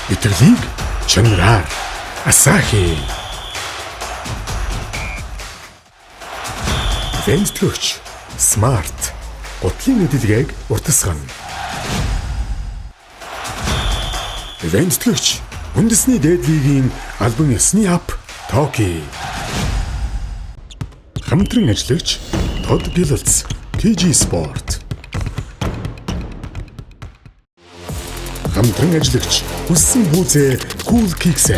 Итгэлийг чанараар Asahi. Вентлөгч Smart гутлын эдэлгээг уртасгана. Вентлөгч үндэсний дээд лигийн албан ёсны ап Токи. Хамтран ажиллагч Todd Gilels TG Sport. Хамтран ажиллагч хүссэн хүүзээ Cool Kicks.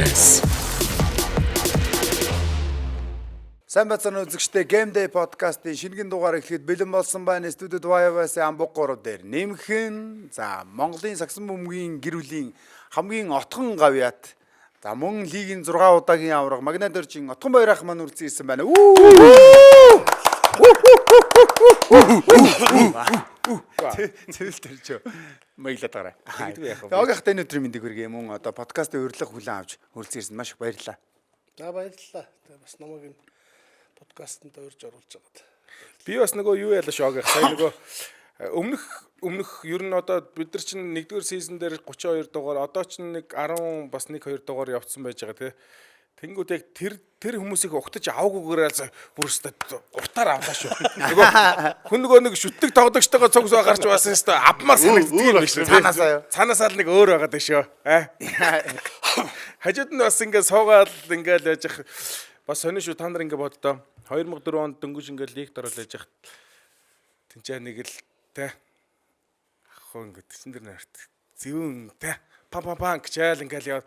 Сайн бацхан үзэгчдээ Game Day podcast-ийн шинэхэн дугаар эхлэхэд бэлэн болсон байна. Студид Вайвас амбуг 3 дээр нэмхэн Монголын сагсан бөмбөгийн гэр бүлийн хамгийн отхон гавьяат мөн лигийн 6 удаагийн авраг Магнадоржийн Отгон Баярах маань үргэлжлэн ирсэн байна. Цэвэлтэрч маялаад гараа. Яг тань өдрийн мэндийг хүргэе мөн одоо подкастын урилга хүлээн авч хүрэлцэн ирсэн маш их баярлалаа. За баярлалаа. Тэгээ бас намайг энэ подкастт урьж оруулж байгаад. Би бас нөгөө юу яла шок яг сайн нөгөө өмнөх ер нь одоо бид нар чинь 1-р сизон дээр 32 дугаар одоо ч нэг 10 бас 1-2 дугаар явцсан байж байгаа тий. Тэнгүүд яг тэр хүмүүсийг угтаж аваагүйгээр бүрстэ уртаар авлаа шүү. Нөгөө нэг шүтдэг тоглогчтойгоо цугс гарч басан шүү. Авмаар санагддаг юм биш үү? Цаанаасаа л нэг өөр байгаад байна шүү. Хажууд нь бас ингээ суугаад ингээл яж бас сонио шүү. Та нар ингээ боддоо 2004 онд дөнгөж ингээ лигт ороод яж хат тэнцээ нэг л тэ ах ингээ тэсэн дэр нарт зэвэн тэ пам гэжэл ингээл яа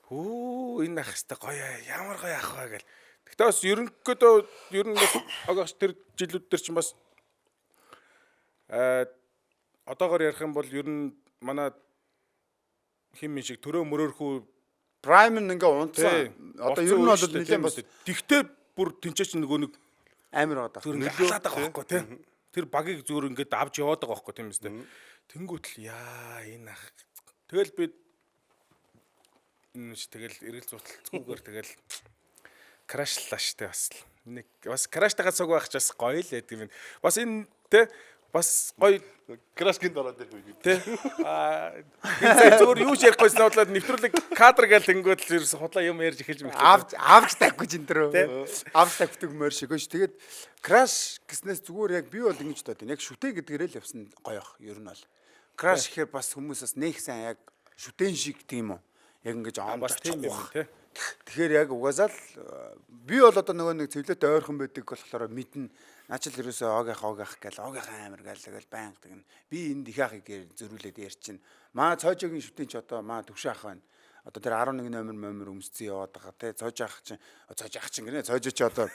энэ ах хэвээр гоё ямар гоё ах вэ гэл. Тэгтээ бас ерөнхийдөө ер нь агаас тэр жилүүд төр чинь бас одоогоор ярих юм бол ер нь манай хим шиг төрөө мөрөөрхүү Prime ингээ унтсан. Одоо ер нь бол нэлээд бас тэгтээ бүр тэнцээч нөгөө нэг амар байгаа. Зүгээр ингээ халаад байгаа байхгүй тий. Тэр багийг зүгээр ингээд авч яваад байгаа байхгүй тийм үстэй. Тэнгүүтэл яа энэ ах. Тэгэл би тэгэл эргэл зурталцгүйгээр тэгэл крашлаа штэ бас. Нэг бас краштайгаа цуг байх ч бас гоё л гэдэг юм. Бас энэ тий бас гоё Крашкинд ороод ирэх үү. Тэ. Зүгээр юу ч ярихгүйсэн бодлоод нэвтрүүлэг кадр гээл тэнгүүд л худлаа юм ярьж эхэлж байна. Авч таггүй ч энэ дөрөө. Авч тагдаг мөр шиг ш. Тэгээд краш гэснээс зүгээр яг би бол ингэж бодсон. Яг шүтээ гэдгээрээ л явсан гоё ах ер нь бол. Краш гэхээр бас хүмүүсээс нэх сайн яг шүтэн шиг тийм үү. Яг ингэж бас тийм юм тий. Тэгэхээр яг угаасаа л би бол одоо нөгөө нэг цэвлээтэй ойрхон байдаг болохоор мэднэ. Наачил ерөөсөө оогийнх гэл оогийнхан амир гэл байнга тэгнэ. Би энд их ахыг зөрүүлээд ярьчин. Маа цоожогийн шүтэн ч одоо маа төвшөө ах байна. Одоо тэр 11 номер өмсцэн яваад байгаа те цоож ах чинь гинэ цоожоо ч одоо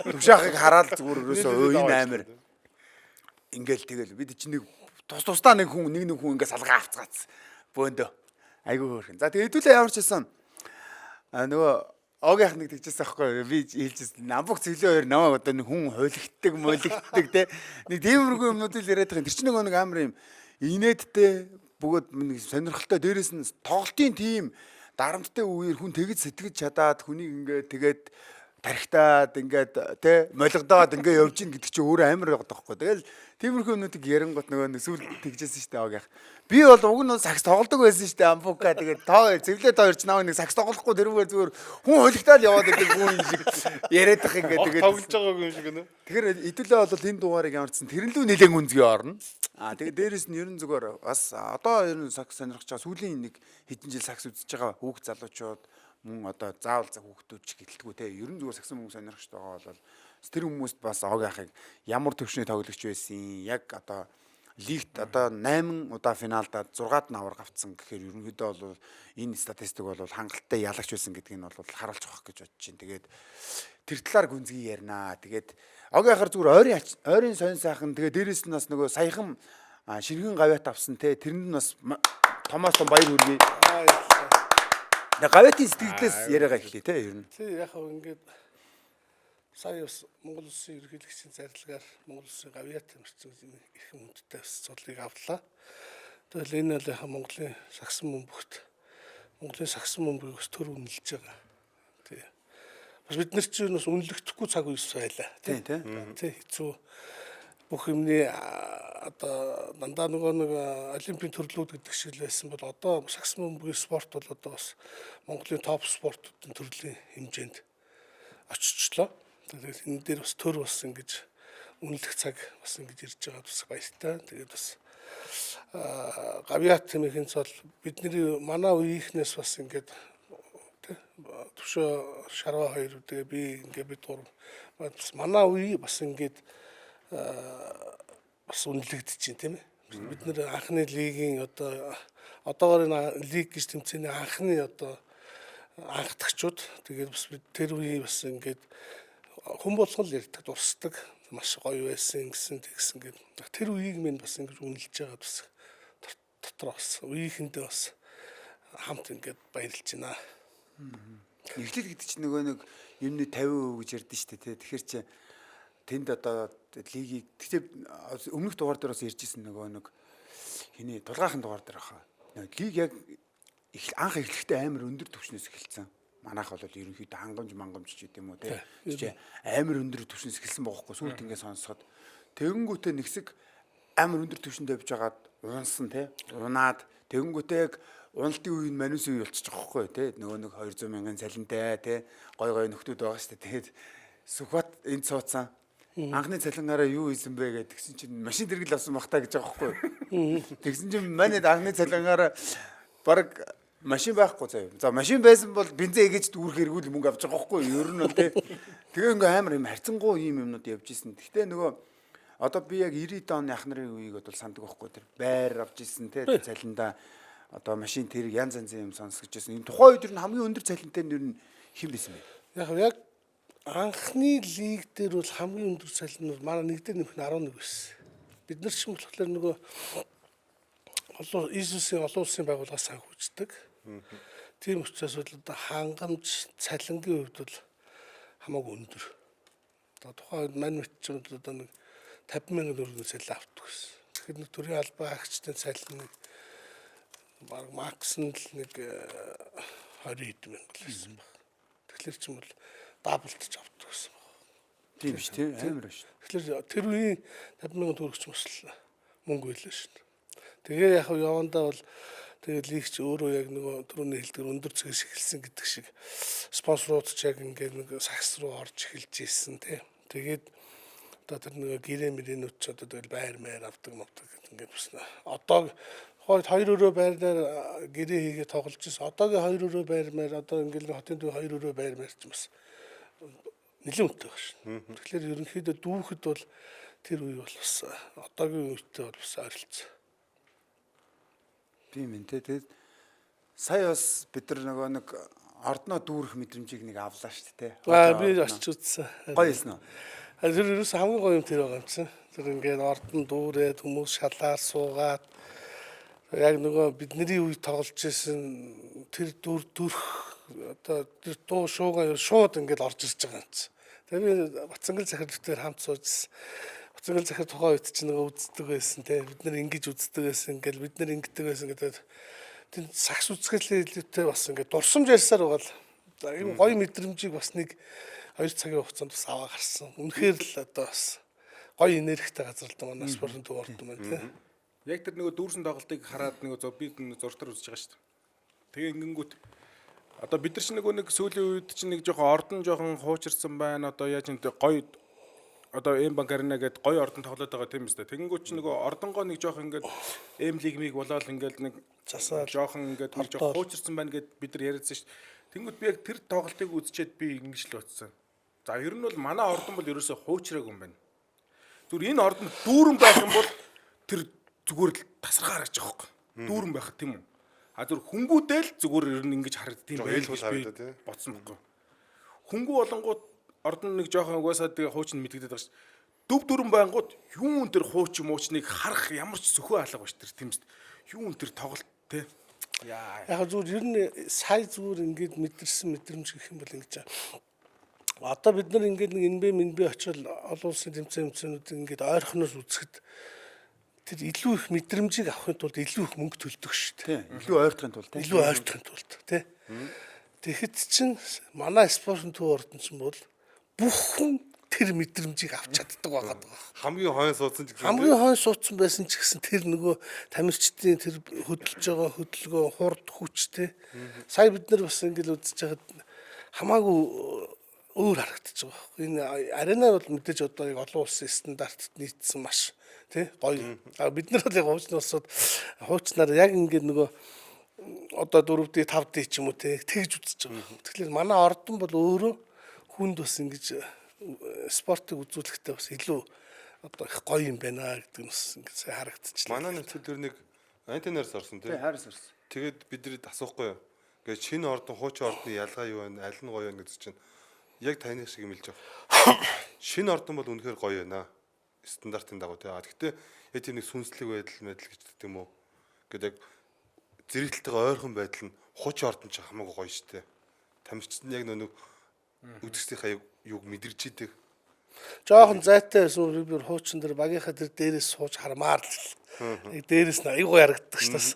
төвшөө ахыг хараад зүгээр ерөөсөө энэ амир ингээл тэгэл бид чинь нэг тусдаа нэг хүн ингээ салгаа авцгаац бөөндөө айгүй хөөрхөн. За тэгээ хэдүүлээ ямар ч байсан нөгөө оогийнх нэг тэгжээс аахгүй би хэлжсэн намбуг цэвлээ хоёр намайг одоо нэг хүн хойлогддаг молигддаг те нэг тиймэрхүү юмнуудыг яриад байгаа. Тэр чинь нэг амар юм инээдтэй бөгөөд нэг сонирхолтой дээрээс нь тоглолтын тим дарамттай үеэр хүн тэгж сэтгэж чадаад хүнийг ингээд тэгээд тархитаад ингээд те молигдоод ингээд явж ийн гэдэг чинь өөрөө амар байгаа байхгүй. Тэгэл тиймэрхүү юмнуудыг ярингот нөгөө сүүл тэгжсэн шүү дээ оогийнх. Би бол уг нь сакс тоглодог байсан шүү дээ амбука тэгээд цэвлээд хоёр ч наваа нэг сакс тоглохгүй тэрүүгээр зүгээр хүн холигтаад яваад байдаг хүн шиг яриад их ингээд тэгээд тоглож байгаа юм шиг нэ. Тэгэхээр хэдүүлээ бол энэ дугаарыг ямарчсан тэрнлүү нэлээд үнзгий орно. Тэгээд дээрэс нь ерэн зүгээр бас одоо ерэн сакс сонирхож байгаа сүүлийн нэг хэдэн жил сакс үзэж байгаа хүүхд залуучууд мөн одоо заавал хүүхдүүд ч гэлтгүү те ерэн зүгээр саксан хүмүүс сонирхож байгаа бол тэр хүмүүст бас оогийнхыг ямар төвшний тоглогч байсан яг одоо лигт одоо 8 удаа финалдаа 6-д авраг авцсан гэхээр ерөнхийдөө бол энэ статистик бол хангалттай ялагч байсан гэдгийг нь бол харуулж байгаа гэж бодож чинь. Тэгээд тэр талаар гүнзгий ярина. Тэгээд оогийнхаар зүгээр ойрын сонь сайхан тэгээд дээрэс нь бас нөгөө саяхан шингэн гавьяат авсан те тэрэнд нь бас томоос том баяр хүргэе. Гавьяатын сэтгэлдээс яриагаа эхлэе те ер нь. Тий яг хөө ингээд сая бас Монгол Улсын ерөнхийлөгчийн зарилгаар Монгол Улсын гавьяат тамирчин их хүндтэй цуглыг авлаа. Тэгэл энэ л Монголын сагсан бөмбөгөөс төр үнэлж байгаа. Тий. Бас бид нар чинь бас үнэлэгдэхгүй цаг үеэс байлаа. Тий. Тий хэцүү. бүх юмны одоо дандаа нөгөө нэг олимпийн төрлүүд гэдэг шиг л байсан бол одоо сакс бөмбөгийн спорт бол одоо бас Монголын топ спортуудын төрлийн хэмжээнд очичлоо. Тэгээд энэ дээр бас төр бас ингэж үнэлэх цаг бас ингэж ирж байгаа бас баяртай. Тэгээд бас гавьяат хэмээх бол бидний манай үеийнхнээс бас ингэж төвшөө шарва хоёр тэгээ би ингээ бид гурав бас манай үе бас ингээд бас үнэлэгдэж байна тийм ээ. Бид нэр анхны лигийн одоогоор энэ лиг гэж тэмцээний анхны анхдагчуд тэгээд бас бид тэр үе бас ингээд хүн болгол ярьдаг дурсдаг маш гоё байсан гэсэн гээд тэр үеийг минь бас ингэж үнэлж байгаа бас дотор бас үеийнхэндээ бас хамт ингээд баярлж байна. Эхлэл гэдэг чинь нөгөө нэг юмны 50% гэж ярьдэн шүү дээ. Тэгэхээр чи тэнд одоо лигийг тэгтээ өмнөх дугаар дээр бас ярьжсэн нөгөө нэг хиний тулгаахан дугаар дээр хаа. Лиг яг анх эхлэхдээ амар өндөр түвшнээс эхэлсэн. Манайх бол ерөнхийдөө хангамж ч гэдэм үү те. Чи амар өндөр түвшнээс эхэлсэн бохоггүй сүүлд ингэ сонсоход тэгэнгүүтээ нэгсэг амар өндөр түвшинд явж байгаад унсан те. Унаад тэгэнгүүтээ яг уналтын үеийн манус үе болчих жоохгүй те. Нөгөө нэг 200 мянган цалинтай те. Гой нөхдүүд байгаа шүү дээ. Тэгээд Сүхбат энд цууцсан. Анхны цалингаараа юу хийсэн бэ гэдэг тэгсэн чинь машин тэргэл авсан бахтаа гэж байгаа байхгүй. Тэгсэн чинь манайд анхны цалингаараа баг машин байхгүй заяа. За машин байсан бол бензин эгэж дүүрэх хэрэггүй мөнгө авч байгаа байхгүй. Ер нь бол те. Тэгээ ингээ амар юм харьцангуй юм юмнууд явж исэн. Гэхдээ нөгөө одоо би яг 90-д оны ах нарын үеийг бол сандаг байхгүй. Тэр байр авч исэн те цалиндаа одоо машин тэр янз янзын юм сонсгож байсан. Энэ тухайн үед нь хамгийн өндөр цалинтай нь ер нь хэн байсан бэ? Яг анхны лиг дээр бол хамгийн өндөр цалин нь манай нэг дээр нэмэх нь 11 байсан. Бид нар чинь болохоор нөгөө Иесусийн олон улсын байгууллагаас санхүүждэг. Тийм учраас бол одоо хангамж цалингийн хувьд бол хамаагүй өндөр. Одоо тухайн мань мэдчихэд одоо нэг 50 мянган төгрөгийн цалин авдаг гэсэн. Тэгэхээр нэг төрийн албан агчдын цалин баг макс нь л нэг 20 мянга л байсан баг. Тэгэхээр ч юм бол даблдж авдаг гэсэн баг. Тийм биш тийм амар биш. Тэгэхээр тэр үеийн 50 мянган төгрөгч бас мөнгө байлаа шүү дээ. Тэгээ яг явандаа бол тэгээ лигч өөрөө яг нөгөө түрүүний хэлдгээр өндөр цэгс эхэлсэн гэдэг шиг спонсорууд ч яг ингээд нэг сакс руу орж эхэлж ийсэн тий. Тэгээд одоо тэр нөгөө гэрээ мөрийнүүд ч одоо тэгэл байр маяр авдаг гэдэг ингээд бас одоо 2 өрөө байраар гэрээ хийгээ тоглож ирсэн. Одоогийн 2 өрөө байр маяр одоо ингээд хотын төв 2 өрөө байр маяр ч бас нэлээд үнэтэй байна шүү. Тэгэхээр ерөнхийдөө дүүхэд бол тэр үе бол бас одоогийн үетэй бол бас ойролцоо. Тийм ээ тэгээд сая бас бид нар нөгөө нэг ордноо дүүрэх мэдрэмжийг нэг авлаа шүү дээ. Би очиж үзсэн. Гоё юм уу? Тэр ерөөс хамгийн гоё юм тэр байгаа юм чинь. Тэр ингээд ордон дүүрээд хүмүүс шалаар суугаад яг нөгөө бидний үе тоглож исэн тэр дүрх одоо тэр дуу шуугаа шууд ингээд орж ирж байгаа юм чинь. Тэгээ би Бацангал захир дээр хамт суужсэн. Бацангал захир тухайн үед чинь нөгөө үздэг байсан те бид нар ингэж үздэг байсан ингээл бид нар ингэдэг байсан гэдэг тэр сакс үзгэлтэй бас ингээд дурсамж ярьсаар байгаа л ийм гоё мэдрэмжийг бас нэг 2 цагийн хугацаанд бас аваа гарсан. Үнэхээр л одоо бас гоё энергитэй газар л да манай спортын төв ордон байна те. Яг тэр нөгөө дүүрсэн тоглолтыг хараад нөгөө би зуртар үзэж байгаа шүү дээ. Тэгээ ингэнгүүт одоо бид нар ч нэг сүүлийн үед чинь нэг жоохон ордон жоохон хуучирсан байна. Одоо яаж энэ гоё одоо эм банк арена гэдэг гоё ордон тоглоод байгаа тийм үстэй. Тэгэнгүүт ч нөгөө ордонгоо нэг жоохон ингээд эм лигмиг болоод ингээд нэг засаа жоохон ингээд жоохон хуучирсан байна гэд бид нар яриадсан шүү дээ. Тэгэнгүүт би яг тэр тоглолтыг үзчихэд би ингэж л бодсон. За ер нь бол манай ордон бол ерөөсөө хуучраагүй юм байна. Зүгээр энэ ордонд дүүрэн байх юм бол тэр зүгээр л тасархаар гэж байгаа байхгүй. Дүүрэн байхад тийм үү. А зүр хүнгүүдэл зүгээр ер нь ингэж харагдсан байл гэж би бодсон байхгүй. Хүнгүү болонгууд ордон нэг жоохон угаасаа тэгээ хуучин мэдэгдээд байгаа ш. Дөв дөрөн байнгут юун тэр хууч муучныг харах ямар ч сөхөө алга бач тэр тийм үст. Юун тэр тоглолт те. Яг зүгээр ер нь сая зүгээр ингээд мэдэрсэн мэдрэмж гэх юм бол ингэж одоо бид нар ингээд нэг энбэ очил олон улсын тэмцээнүүдийг ингээд ойрхоноос үзэхэд тэр илүү их мэдрэмжийг авахын тулд илүү их мөнгө төлдөг шүү дээ. Илүү ойртохын тулд тийм. Илүү ойртохын тулд тий. Тэгэхэд чинь манай спортын төв ордон чинь бол бүхэн тэр мэдрэмжийг авч чаддаг байгаад байгаа. Хамгийн хойно суудсан ч гэсэн Хамгийн хойно суудсан байсан ч гэсэн тэр нөгөө тамирчдын тэр хөдөлж байгаа хөдөлгөөн хурд хүчтэй. Сая бид нар бас ингээл үзэж байгаад хамаагүй өөр харагдаж байгаа. Энэ арена бол мэдээж одоо яг олон улсын стандартад нийцсэн маш тий гоё. Бид нар бол яг хуучнаар яг ингээд нөгөө одоо 4D 5D ч юм уу тий тэгж үзэж байгаа. Тэгэхээр манай ордон бол өөрөө хүнд бас ингэж спортыг үзүүлэхдээ бас илүү одоо их гоё юм байна гэдэг нь бас ингэж харагдчихлаа. манай нөхцөл төр нэг антеннаас орсон тий. Харис орсон. Тэгээд бидний асуухгүй юу. Ингээд шинэ ордон хуучин ордны ялгаа юу вэ? Аль нь гоё вэ гэдэг чинь яг таны шиг юм хэлж байгаа. Шинэ ордон бол үнэхээр гоё байна. Стандартын дагуу тий. Гэхдээ яг тийм нэг сүнслэг байдал мэдл гэж гэдэг юм уу. Ингээд яг зэрэгтэлтэйгээ ойрхон байдал нь хуучин ордон ч хамаагүй гоё штэ. Тамирчид нь яг нэг үдгсдийнхаа юуг мэдэрч идэг. Жохон зайтай байсан ревер хуучин дээр багийнхаа тэр дээрээс сууж хармаар л. Яг дээрээс нь айгүй харагддаг ш тас.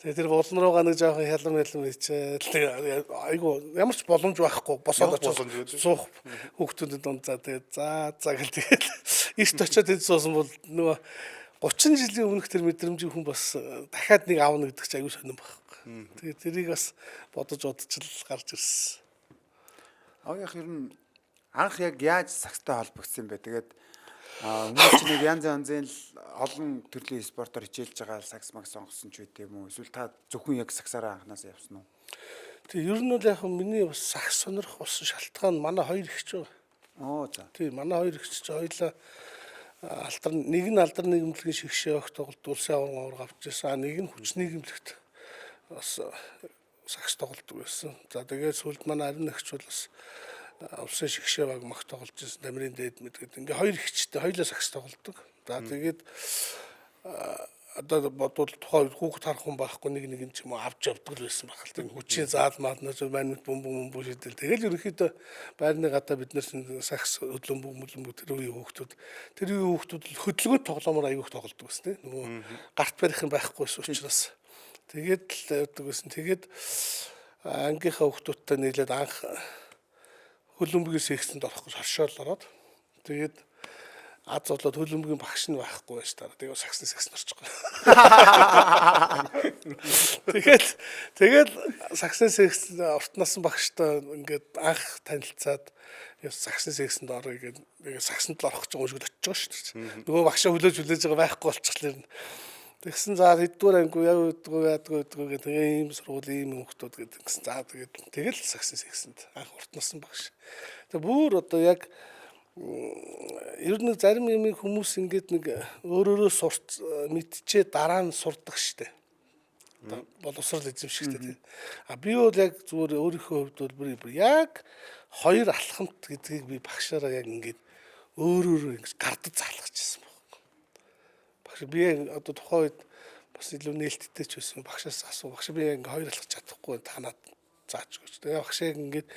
Тэгээ тэр болон руугаа нэг жохон хялам хийчихээ. Айгүй ямар ч боломж байхгүй босоод очиж суух хүүхдүүдэд дунд за тэгээ за гэл тэгээд эрт очиод хэд суусан бол нөгөө 30 жилийн өмнөх тэр мэдрэмжийг хүн бас дахиад нэг аавна гэдэг чинь айгүй сонирн байхгүй. Тэгээд тэрийг бас бодож гарч ирсэн. Агийнх ер нь анх яг яаж сакстай холбогдсон бэ? Тэгээд хүмүүс чинь нэг янз янзын олон төрлийн спортоор хичээлж байгаа сакс маг сонгосон ч үгүй юм уу? Эсвэл та зөвхөн яг саксаараа анханасаа явсан уу? Тэгээ ер нь бол яг миний бас сакс сонирх болсон шалтгаан манай хоёр ихч байгаа. Оо за. Тийм манай хоёр ихч чинь хоёлаа нэг нь алдар нийгэмлэгийн шигшээ огт тоглолт улсын авраг авч ирсэн. Нэг нь хүч нийгэмлэгт бас сакс тоглолдог байсан. За тэгээд сүүлд манай ариун ихч бол бас улсын шигшээ баг мах тоглож ирсэн. Дамирын дээд мэдгээд ингээ хоёр ихчтэй хоёлаа сакс тоглолдог. За тэгээд одоо бодвол тухайн хүүхд харах хүн байхгүй нэг ч юм уу авч явдаг л байсан байх л тийм хүчийн заалмаад нөө манайд бөмбөг шидэл тэгэл ерөнхийдөө байрны гадаа бид нар сакс хөдлөмбөг тэр үеийн хүүхдүүд хөдөлгөөн тоглоомоор аягүйх тоглодог байсан тийм нөгөө гарт барих юм байхгүйс учраас тэгээд л явдаг байсан. Тэгээд ангийнхаа хүүхдүүдтэй нийлээд анх хөлбөмбөгийн секцэнд орох гэж хоршоол ороод тэгээд аз болоод хөлбөмбөгийн багш нь байхгүй байж таа. Тэгээд саксны секцэнд орчих гоо. Тэгээд саксны секцэнд ортносон багштай ингээд анх танилцаад саксны секцэнд орё гэдэг саксанд л орох гэж байгаа шиг очиж байгаа шүү дээ. Нөгөө багшаа хүлээж байгаа байхгүй болчихлоо. Тэгсэн за хэддүгээр анги яадгүй гэдэг ийм сургуулийн ийм хүмүүсд гэдэг гэсэн. За тэгэл саксны секцэнд анх ортносон багш. Тэгээ бүр одоо яг ер нь зарим юм хүмүүс ингээд нэг өөрөөрөө сурч мэдчээ дараа нь сурдаг штэ. Боловсрал эзэмшигтэй тийм. Би бол яг зүгээр өөрийнхөө хувьд бол бүр яг хоёр алхамт гэдгийг би багшаараа яг ингээд өөрөөрөө ингэж гардаж залгажсэн байна. Багш би одоо тухайн үед бас илүү нээлттэй ч байсан. Багшаас асуу. Багш би ингээд хоёр алхаж чадахгүй танаад зааж өгч. Тэгээ багш ингээд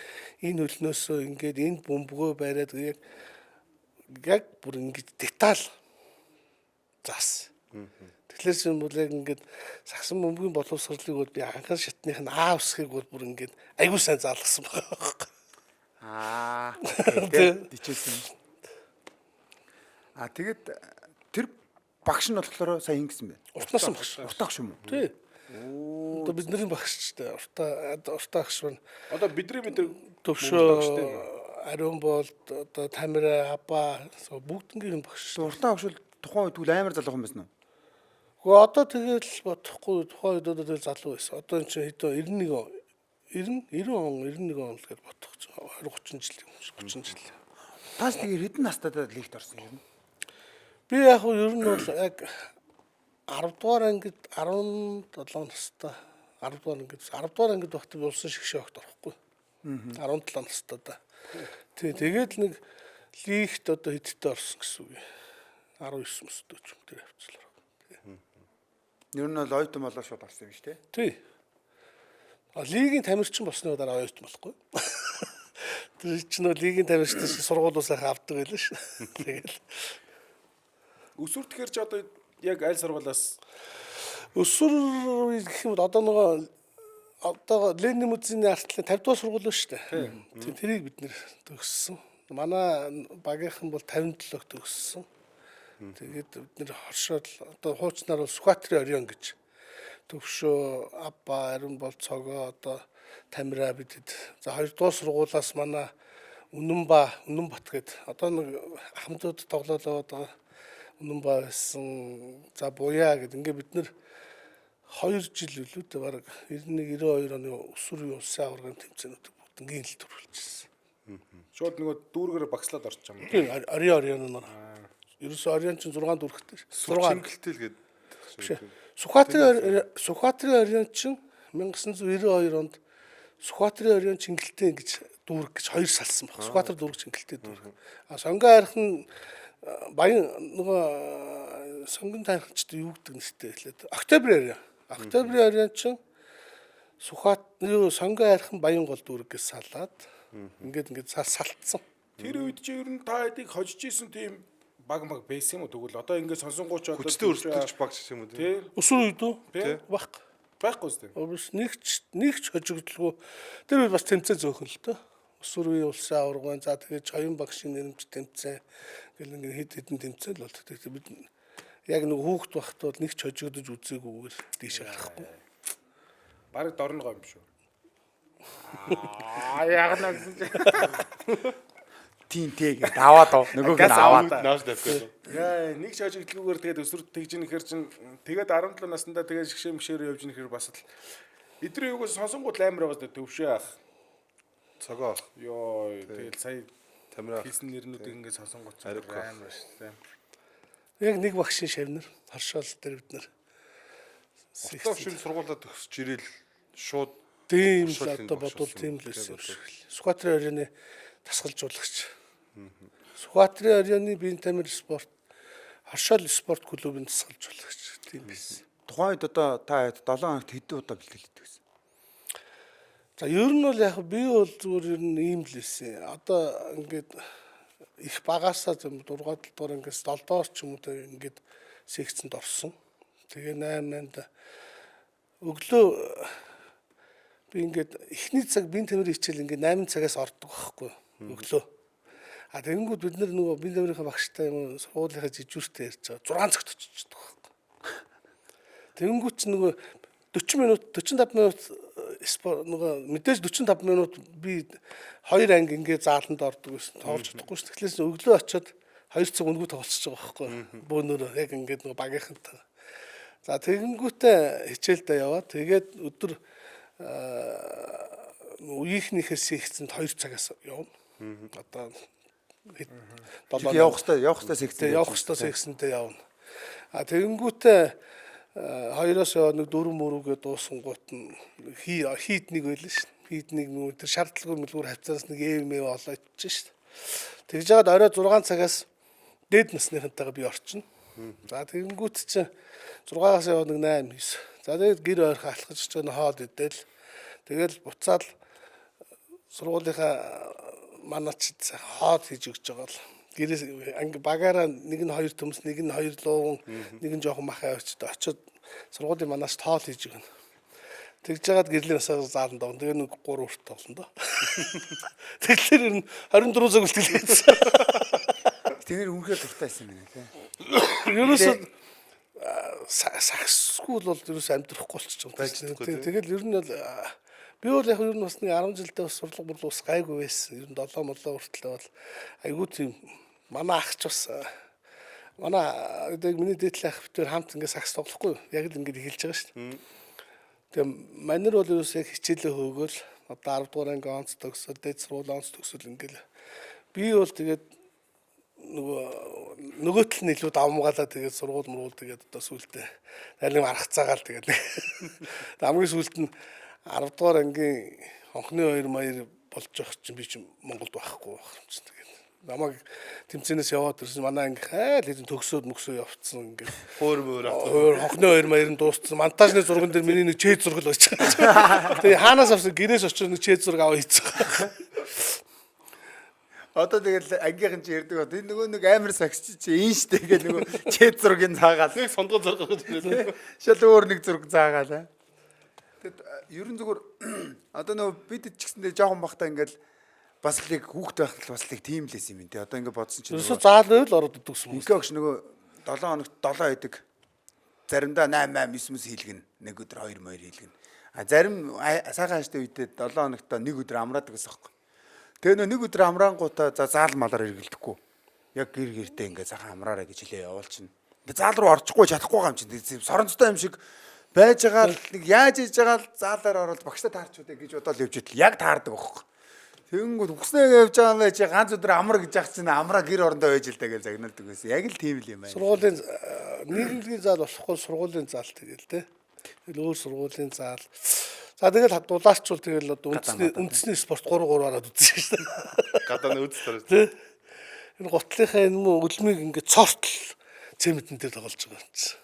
энэ хөлнөөсөө ингээд энэ бөмбөгөө бариад яг бүр ингээд деталь заасан. Тэгэхээр чинь бол яг ингээд сагсан бөмбөгийн боловсролыг бол би анхан шатных нь А үсгийг бол бүр ингээд айгуу сайн заалгасан байна. Тэгээд дичээсэн. Тэгээд тэр багш нь болохоор сая ингэсэн байна. Уртнасан багш. Уртаагш юм уу? Тий. Одоо бидний багшчтай уртаагш байна. Одоо бидний төвшөө ариун болд одоо тамира аба бүгднгийн багш. Уртаагш бол тухайн үед амар залуу юм байна уу? Гэхдээ одоо тэгэл бодохгүй тухайн үед одоо тэгэл залуу байсан. Одоо энэ чинь хэдөө 91 он л гэж бодох ч 20 30 жил юм шиг 30 жил. Таас тэгээд хэдэн настайдаа лигт орсон юм? Би яг ер нь бол яг 10 дугаар ангид 17 настай 10 дугаар ангид багт би улсын шигшээ огт орохгүй. 17 настай да. Тэгээд нэг лигт одоо хэдтэй орсон гэсэн үг. 19 мөстэй ч юм тэр хавцлаа. Ер нь бол ойтон болоо шууд орсон юм шүү дээ. Тий. Лигийн тамирчин болсны дараа ойтон болохгүй. Тэр чинь лигийн тамирчин сургуулиус авдаг байлаа ш. Тэгэл өсвөр тэгэхээр ч одоо яг аль сургуулиас өсвөр гэх юм бол одоо Ленин музейний артлын 50 дугаар сургууль шүү дээ. Тэрийг бид нэр төгссөн. Манай багийнхан бол 57-г төгссөн. Тэгээд бид нэр хоршоод одоо хуучнаар бол Сүхбаатарын орён гэж төвшөө Абба Ариун бол цогоо одоо Тамира бидэд за 2 дугаар сургуулаас манай Үнэнбат гээд одоо нэг хамтууд тоглоолоо одоо Үнэнбаа байсан за Буяа гээд ингээ бид нэр 2 жил үлээ дээ баг 91 92 оны өсвөрийн улсын аваргын тэмцээнүүд бүгднгийн л төрүүлчихсэн. Шууд нөгөө дүүргээр багслаад орчих юм. Тийм орён нар. Ерөөсөө орён чинь 6 дүүрэгтэй. 6 Чингэлтэл гээд Сүхбаатарын орён чинь 1992 онд Сүхбаатарын орён Чингэлтэй гэж дүүрэг гэж 2 салсан баг. Сүхбаатар дүүрэг Чингэлтэй дүүрэг. Сонгон хайрхан баян нөгөө сонгон хайрханчд юу гэдэг нэртэй хэлээд Октябрь орён чинь Сүхбаатарын сонгон хайрхан баян гол дүүрэг гэж салаад ингээд салтсан. Тэр үед чи ер нь та хэдийг хожиж исэн тийм баг байсан юм уу тэгвэл одоо ингээд сонсонгууч одоо хүчтэй өрсөлдөгч багч юм уу тий. Өсвөр үед үү? Байхгүй үстэй. Обс нэг ч хожигдлгүй. Тэр үед бас тэмцээн зөөхөн л дөө. Өсвөр үеийн улсын аваргын за тэгээд Чоён багшийн нэрмж тэмцээн гэл ингээд хэд хэдэн тэмцээл бол тэгээд бид яг нэг хүүхэд багт бол нэг ч хожигдож үзээгүйгээр тийш гарахгүй. Бараг дорно гоо юм шүү. Яг нэг тийм тэгээд аваад оо нөгөөг нь аваад Нааш тавьчих. яа нэг ч хожигдлгүйгээр тэгээд өсвөрт тэгж нэхэр чин тэгээд 17 наснда тэгээд шигшээр явж нэхэр бас л эдрийн юугаас сонсонгууд амар байгаа даа төвшөө ах. Цогоо. Йоо тэгээд сая Тамира. хийсэн нэрнүүдийг ингээд сонсонгууд амар шүү. Яг нэг багшийн шавнар харшаал дээр бид нар Отоо шинэ сургуулаад төгсөж ирээл шууд тийм л одоо бодвол тийм л байсан юм шиг л. Сүхбаатарын орёны тасгалжуулагч. Сүхбаатарын орёны биеийн тамир спорт харшаал спорт клубын тасгалжуулагч тийм байсан. тухайн үед одоо та 7 хоногт хэдэн удаа бэлтгэлдэг гэсэн. За ер нь бол яг би бол зүгээр ер нь ийм л байсан. Одоо ингээд их багасаа 6 дугаар ингээс 7 доор ч юм уу ингээд секцэнд орсон. Тэгээ 8-нд өглөө би ингээд эхний цаг биеийн тамирын хичээл ингээд 8 цагаас ордог байхгүй өглөө. А тэгэнгүүт бид нар нөгөө биеийн тамирынхаа багштай юм сургуулийнхаа жижүүртэй ярьж байгаа 6 цагт очиж байгаа байхгүй. Тэгэнгүүт ч нөгөө 40 минут 45 минут спорт нөгөө мэдээж 45 минут би 2 анги ингээд зааланд ордог гэсэн тоглож чадахгүй шүү. Тэгэхээр өглөө очиод 2 цаг өнгөө тоглолцож байгаа байхгүй. Бөөнөрөө яг ингээд нөгөө багийнхантай. За тэгэнгүүтээ хичээлдээ яваад тэгээд өдөр үеийнхнийхээс ихцэнд 2 цагаас явна. Одоо явах хэвээр секцэд явах хэвээр секцэндээ явна. А тэгэнгүүтээ 2-оос яваад нэг 4 мөрөөгөө дуусангуут нь хийд нэг байл ш. Хийд нэг нөгөө тэр шаардлагагүй мэлгүүр хавцаас нэг эвмээ олоо ичж ш. Тэгж жаад орой 6 цагаас дээд насныхантайгаа би орчин. За тэгэнгүүт чинь 6-аас яваад нэг 8 9. За тэгээд гэр ойрхон алхаж чиг хоол идэл тэгэл буцаал сургуулийнхаа манайчд хоол хийж өгч байгаа л гэрээс анги багаараа нэг нь 2 төмс нэг нь 2 луун нэг нь жоохон махаа очиод очиод сургуулийн манаас тоол хийж өгнө. Тэгж жагаад гэрлийн насаа зааланд орно. Тэгээ нэг 3 урт толно доо. Тэгэхээр ер нь 24 цаг үлдээлээсэн. Тэр үнэхээр дуртай байсан юм байна тийм. Ерөөсөө сахсгүй бол ерөөсөө амьдрахгүй болчихсон. Тэгэл ер нь бол би бол яг ер нь бас нэг 10 жилдээ бас сурлага борлуу ус гайгүй байсан. Ер нь 7 молоо хүртлээ бол айгүй тийм манай ахч бас манай одоо миний дээдлийн ах битээр хамт ингээд сакс тоглохгүй яг л ингээд эхэлж байгаа шүү дээ. Тэгээ манер бол ерөөсөө яг хичээлээ хөөгөөл одоо 10 дугаар анги онц төгсөөл дээд сургууль онц төгсөөл ингээд би бол тэгээд нөгөөтл нь илүү давмгаалаа тэгээд сургууль мөрүүл тэгээд одоо сүултээ алим аргацаагаал тэгээд хамгийн сүулт нь 10 дугаар ангийн хонхны 2 маяр болж явах чинь би чинь Монголд байхгүй байх юм чинь тэгээд намайг тэмцэнээс яваад ирсэн манай анги хайл хэдэн төгсөөд мөксөө явцсан ингээд хонхны 2 маяр нь дууссан монтажны зурган дээр миний нэг чэд зураг л байж байгаа. Тэгээд хаанаас авсан гэрээс очиж нэг чэд зураг аваа хийцгаа. Одоо тэгэл ангийнхан чи ярьдаг одоо энэ нөгөө нэг амар сагсч чи ин штэ гэх нөгөө чэд зургийг цаагаал. Нэг сондгоо зураг гэдэг. Шал өөр нэг зураг цаагаал. Тэгэд ерөн зүгээр одоо нөгөө бид ч гэсэндээ жоохон бахта ингээл бас л яг хүүхд байхад бас л тийм л байсан юм тий. Одоо ингээд бодсон чинь Ерөөсөө заал байвал ороод идэгсэн юм. ингээ огш нөгөө 7 хоногт 7 идэг. Заримдаа 8 8 9 9 хийлгэн. Нэг өдөр 2 2 хийлгэн. А зарим сайхан хаштай үедээ 7 хоногт нэг өдөр амраад гэсэн юм. Тэгээ нэг өдөр амраангуудаа за заал малаар эргэлдэхгүй. Яг гэр гэртээ ингээ сайхан амраарай гэж хэлээ явуулчихна. Ингээ заал руу орчихгүй чадахгүй юм чинь. Соронцтой юм шиг байж байгаа л нэг яаж хийж байгаа л заалаар ороод багштай таарчудаа гэж бодоод явж идэл яг таардаг байхгүй. Тэгэнгүүт үгснээгээ явж байгаа юм байж ганц өдөр амар гэж яах чинь амраа гэр орондоо байж л тагээл загнуулдаг байсан. Яг л тийм л юм байна. Сургуулийн нийгэмлэгийн заал болохгүй сургуулийн заал тэгэл те. Тэгэл өөр сургуулийн заал. За тэгэл дулаарчвал тэгэл одоо үндэсний спорт 3-3-аар үзсэн шүү дээ. Гадаа нөөц тарж. Тэ. Энэ готлынхаа энэ мөн үлмийг ингээд цортл цементэн дээр тоглож байгаа юм чинь.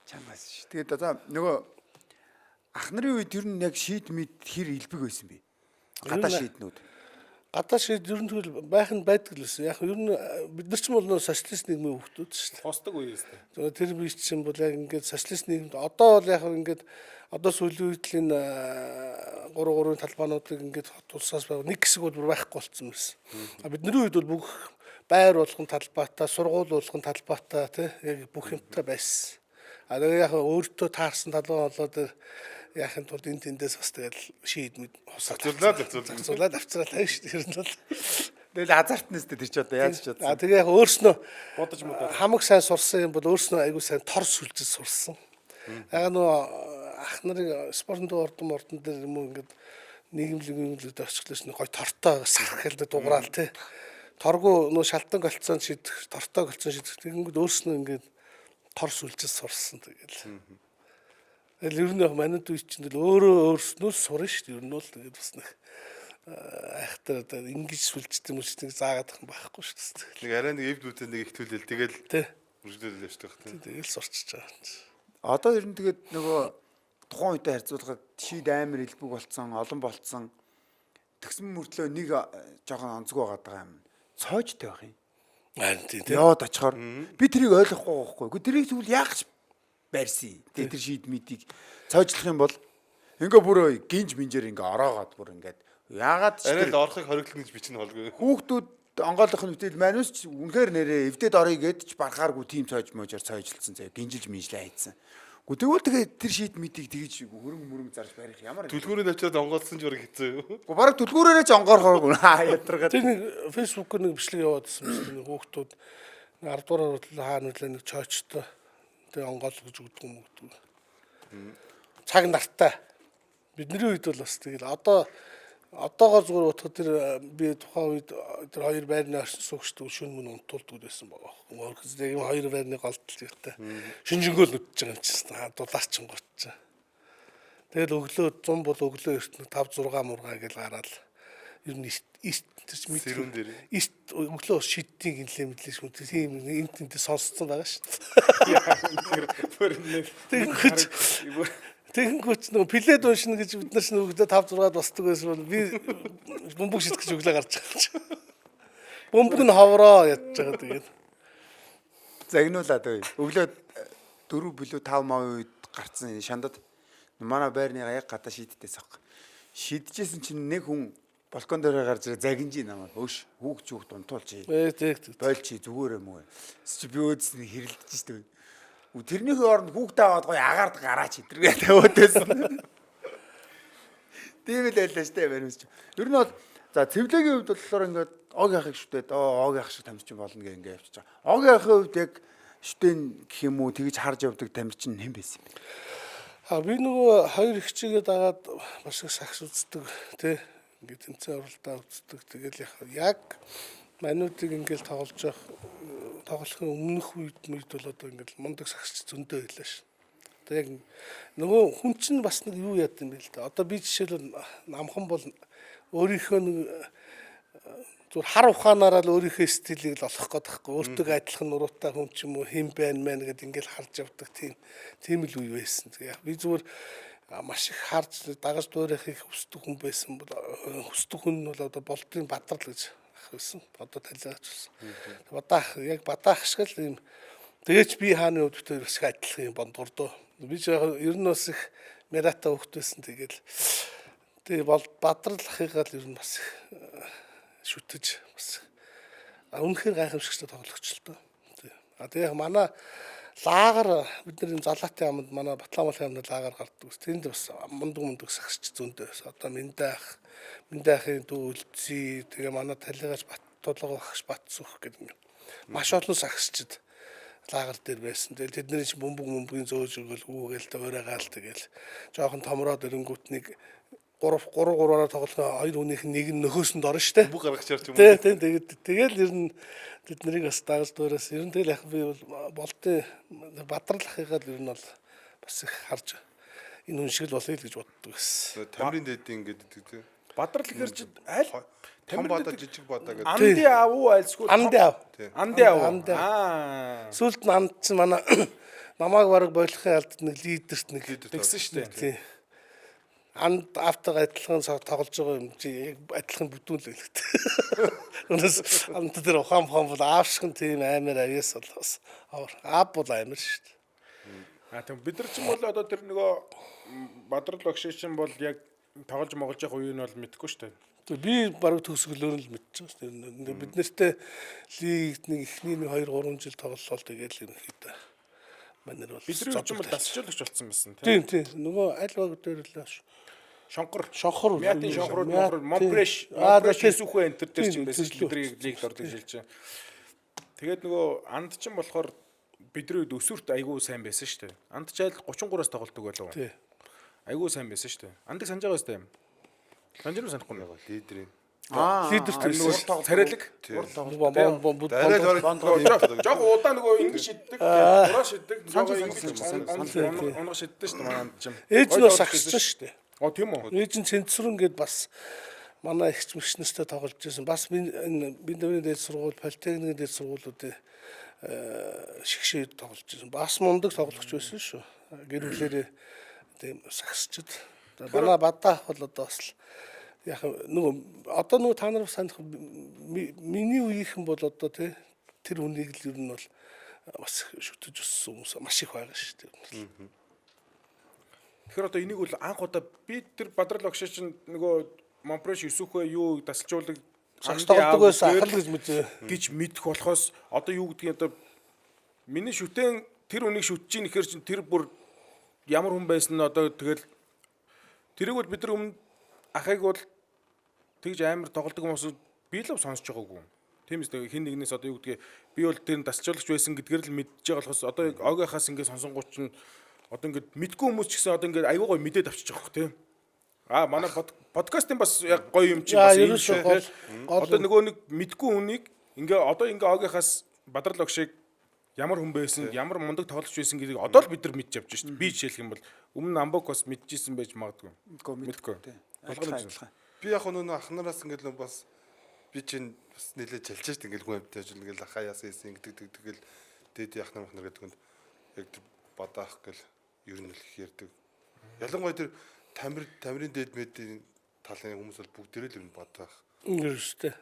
Чамаас ш. Тэгээд одоо нөгөө ах нарын үед ер нь яг шийд мэд хэр илбэг байсан бэ? Гадаа шийднүүд. Гадаа шийд ер нь тэгэл байх нь байдаг л байсан. Яг ер нь бид нар ч бол нөө социалист нийгмийн хүүхдүүд шүү дээ. Хосдог үе өстэй. Тэгээ тэр би чинь бол яг ингээд социалист нийгэмд одоо бол яг ингээд одоо сүүлийн үед л энэ 3-3-ын талбаануудыг ингээд тулсаас байв. Нэг хэсэг бол бүр байхгүй болцсон байсан. Бидний үед бол бүх байр болгон талбайтай, сургууль болгон талбайтай тий яг бүх юмтай байсан. А тэгээ яг өөртөө таарсан талбай болоод яг энэ тул энэ тэндээс бас тэгэл шийд мэд Зулаад авцраад тавь шүү дээ. Ер нь бол Тэгэл азартнаас тэр ч одоо яаж ч а тэгээ яг өөрснөө Бодож модоо. хамаг сайн сурсан юм бол өөрснөө айгуу сайн тор сүлжиж сурсан. Яг нөгөө ах нарын спортын ордон дээр юм уу ингээд нийгэмлэг очихлоос нэг гой тортой сархал дуграал тий. Торгуу нөгөө шалтан голцоон шидэх, тортой голцоон шидэх тэгэнгүүт өөрснөө ингээд тор сүлжиж сурсан тэгэл. Тэгэл ер нь яг манайд үе чинь л өөрөө өөрснөө сурна шүү дээ. Ер нь бол тэгээд бас нэг айхтар одоо ингэж сүлждэг юм шиг заагаад ах байхгүй шүү дээ. Нэг арай нэг эвд үтэн нэг ихтүүлэл тэгэл Тэ. үргэлжлүүлэл явчихдаг тийм. Тэгэл сурчиж байгаа юм чи. Одоо ер нь тэгээд нөгөө тухайн үедээ харьцуулахад шийд амар илбэг болцсон, олон болцсон. Тэгсэн мөртлөө нэг жоохон онцгой байгаа юм. Цоожтой байх юм. Харин тийм. Яваад очихоор би тэрийг ойлгохгүй байхгүй. Гэхдээ тэрийг тэгвэл яах байрсий. Тэгээ тэр шийд мэдийг цоожлох юм бол ингээ бүр гинж минжээр ингээ ороогоод бүр ингээд яагаад ч Арай тэр л орохыг хориглоно гэж бичнэ холгүй. хүүхдүүд онгойлох нь үтэл манус ч үнэхээр нэрээ эвдээд орё гэд ч барахааргүй тим цоож можоор цоожлцсан заяа гинжилж минжлээ хайцсан. Тэгвэл тэгээ тэр шийд мэдийг тэгж хөрөнгө зарж барих ямар Түлхүүрийг авчираад онгоолсон ч бараг хэцүү юу? бараг түлхүүрээрээ ч онгоорхоогүй ядаргаад. Тэр нэг фэйсбүүкээр нэг бичлэг яваадсан юм шиг хүүхдүүд 10 дугаар хүртэл хаана үлээ нэг чойчтой тэгээ онгойлгож өгдөг юм өгдөг. Цаг нартай. Бидний үед бол бас тэгэл одоогоор зүгээр утга тэр би тухайн үед тэр хоёр байрны оршин суугчдыг шүн мөн унтуулдаг байсан байгаа. Өөрөөр юм хоёр байрны голдол ихтэй. Шинжэнгөөл нүдж байгаа юм чинь дулаарчин гоч. Тэгэл өглөө 100 бол өглөө эрт 5 6 мургаа гэл гараад ер нь тэр Сэрүүн дээр. өглөө шидтийн гинлээ мэдлээ шүү. Тийм энэ сонсцсон байгаа шүү. Тэгэнгүүт нөгөө плед уншина гэж бид нар ч нөгөөдөө 5 6-ад босдог байсан бол би бөмбөг шидэх гэж өглөө гарч байгаа. Бөмбөг нь ховроо ядж байгаа тэгээд. Загнуулаад бай. Өглөө 4 билүү 5 мав үед гарцсан шандад манай байрныгаа яг гадаа шийдтээс авах. Шийдэжсэн чинь нэг хүн балкон дээр гарч загинжи намайг хөөш хүүхд унтуулж. Тэг. Бойлчи зүгээр юм уу. Чи би өөдсөнд хэрэлдэж штэ. Тэрнийхээ оронд хүүхдээ аваад гоё агаард гараач идэргээ тавиадсэн. Тийм л байлаа штэ баримс чи. Ер нь бол за цэвлэгийн хувьд болохоор ингээд ог яхах шүтээд ог яхах шиг тамирчин болно гэх ингээд явчих. Ог яхахын хувьд яг шүтэн гэх юм уу тэгж харж явдаг тамирчин хэн байсан юм бэ? Би нөгөө хоёр их чигээ дагаад бас их сагс үздэг тий. Ингээд тэнцэн оролдоо үздэг. Тэгэл яг мануудыг ингээд тоглохын өмнөх үед бол одоо ингээд мундаг сагсч зөндөө байлаа ш. Одоо яг нөгөө хүн чинь бас нэг юу яд юм бэ л да. Одоо би жишээлбэл намхан бол өөрийнхөө нэг зүгээр хар ухаанаараа л өөрийнхөө стилийг л олох гээд байхгүй. Өөртөө адилхан нуруутай хүн ч юм уу хэм байна мэн гэд ингээд харж явдаг тийм л үе байсан. Яг би зүгээр маш их харж дагаж дуурайхыг хүсдэг хүн байсан бол хүсдэг хүн бол одоо болдын бадрал гэж байсан. Одоо талиач болсон. Бадаах шиг л юм. Тэгээч би хааны хувьд бас их адилхан юм бондгордоо. Би ч ер нь бас их мерата хөвгт байсан. Тэгээ бол Бадрал ахыгаа л ер нь бас шүтэж бас үнэхээр гайхамшигчтай тоглогч л доо. Тэгээ манай лагер бидний залаатын амд манай Батламалын амд лагер гардаг. Тэнд бас мундаг сагсч зөндөө. Одоо Миндахын дүү Үлзий тэгээ манай талигаач Баттулга багш Батсүх гэдэг маш олон сагсчд лагер дээр байсан. Тэгээ тэдний чинь бөмбөгийн зөөж өгөл үүгээл дуурайгаал тэгэл жоохон томроод ирэнгүүт нэг 3-3-аар тоглоно хоёр хүнийх нь нэг нь нөхөөсөнд орно штэ. Бүх гаргаж ярьж юм. Тэгэл ер нь бид нарыг бас дагаж дуурайс. Ер нь тэгэл яг би бол болтой Бадрал ахыгаа ер нь бол бас их харж энэ хүн шиг л болъё л гэж боддог гэсэн. Тамирын дэдийн гэдэг тийм. Бадрал ихэр чи аль Том бада жижиг бада гэдэг. Анди аав уу альсгүй Анди аав. Анди аав. Анди. Сүүлд нь анд чинь манай намайг бараг болохын алд нэг лидерт нэг тэгсэн шүү дээ. тий. Анд автаг адилхан тоглож байгаа юм чи яг адилхан бүдүүл байлгт. Өнөөс анд дээр ухаан бол аавшхан тийм амар авьяас бол бас аав бол амар шүү дээ. Тийм бид нар ч юм бол одоо тэр нөгөө Бадрал багш чинь бол яг тоглож моголж явах үеийг нь бол мэдэхгүй шүү дээ. Би бараг төгсгөлөөр л мэдчихэж байна. Бид нартэй лиг нэг эхний 2-3 жил тоглолоо тэгэл ерөнхийдөө манайд бол бидний ч юм бол дасчлуулагч болсон байсан тийм. Нөгөө аль баг дээр л шонхор Мятын шонхрууд Монпреш хийсүхөө энтер дээр чинь байсан шүү бидний лигд ордог жил чинь. Тэгээд нөгөө анд чинь болохоор бидний үед өсвөрт айгүй сайн байсан шүү дээ. Анд ч айл 33-аас тоглолдог байлаа. Тийм. Айгүй сайн байсан шүү дээ. Андыг санаж байгаа шүү дээ. Санаж юу санахгүй нэг Лидерийн. лидертэй нөгөө царайлаг. Жог удаа нөгөө ингэ шиддэг, ураа шиддэг, жог ингэ онго шиддэг шүү дээ манай анд чинь. Ээж нь бас агсч шүү дээ. Тийм үү. Ээж нь Цэнцүрэн гээд бас манай ихч мэгчнэстэй тоглож байсан. Бас биндэрийн дээд сургууль, политехникийн дээд сургуулиудын шигшээд тоглож байсан. Бас мундаг тоглогч байсан шүү. Гэр бүлээрээ тийм сагсчд. Манай бадаа бол одоо бас яг нөгөө одоо нөгөө та нар санах миний үеийнхэн бол одоо тэр хүнийг л ер нь бол бас шүтэж өссөн хүмүүс маш их байгаа шүү дээ. Тэгэхээр одоо энийг бол анх удаа би тэр Бадрал багш чинь нөгөө Монпреш өсөхөө юу дасалжуулаг тоглодог байсан ахал гэж мэдэх болохоос одоо юу гэдгийг одоо миний шүтэн тэр үнийг шүтж ийн гэхэр чинь тэр бүр ямар хүн байсан нь одоо тэгэл тэрийг бол бид нар өмнө ахыг бол тэгж амар тоглодог хүмүүс би л сонсож байгаагүй. Тийм ээ хин нэгнээс одоо юу гэдгийг би бол тэр дасалжуулагч байсан гэдгээр л мэдж байгаа болохоос одоо огийнхаас ингээд сонсонгууд чинь одоо ингээд мэдгүй хүмүүс ч гэсэн одоо ингээд аюу гой мэдээд авчиж байгаа хөх тийм. Манай подкастын бас яг гоё юм чи бас юм шиг тийм. Одоо нөгөө нэг мэдгүй хүнийг ингээ одоо ингээ огийнхаас Бадрал огшиг ямар хүн байсан, ямар мундаг тоглож байсан гэдгийг одоо л бид нар мэдж авч шүү дээ. Би жишээлх юм бол өмнө Амбок бас мэдчихсэн байж магадгүй. Мэдгүй. Би яг нөгөө ахнараас ингээд л бас би чинь бас нэлээд жалж шít ингээд хүн амьтаж ингээд ахаа яасан юм гэдэг тэгэл дээд ахнар гэдэг нь яг тэр бадаах гэл ер нь л их ярьдаг. Ялангуяа тэр тамирын дээд мэдийн талын хүмүүс бол бүгдээрээ л ер нь бадаах. Ингэрштэй.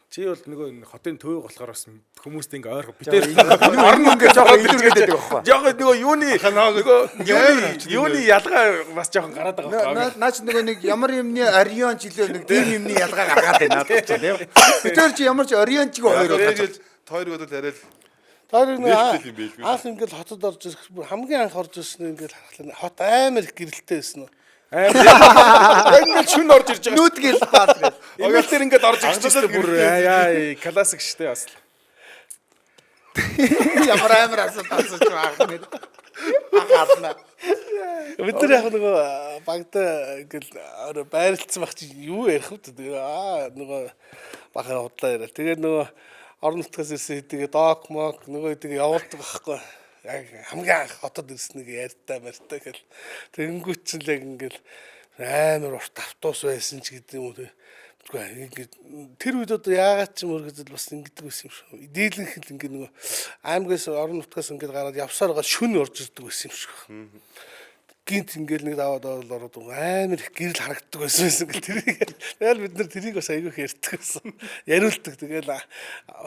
Чи бол нөгөө хотын төвөг болохоор бас хүмүүст ингээ ойрхон битээр орно ингээ жоохон илүүргээд байдаг байхгүй. Жоохон нөгөө юуны ялгаа бас жоохон гараад байгаа байхгүй. Наач нөгөө нэг ямар юмны орион жилөө нэг тийм юмны ялгаа гаргаад байна надад чинь тийм. Битэр чи ямар ч орион чиг хоёр бол тойрог бол арай л тойрог нэг анх ингээл хотод орж ирэх хамгийн анх орж ирсэн ингээл харахлаа хот амар их гэрэлтэй байсан нь. Ингээд шүн орж ирж байгаа. нүүдгээл баад гэл. Ингээд тэр ингээд орж ирж байгаа бүр классик штэ бас. Ямар амар асуулт байгаа нэр. Ахаадна. Бид нар яг нөгөө багтаа ингээл байрлцсан баг чи юу ярих вэ? Нөгөө бахан худлаа яриа. Тэгээд нөгөө орон нутгаас ирсэн хэдийгээ док мок нөгөө хэдийгээ явуулдаг байхгүй. Яг хамгийн анх хотод ирснийг ярьтаа мартай гэл. Тэгэнгүүт ч л яг ингээл амар урт автобус байсан ч гэдэг юм уу. Ингээд тэр үед одоо яагаад ч юм өргөдөл бас ингэдэг байсан юм шиг. Дийлэнх л ингээд нөгөө аймагаас орон нутгаас ингээд гараад явсаар гал шүн орж ирдэг байсан юм шиг. Гинт ингээл нэг даваад ороод амар их гэрэл харагддаг байсан гэл тэрийг. Тэгэл бид нар тэрийг бас аягүй их ярьдаг байсан. Яриулдаг. Тэгэл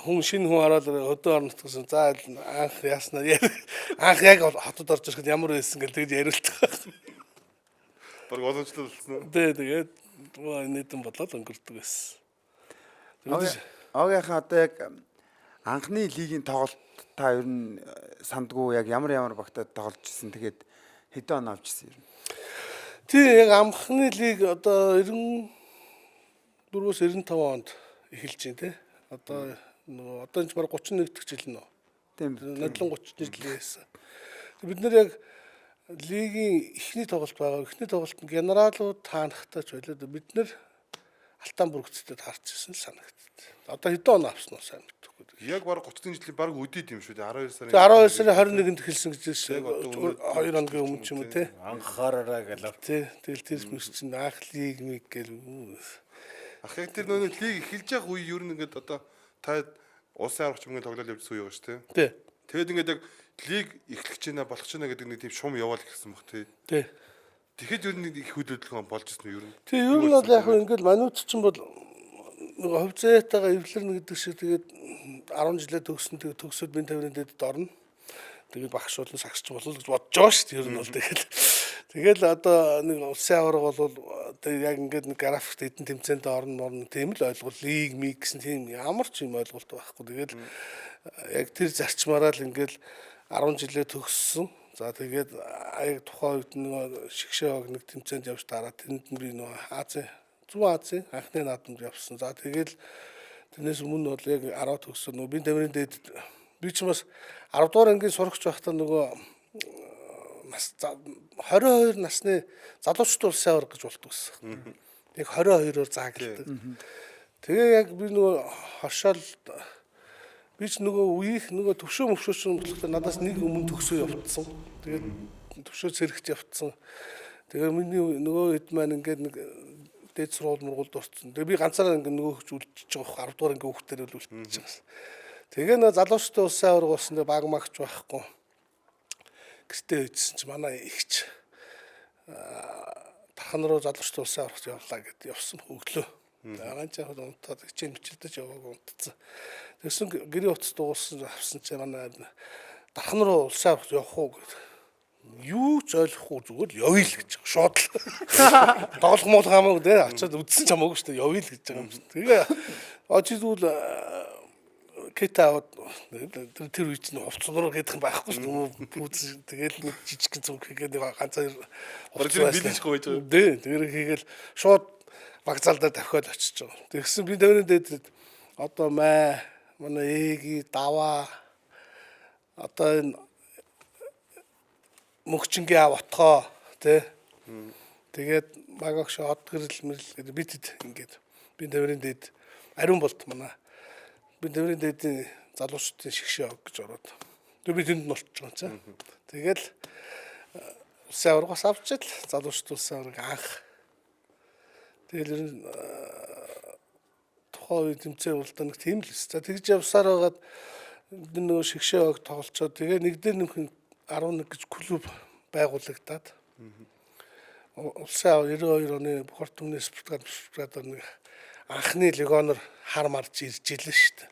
хүн шинэ хүн ороод өдөө орон нутгаас за анх яаснаа анх яг хотод орж ирэхэд ямар байсан гэл тэгж яриулдаг. Бараг боломжтой болсон уу? Тэгээд нийтэн болоод өнгөрдөг байсан. Огийнхаа одоо яг анхны лигийн тоглолт та ер нь сандгүй яг ямар багтаад тоглож ирсэн. Тэгээд хэдэн он авчихсан ер нь. Тийм яг анхны лиг одоо 94-өөс 95 онд эхэлж байна те. Одоо нөгөө одоо энэ баг 31 дэх жил нөө. Тийм. Надлан 30 жил байсан. Бид нэр яг лигийн эхний тоглолт байгаа. Эхний тоглолт нь генералууд таанахтай ч байлаа. Бид нэр Алтан бүрэгцтэй таарч ирсэн л санагддаг. Одоо хэдэн он авсан уу сайн мэдэхгүй. Яг бараг 30 жилийн бараг үдээд юм шүү дээ. 12 сарын. Тэгээ 12 сарын 21-нд эхэлсэн гэж байна. 2 хоногийн өмнө ч юм уу те. Анхаараа гэлээ. Тий. Тэгэл тэр мөс чинь анх лиг миг гэл. Ах яг тэр нөгөө лиг эхэлж явах үе ер нь ингээд одоо та улсын аврагч мөнгөний тоглолт явуулсан үе байгаа шүү дээ. Тий. Тэгэд ингээд яг лиг эхлэх гэж байна болох ч байна гэдэг нэг тийм шум яваал гэсэн баг тий. Тий. Тэгэхэд ер нь их хөдөлгөөн болж ирсэн нь ер нь. Тий, ер нь бол яг ингээд манайд чинь бол нөгөө хөвцөөтэйгээ эвлэрнэ гэдэг шиг тэгээд 10 жилээ төгсөн тэгээд төгсөөд бин тавирын дэдэд орно. Тэгээд багш болон сагсч болол гэж бодож байгаа шүү дээ ер нь бол тэгэл одоо нэг улсын аварга бол тэгээд яг ингээд нэг графикт эдэн тэмцээнд орно тийм л ойлгол лиг миг гэсэн тийм ямар ч юм ойлголт байхгүй. Тэгээд яг тэр зарчмаараа л ингээд 10 жилээ төгссөн. За тэгээд аяг тухайн үед нэг шигшээ хог нэг тэмцээнд явж дараа тэнд би нэг Азийн Зүүн Азийн анхны наадамд явсан. За тэгээд тэрнээс өмнө бол яг 10 төгссөн нөгөө би тамирын дээд би ч бас 10 дугаар ангийн сурагч байхдаа нөгөө нас 22 насны залуучууд улсын аварга гэж болдог гэсэн. Яг 22-оор заагладаг. Тэгээ яг би нөгөө хошоол би ч нөгөө үеих нөгөө төвшөө мөвшөөч болохоор надаас нэг өмнө төгсөө явцсан. Тэгээд төвшөө зэрэгт явцсан. Тэгээ миний нөгөө хэд маань ингээд нэг дээд сургууль мургуулд орсон. Тэгээ би ганцаараа ингээд нөгөө хөч үлдчихэж байгаа 10 дугаар ингээд хүүхдээр л үлдчихэж байгаа. Тэгээ нөө залуучтай улсын аварга болсон дээр баг магч байхгүй. Гэртээ үйдсэн чи манай ихч тархан руу залуучтай улсын аваргад явлаа гэд явсан өглөө. Ганц яг унтаад хичээл мичэлдэж яваагүй унтцсан. Тэгсэн гэрийн утас дууссан авсан чи манай дархан руу улсын аваргад явах уу гэд. Юу ч ойлгохгүй зүгээр л явъя л гэж шууд л. Тоглох мол хамаагүй дээ очиод үдсэн ч хамаагүй шүү дээ явъя л гэж байгаа юм шүү. Тэгээ очиж кета тэр үе чинь хувцсноор гэдэг юм байхгүй шүү дээ. Пүүц тэгэл нэг жижиг зүг хийгээд ганцаар билжихгүй байж байгаа. Дээ тэр хийгээл шууд вокзалдаа давхиад очиж байгаа. Тэгсэн би тавирын дээд одоо манай ээги даваа одоо энэ мөгчингийн ав отгоо тий. Тэгээд магагш од гэрэл мэрэл гэдэг битэд ингээд би тавирын дээд ариун болт манай би тавирын дээдийн залуучдын шигшээ ог гэж ороод би тэнд нь болчих жоо цаа. Тэгэл улсын аваргаас авчил залуучд улсын аварга анх. Тэгэл тухайн үед тэмцээн болдоо нэг тийм л. За тэгж явсаар байгаад нөгөө шигшээ ог тоглолцоо. Тэгээ нэг дээр нэмхэн 11 гэж клуб байгуулагдаад улсын аварга 92 оны Бохор түмний спортод нэг анхны легоноор хар марж ирж илэн шүү дээ.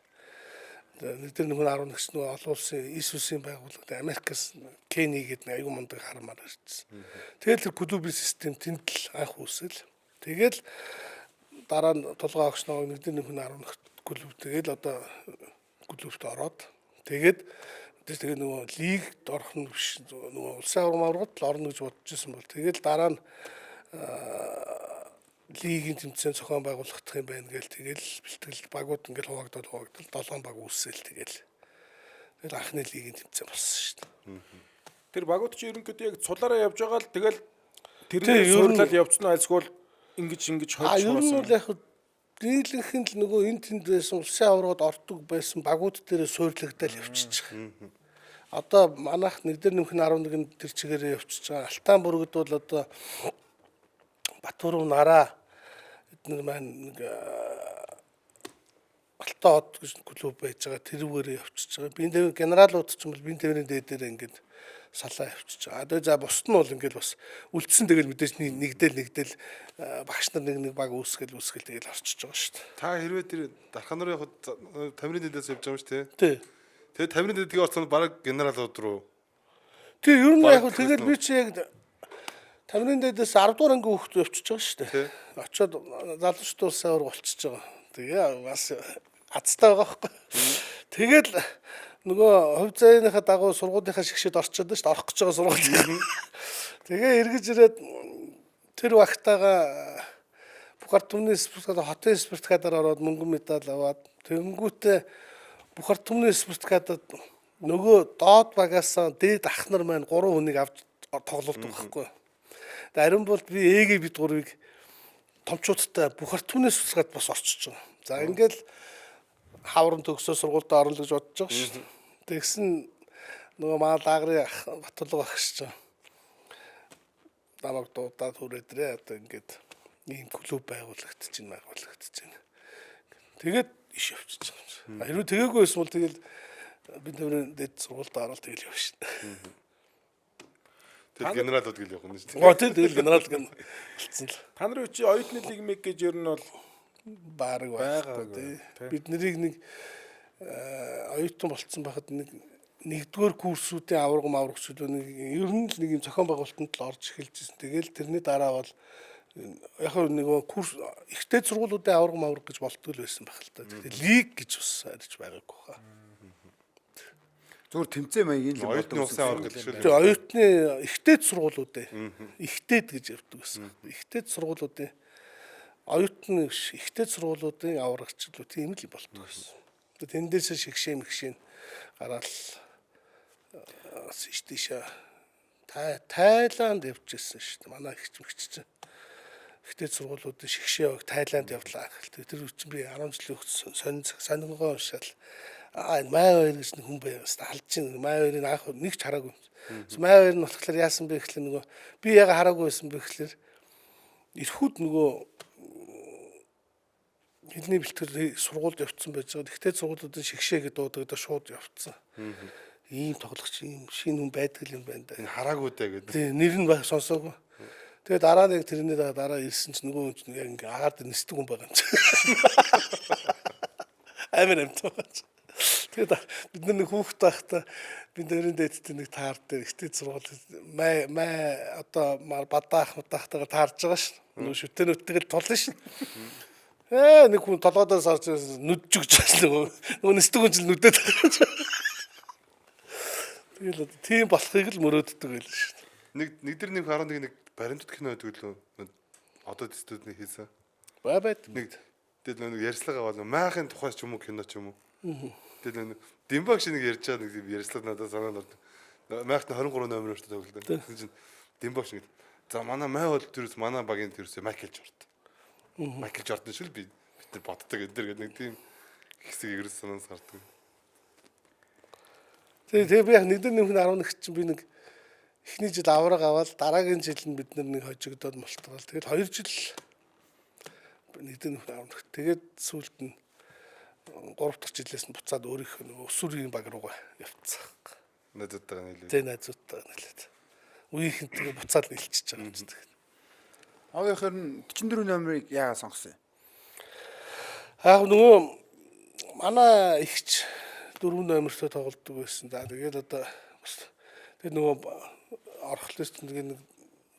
Нэг тэр нөхөн 11 ч нөгөө олон улсын Иесусийн байгууллагад Америкаас Кени гэдэг нэг аюу мундаг хар мар ирсэн. Тэгэл тэр клубын систем тэнд л анх үүсэл. Тэгэл дараа нь тулгаа огч нэг тэр нөхөн 11 клуб тэгэл одоо клубт ороод тэгээд тэгээ нөгөө лигт орох нь биш нөгөө улсын аварга маргад л орно гэж бодож ирсэн бол тэгэл дараа нь лигийн тэмцээн зохион байгуулах юм байна гээл тэгэл бэлтгэл багууд ингээл хуваагдаад 7 баг үүсэл тэгэл анхны лигийн тэмцээн болсон шүү дээ. Тэр багууд чи ерөнхийдөө яг цулаараа явж байгаа л тэгэл тэрний сурлал явцсан айлсгүй ингэж хойч ер нь бол яг дийлэнх нь л нөгөө энэ тэнд байсан улсын аваргад ордог байсан багууд дээрээ суйрлагдал явчихж байгаа. Одоо манайх нэг дээр нэмэх 11-нд тэр чигээрээ явчихж байгаа. Алтан бүргэд бол одоо Батбурав нараа эдгээр маань нэг Алтан хот гэж клуб байж байгаа. Тэрүүгээрээ явчихж байгаа. Бин тавир генералууд ч юм бол бин тавирын дээдээр ингээд салаа явчихж байгаа. Одоо за бусд нь бол ингээд бас үлдсэн тэгэл мэдээж нэгдэл багш нар нэг баг үүсгэл тэгэл орчиж байгаа шүү дээ. Та хэрвээ тэр дархан руу явахад тамирын дэдээс явж байгаа юм шүү дээ. Тий. Тэгээд тамирын дэдгээ орсон баг генералууд руу. Тий ер нь яг тэгэл би чи яг Тамирын дэдээс 10 дугаар анги хүүхд явчихж байгаа шүү Тий. дээ. Очоод залуучууд улсын аварга болчихж байгаа. Тэгээ бас азтай байгаа байхгүй. Тэгэл нөгөө хувь заяаныхаа дагуу сургуулийнхаа шигшэд орчод шүү дээ. Орох гэж байгаа сургууль. Тэгээ эргэж ирээд тэр багтаага Бухар түмний спорткад хотын спорткадаар ороод мөнгөн медаль аваад тэгэнгүүтээ Бухар түмний спорткадад нөгөө доод багаас дээд ах нар маань 3 хүнийг авч тоглолдог байхгүй. Тэгээ ариун бол би ээгээ бид гурвыг томчуудтай Бухар түмний спорткад бас орчиж байгаа. За ингээл хаврын төгсөө сургуульд орно гэж бодож байгаа шүү дээ. Тэгсэн нөгөө маа лагрын ах Батулга багш чинь намайг дуудаад хүрээдрээ одоо ингээд ийм клуб байгуулагдчихна. Тэгээд иш явчихсан. Хэрвээ тэгээгүй байсан бол тэгэл бид нөрөө дэд сургуульд ороод тэгэл явна шүү дээ. Тэр генералууд гэл явах нь шүү дээ. Оо тэгэл генерал гэн болцсон л. Та нарын чи оюутны лигмиг гэж ер нь бол Баараг байхгүй тий. Бид нарыг нэг оюутан болцсон байхад нэгдүгээр курсуудын аврагчуд нэг ер нь л нэг юм зохион байгуулалтанд л орж эхэлжсэн. Тэгэл тэрний дараа бол яг нэг курс ихтэй сургуулиудын авраг гэж болтгол байсан байх л та. Тэгэхээр лиг гэж бас арьж байгаагүй хаа. Зүгээр тэмцээн маягийн л Оюутны улсын аварга гэдэг шүү. Тэгээ оюутны ихтэй сургуулиудын ихтэйд гэж явдаг байсан. Ихтэй сургуулиудын оюутны ихтэй сургуулиудын аврагчлууд тийм л болтгоо байсан. Тэндээс шигшээ мэгшээ гараал тийшээ Тайланд явчихсан шүү дээ. Манай ихч мэгч чинь ихтэй сургуулиудын шигшээ яваг Тайланд явлаа гэхэл тэр үчин би 10 жилийн сонингоо уншаал май хоёр гэж нэг хүн байгаад халж чинь май хоёрын анх нэг ч хараагүй. Май хоёр нь болохоор яасан бэ гэхэл нөгөө би яга хараагүй байсан бэ гэхэлэр эрхүүд нөгөө хэлний бэлтгэл сургуульд явцсан байж байгаа. Тэгтээ сургуулиудын шигшээ гэдэг дуудагдаа шууд явцсан. Ийм тоглогч ийм шинэ хүн байдаг юм байна да. Энэ хараагүй даа гэдэг. Тий, нэр нь сонсоогүй. Тэгээ дараа нэг тэрний дараа ирсэн чинь нөгөө хүн чинь яг ингээ агаад нисдэг хүн байгаа юм чи. Амар амт байгаа. Тэгээд бид нэг хүүхэд байхдаа бид нэрэн дээдтэй нэг таар дээр ихтэй сургууль май одоо бадаах мутахтайгаар таарж байгаа ш. Нөгөө шүтэнүүдтэйг тулна ш. Нэг хүн толгойдоос орж нүдж өгч нөгөө нисдэг хүн чинь нүдэд байгаа. Тэгэл тийм болохыг л мөрөөддөг байл ш. Нэг дэр нэг 11 нэг баримтат кино гэдэг лөө одоо дэстүүдний хийсэн. Байд. Нэг тэгэл нэг ярьслага аваад майхын тухай ч юм уу кино ч юм уу. Тэгэл нэг Димбаг шиг нэг ярьж байгаа нэг ярьслага надад санаанд ордог. Майхны 23 номероор тоглолтой. Тэр чинь Димбаг шиг. За манай май бол тэрс манай багийн тэрс Майкл Жордан. Майкл Жордан шил бид тэр боддог энэ нэг тийм хэсэг ерөөс санаанд сардаг. Тэгээ би яг нэгдэр нэмхэн 11 чинь би нэг эхний жил авраг аваад дараагийн жил нь бид нэг хожигдоод мултгаал. Тэгэл 2 жил нэгдэр нэмхэн 11. Тэгээд сүүлд нь 3 дахь жилээс нь буцаад өөрийнх нь өсвөрийн баг руугаа явцсан. Найзуудтайгаа нийлээ. Тэ найзуудтайгаа нийлээд. Үеийнхэнтэйгээ буцаад нийлчихэж байгаа юм чинь. Агийнхэр нь 44 номерыг яагаад сонгосон юм? Нөгөө манай ихч 4 номертой тоглодог байсан. За тэгээд одоо тэр нөгөө орох лист нэг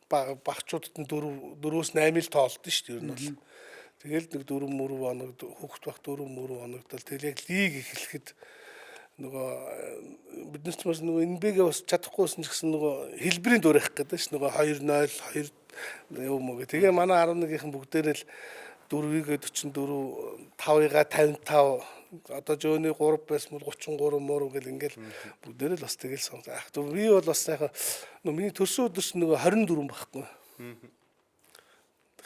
багчуудад нь 4-4-өөс 8 ил тоолдсон шүү дээ ер нь бол. Тэгэл нэг 4-4 хоног хүүхд баг 4-4 хоногдол тэгэл яг лиг эхлэхэд нөгөө биднес ч бас нөгөө энбэгээ бас чадахгүйсэн ч гэсэн нөгөө хэлбэрийн дуурайх гэдэг ш нөгөө 2-0 2 юм уу гэ. Тэгээ манай 11-ийнхэн бүгдээрээ л 4-ийг 44 5-ыгаа 55 одоо жөөний 3 байсан бол 33 мөр гэл ингээл бүгдээрээ л бас тэгэл сонгоо. Би бол бас яг миний төрсөн өдөрч нөгөө 24 байхгүй.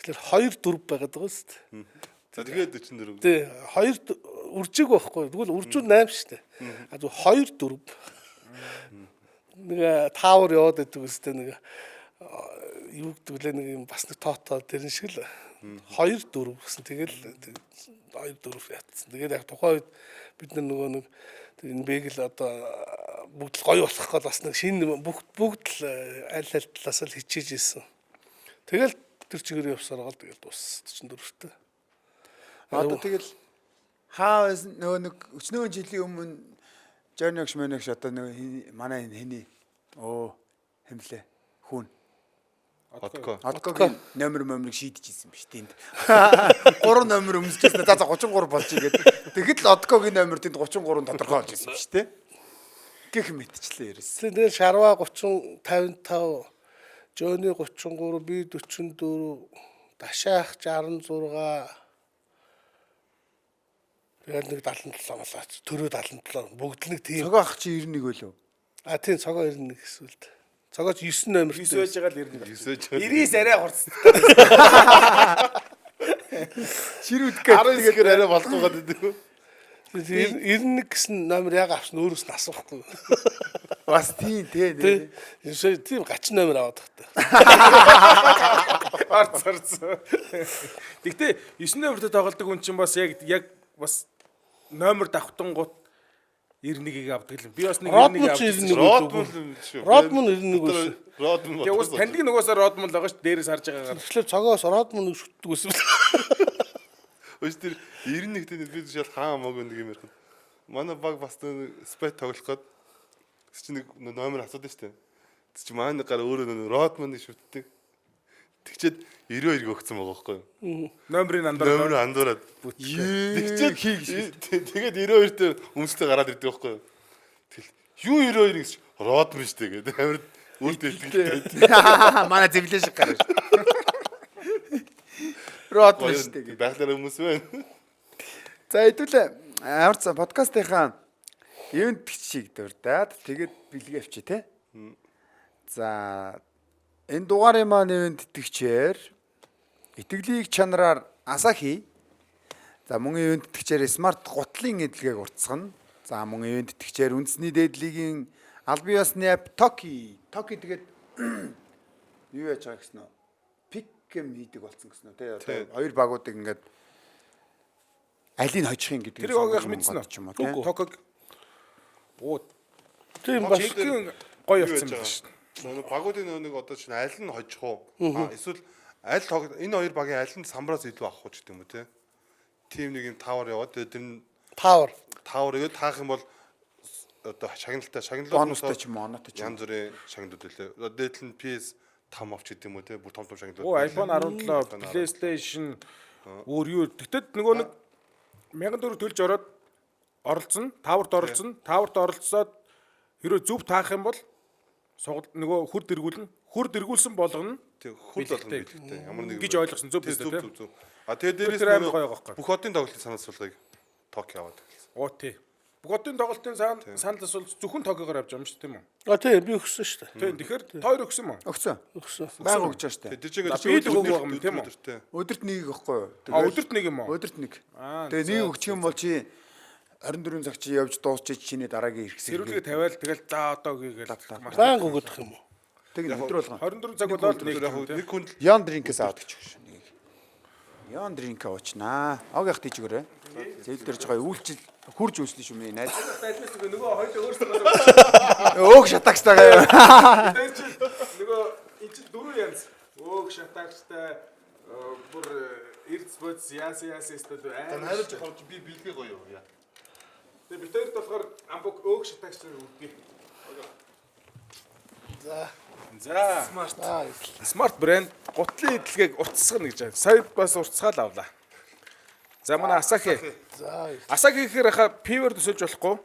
Тэгэхээр 2-4 байгаад байгаа шүү дээ. За тэгээд 44. Тий, 2 үржиг байхгүй. Тэгвэл үржүүд 8 шүү дээ. А зөв 2-4. Нэг таавар яваад байдаг үстэй нэг юу гэдэг лээ нэг юм бас нэг тоотоо тэрэн шиг л 2-4 гэсэн. Тэгэл 2-4 ятсан. Тэгээд яг тухайн үед бид нөгөө нэг энэ бэгэл одоо бүгд л гоё болох гол бас нэг шинэ бүгд л аль талаас л хичээж ийсэн. Тэгэл тэр чигээр явсаар гал тэгэл дуус 44-т. Одоо тэгэл хаа нөгөө нэг өчнөө жилийн өмнө Жорногш мөнөгш одоо нөгөө манай энэ хэний хэмлээ хүн Отко. Откогийн номер шийдчихсэн биш тэнд. 3 номер өмсчихсэн. За 33 болчих гэдэг. Тэгэхэд л Откогийн номер тэнд 33 тодорхой болж ирсэн биш те. Гэх мэтчлээ ерөөс. Тэгээд Шарва 30 55, Жөний 33, би 44, Дашаах 66. Тэгээд нэг 77 болоо. Төрөө 77. Бүгд нэг тийм. Цогоо ах чи 91 байлоо. А тийм цогоо 91 эсвэл. Цогоо 9 номер. 9 байж байгаа л 91. 90 арай хурцсан. Ширүүд гээд 19-гээр арай болохгүй гэдэг. 91 гэсэн номер яг авсан өөрөөс нь асуухгүй. бас тийм тий. Эсвэл тийм гачин номер аваад тахтай. Арцарцсан. Гэхдээ 9 номертой тоглодог хүн чинь бас яг бас номер давхтан гут 91-ийг авдаг л. Би бас нэг 91-ийг авдаг. Родмон 91 байсан. Родмон. Тэгээ уус таньдаг нөгөөсөө Родмон л байгаа ш дээрээс харж байгаагаар. Тэгэхээр цогоос Родмон нэг шүтдэг байсан. Өс тэр 91-т би шал хаа хамаагүй нэг юм ярих. Манай баг бас спайт тоглох гээд чи нэг номер асуудаг штэ. Тэг чи маань гар өөрөө Родмоныг шүтдэг. Тэгчээд 92-ийг өгсөн байгаа байхгүй юу? Номерын андуураад. Тэгчээд тэгээд 92-т өмсөлтөд гараад ирдэг байхгүй юу? Тэгэл юу 92 гэж Родмон штэ гэдэг амар өөртөө итгэлтэй. Манай зэвлэн шиг гараш. Родмон штэ гэдэг. Байглаар хүмүүс байна. За хэдүүлээ аварц подкастынхаа ивент шиг дурдаад тэгээд бэлгээ авчи те. За энэ дугаарыг маань ивент итгэгчээр итгэлийг чанараар Асахи. За мөн ивент итгэгчээр смарт гутлын эдлэгийг уртсгана. За мөн ивент итгэгчээр үндэсний дээдлигийн албан ёсны app Токи тэгээд юу яаж байгаа гэсэн нь пикэм хийдэг болсон гэсэн нь те. Хоёр багуудыг ингээд алийг хожих юм гэдэг. Тэр огоох мэдсэн юм уу? Токог. Оо. Тийм бас гоё явцсан байна шүү. Нөгөө багуудын нэг одоо чинь аль нь хожих уу? Эсвэл аль энэ хоёр багийн аль нь самбараас илүү авах уу гэдэг юм уу те? Тим нэг юм тавар яваад тэр нь тавар игээд таах юм бол одоо шагналтай Бонустай ч юм уу, оноотой ч юм. янз бүрийн шагналууд үлээ. Дээдл нь PS 5 авч гэдэг юм уу те? Бүр том шагналууд. Оо iPhone 17, PlayStation өөр юу. Тэгтээ нөгөө нэг 1400 төлж ороод оролцсон, тааварт оролцсон, тааварт оролцсоод хэрэв зөв таах юм бол нөгөө хүр дэргүүлсэн болгоно. Тэг хүл болгоно билэгтэй. Ямар нэг гэж ойлгосон зөв биз дээ тийм. А тэгээ дээрээс амар гоё байхгүй. бүх хотын тоглолтын санаасуулгыг Токио аваад гэлсэн. Оо тий. Бүх хотын тоглолтын санал асуул зөвхөн Токиогоор авч байгаа юм шүү тийм үү? А тийм би өгсөн шүү дээ. Тийм. Тэгэхээр тойр өгсөн мө? Өгсөн. Өгсөн. Байнга өгч байгаа штэ. Тэр чигээр Би л өгөх байгаа юм тийм үү? Өдөрт нэг ихгүй юу? А өдөрт нэг юм уу? Өдөрт нэг. Тэгээ нэг өгчих юм бол чи 24 цаг чи явж дуусчих чиний дараагийн ирэх Сэрүүлгээ тавиал тэгэл за одоо гээгээл Байнга өгөх юм уу? Тэг өдөр болгоо. 24 цаг болоод нэг хүн Ян дринкээс аваад гэж байна. Ян дринк уучнаа. Огох тийч өгөрэй. Зэвдэрж байгаа үйлчил хурж үүслэн шүү миний найз. нөгөө хоёул өөрсдөө Өөх шатагчтайгаа. нөгөө энэ чинь дөрөв янз. Өөх шатагчтай бүр эрдэс бодс яасан өстөд тань хариулж авч би бэлгээ гоё юу яа. Тэгээ бид хоёрт болохоор амбук өөх шатагчтай үлдээ. За. Смарт брэнд гутлын эдлэгийг уртсгана гэж байна. Сая бас уртсгаал авлаа. За манай Асахи. За. Асахи гэхээр хаа пивэр төсөж болохгүй.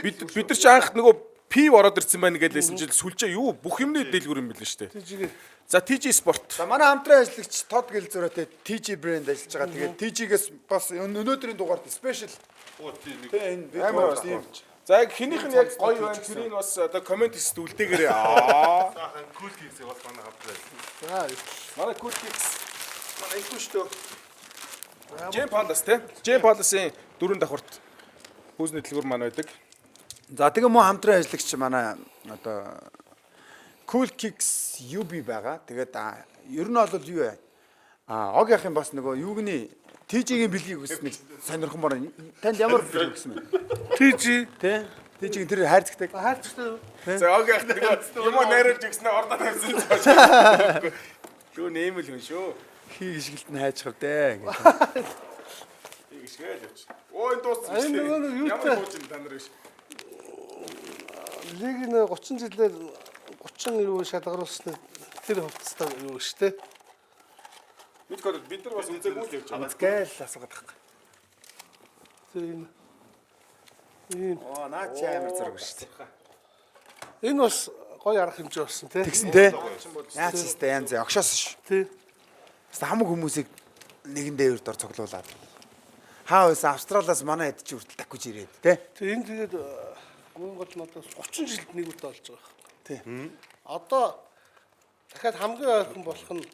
Бид нар ч анх нөгөө пив ороод ирсэн байна гэдээсэн чинь сүлжээ юу бүх юмны дэлгүр юм билээ шүү дээ. За TG Sport. За манай хамтран ажиллагч Тод гэл зөрөөтэй TG брэнд ажиллаж байгаа. Тэгээд TG-гээс бас өнөөдрийн дугаард спешиал амар тийм. За яг хинийх нь яг гоё байна. Тэрийг бас одоо комент хийсд үлдээгээрээ. Саахан кул хийсээ бас манай хамтран. За. Манай Cool Kicks манай их шүү дээ. Jam Palace те. Jam Palace-ийн дөрөв давхарт хүүсний дэлгүүр маань байдаг. За тэгээ мөн хамтран ажиллагч манай одоо Cool Kicks UB байгаа. Тэгээд ер нь бол юу вэ? Огийнх юм бас нөгөө юугны TG-ийн бэлгийг өснө сонирхмоор танд ямар бэлэг өгсөн бэ? TG Тэ? TG-ийн тэр хайрцагтай. За огийнх юм найруулж өгснөө ордоо тавьсан гэж. Юу нэмэл хүн шүү. Хий гიშгэлт нь хайжхав дээ. Ийгшгээл явч. Оо энэ дууссан. Энэ нөгөө юу ямар бууж ин та нар биш. Лиг нэ 30 жилээр 30 юу шалгаруулсан тэр хувцастай юу штэ. Бид нар бас үзээгүй л явж байгаа. Гээл асуугаад байгаа. Тэр энэ Оо наа чи амар зураг шүү дээ. энэ бас гоё арга хэмжээ болсон тий. Тэгсэн те. Яаж ч тест янз огшоос ш. Тий. Бас хамаг хүмүүсийг нэгэн дээвэр дор цуглуулад. Хаа байсан Австралиас манай хэд ч хүртэл такуж ирээд те. Тэг энэ тэгээд гүн гол надаас 30 жилд нэг удаа болж байгаа. Тий. Одоо дахиад хамгийн ойрхон болох нь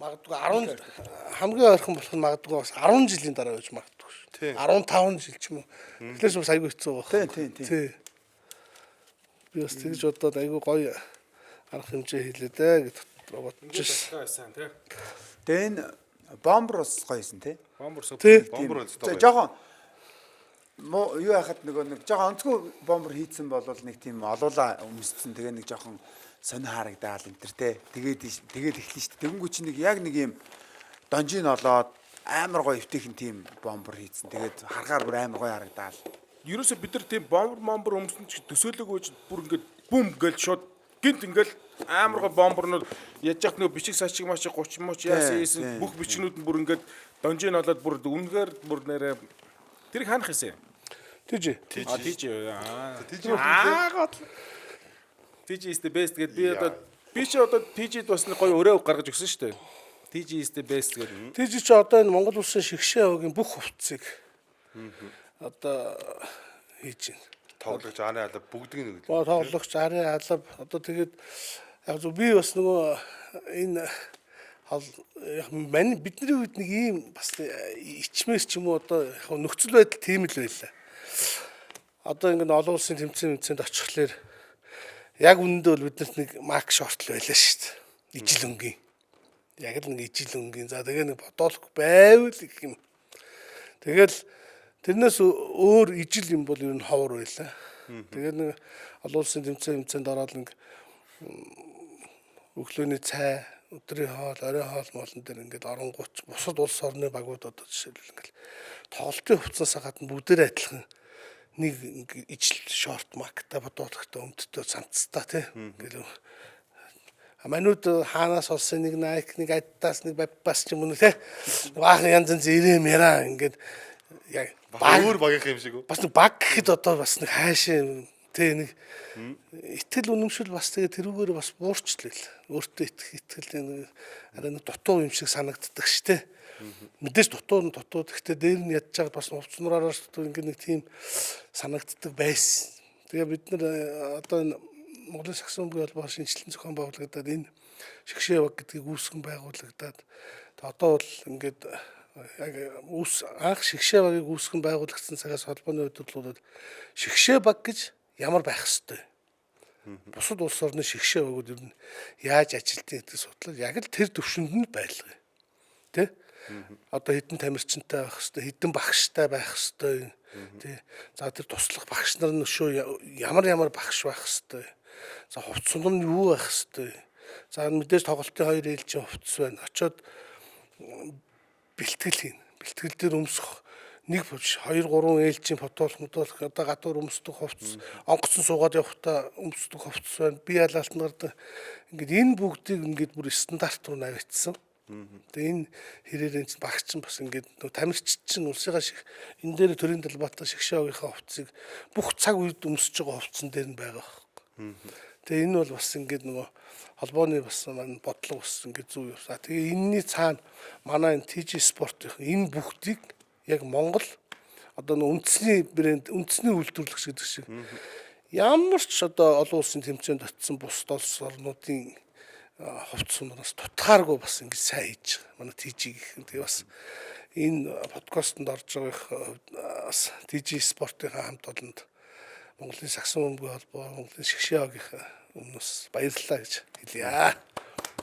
магадгүй 10 хамгийн ойрхон болох нь магадгүй бас 10 жилийн дараа байж магадгүй шүү. Тий. 15 жил ч юм уу. Тэгэхээр бас айгүй хэцүү Тий, байна. тий, тий. Тий. Би бас тэгж бодоод айгүй гоё арга хэмжээ хийлээ дээ гэж бодчихсон. Байсан тий. Тэгээ энэ бомбер бас гоёсэн те. Бомбер суп. Тий. Бомбер За өстой. жоохон юу яхад нэг жоохон онцгой бомбер хийцэн бол нэг тийм олуула өмсцэн тэгээ нэг жоохон сонио харагдаал энэ төр те. Тэгээд эхлэн шүү дээ. Тэгэнгүүт чи нэг яг нэг юм донжин олоод амар гоё өвтөхийн тийм бомбер хийцэн. Тэгээд харахаар бүр амар гоё харагдаал. Ерөөсө бид нар тийм бомбер өмсөн ч төсөөлөг өгж бүр ингээд бүм гээл шууд гинт ингээл амар гоо бомбернууд яж яах нөгөө бичиг сачиг машиг 30 моч яасан ийсэн бүх бичгнүүд нь бүр ингээд донжин олоод бүр үнэхээр бүр нэрэ тэрийг хаанах хийсэн. Тийж. А тийж Тийж гоо TG is the best гэд би ч одоо TG-д бас нэг гоё өрөө гаргаж өгсөн шүү дээ. TG is the best гэдэг. Тийж чи одоо энэ Монгол улсын шигшээ авгийн бүх хувцсыг одоо хийж байна. тоглож арын алба бүгдийг нь өглөө. Тоглогч арын алба одоо тэгээд яг зөв би бас нөгөө энэ манай бидний үед нэг ийм бас ичмээс ч юм уу одоо яг нөхцөл байдал тийм л байлаа. Одоо ингэ олон улсын тэмцээнд очихлоор яг үнэндээ бол биднэрт нэг марк шортл байлаа шүү дээ. Ижил өнгийн. Яг л нэг ижил өнгийн. За тэгээ нэг бодоолох байвал гэх юм. Тэгэл тэрнээс өөр ижил юм бол ер нь ховор байлаа. Тэгээд нэг олон улсын тэмцээнд ороод нэг өглөөний цай, өдрийн хоол, оройн хоол молон дээр ингээд оронгууч бусад улс орны багууд одоо жишээлбэл ингээд тоглолтын хувцаасаа гадна бүгдээр адилхан нэг ижил шорт макта бодоодохтой өмдтөө цанцтай тий. Ингээл манууд хаанаас олсон нэг Nike, нэг Adidas, нэг Babas ч юм уу тий. Баахан янз янз ирэм яраа ингээд яг Өөр багийнх юм шиг үү? бас нэг баг гэхэд одоо бас нэг хайшаа тий нэг итгэл үнэмшил бас тэгээ тэрүүгээр бас буурчлаа. Өөртөө итгэл нэг арай нэг дутуу юм шиг санагддаг штэ. Мэдээж дутуу. Гэхдээ дээр нь ядж байгаа бас хувцнараараа ингээд нэг тийм санагддаг байсан. Тэгээ бид нар одоо энэ Монголын саксон бүгийн холбоо шинжилэн зохион байгуулагдаад энэ шигшээ баг гэдгийг үүсгэн байгуулагдаад одоо бол ингээд яг анх шигшээ багийг үүсгэн байгуулагдсан цагаас холбооны хөтөлбөрүүд шигшээ баг гэж ямар байх ёстой. Бусад улс орны шигшээ багууд ер нь яаж ажилтгийг гэдэг судлаад яг л тэр төвшөнд нь байлгая. Тэ? Одоо хэдэн тамирчинтай байх ёстой, хэдэн багштай байх ёстой. Тэ? За тэр туслах багш нар нь өшөө ямар багш байх ёстой. За хувцс нь юу байх ёстой. За мэдээж тоглолтын 2 ээлжийн хувцс байна. Очоод бэлтгэл хийн. Бэлтгэл дээр өмсөх 1 2 3 ээлжийн фотоолох одоо гадуур өмсдөг хувцс, онгоцон суугаад явахдаа өмсдөг хувцс байна. Бие халаалт нарт ингээд энэ бүгдийг ингээд бүр стандарт руу навигдсан. Тэгээ энэ хэрээр энэ багч нь бас ингээд тамирчид чинь улсынхаа шиг энэ дээр төрийн талбайтай шигшээ багийнхаа хувцсыг бүх цаг үед өмсөж байгаа хувцсан дээр нь байгаа байхгүй. Тэгээ энэ бол бас ингээд нөгөө холбооны бас маань бодлого бас ингээд зүг явсаа. Тэгээ энэний цаана манай энэ TG спортын энэ бүгдийг яг Монгол одоо үндэсний брэнд, үндэсний үйлдвэрлэгч гэдэг шиг ямар ч одоо олон улсын тэмцээнд очсон бус улс орнуудын хувцснаас тутгааргүй бас ингэж сайн хийж байгаа. Манай TG гэх юм. Тэгээ бас энэ подкастэнд орж байгаа бас TG спортынхаа хамт олонд Монголын саксон бөмбөгийн холбоо, Монголын шигшээ багийнхаа өмнөөс баярлалаа гэж хэлье.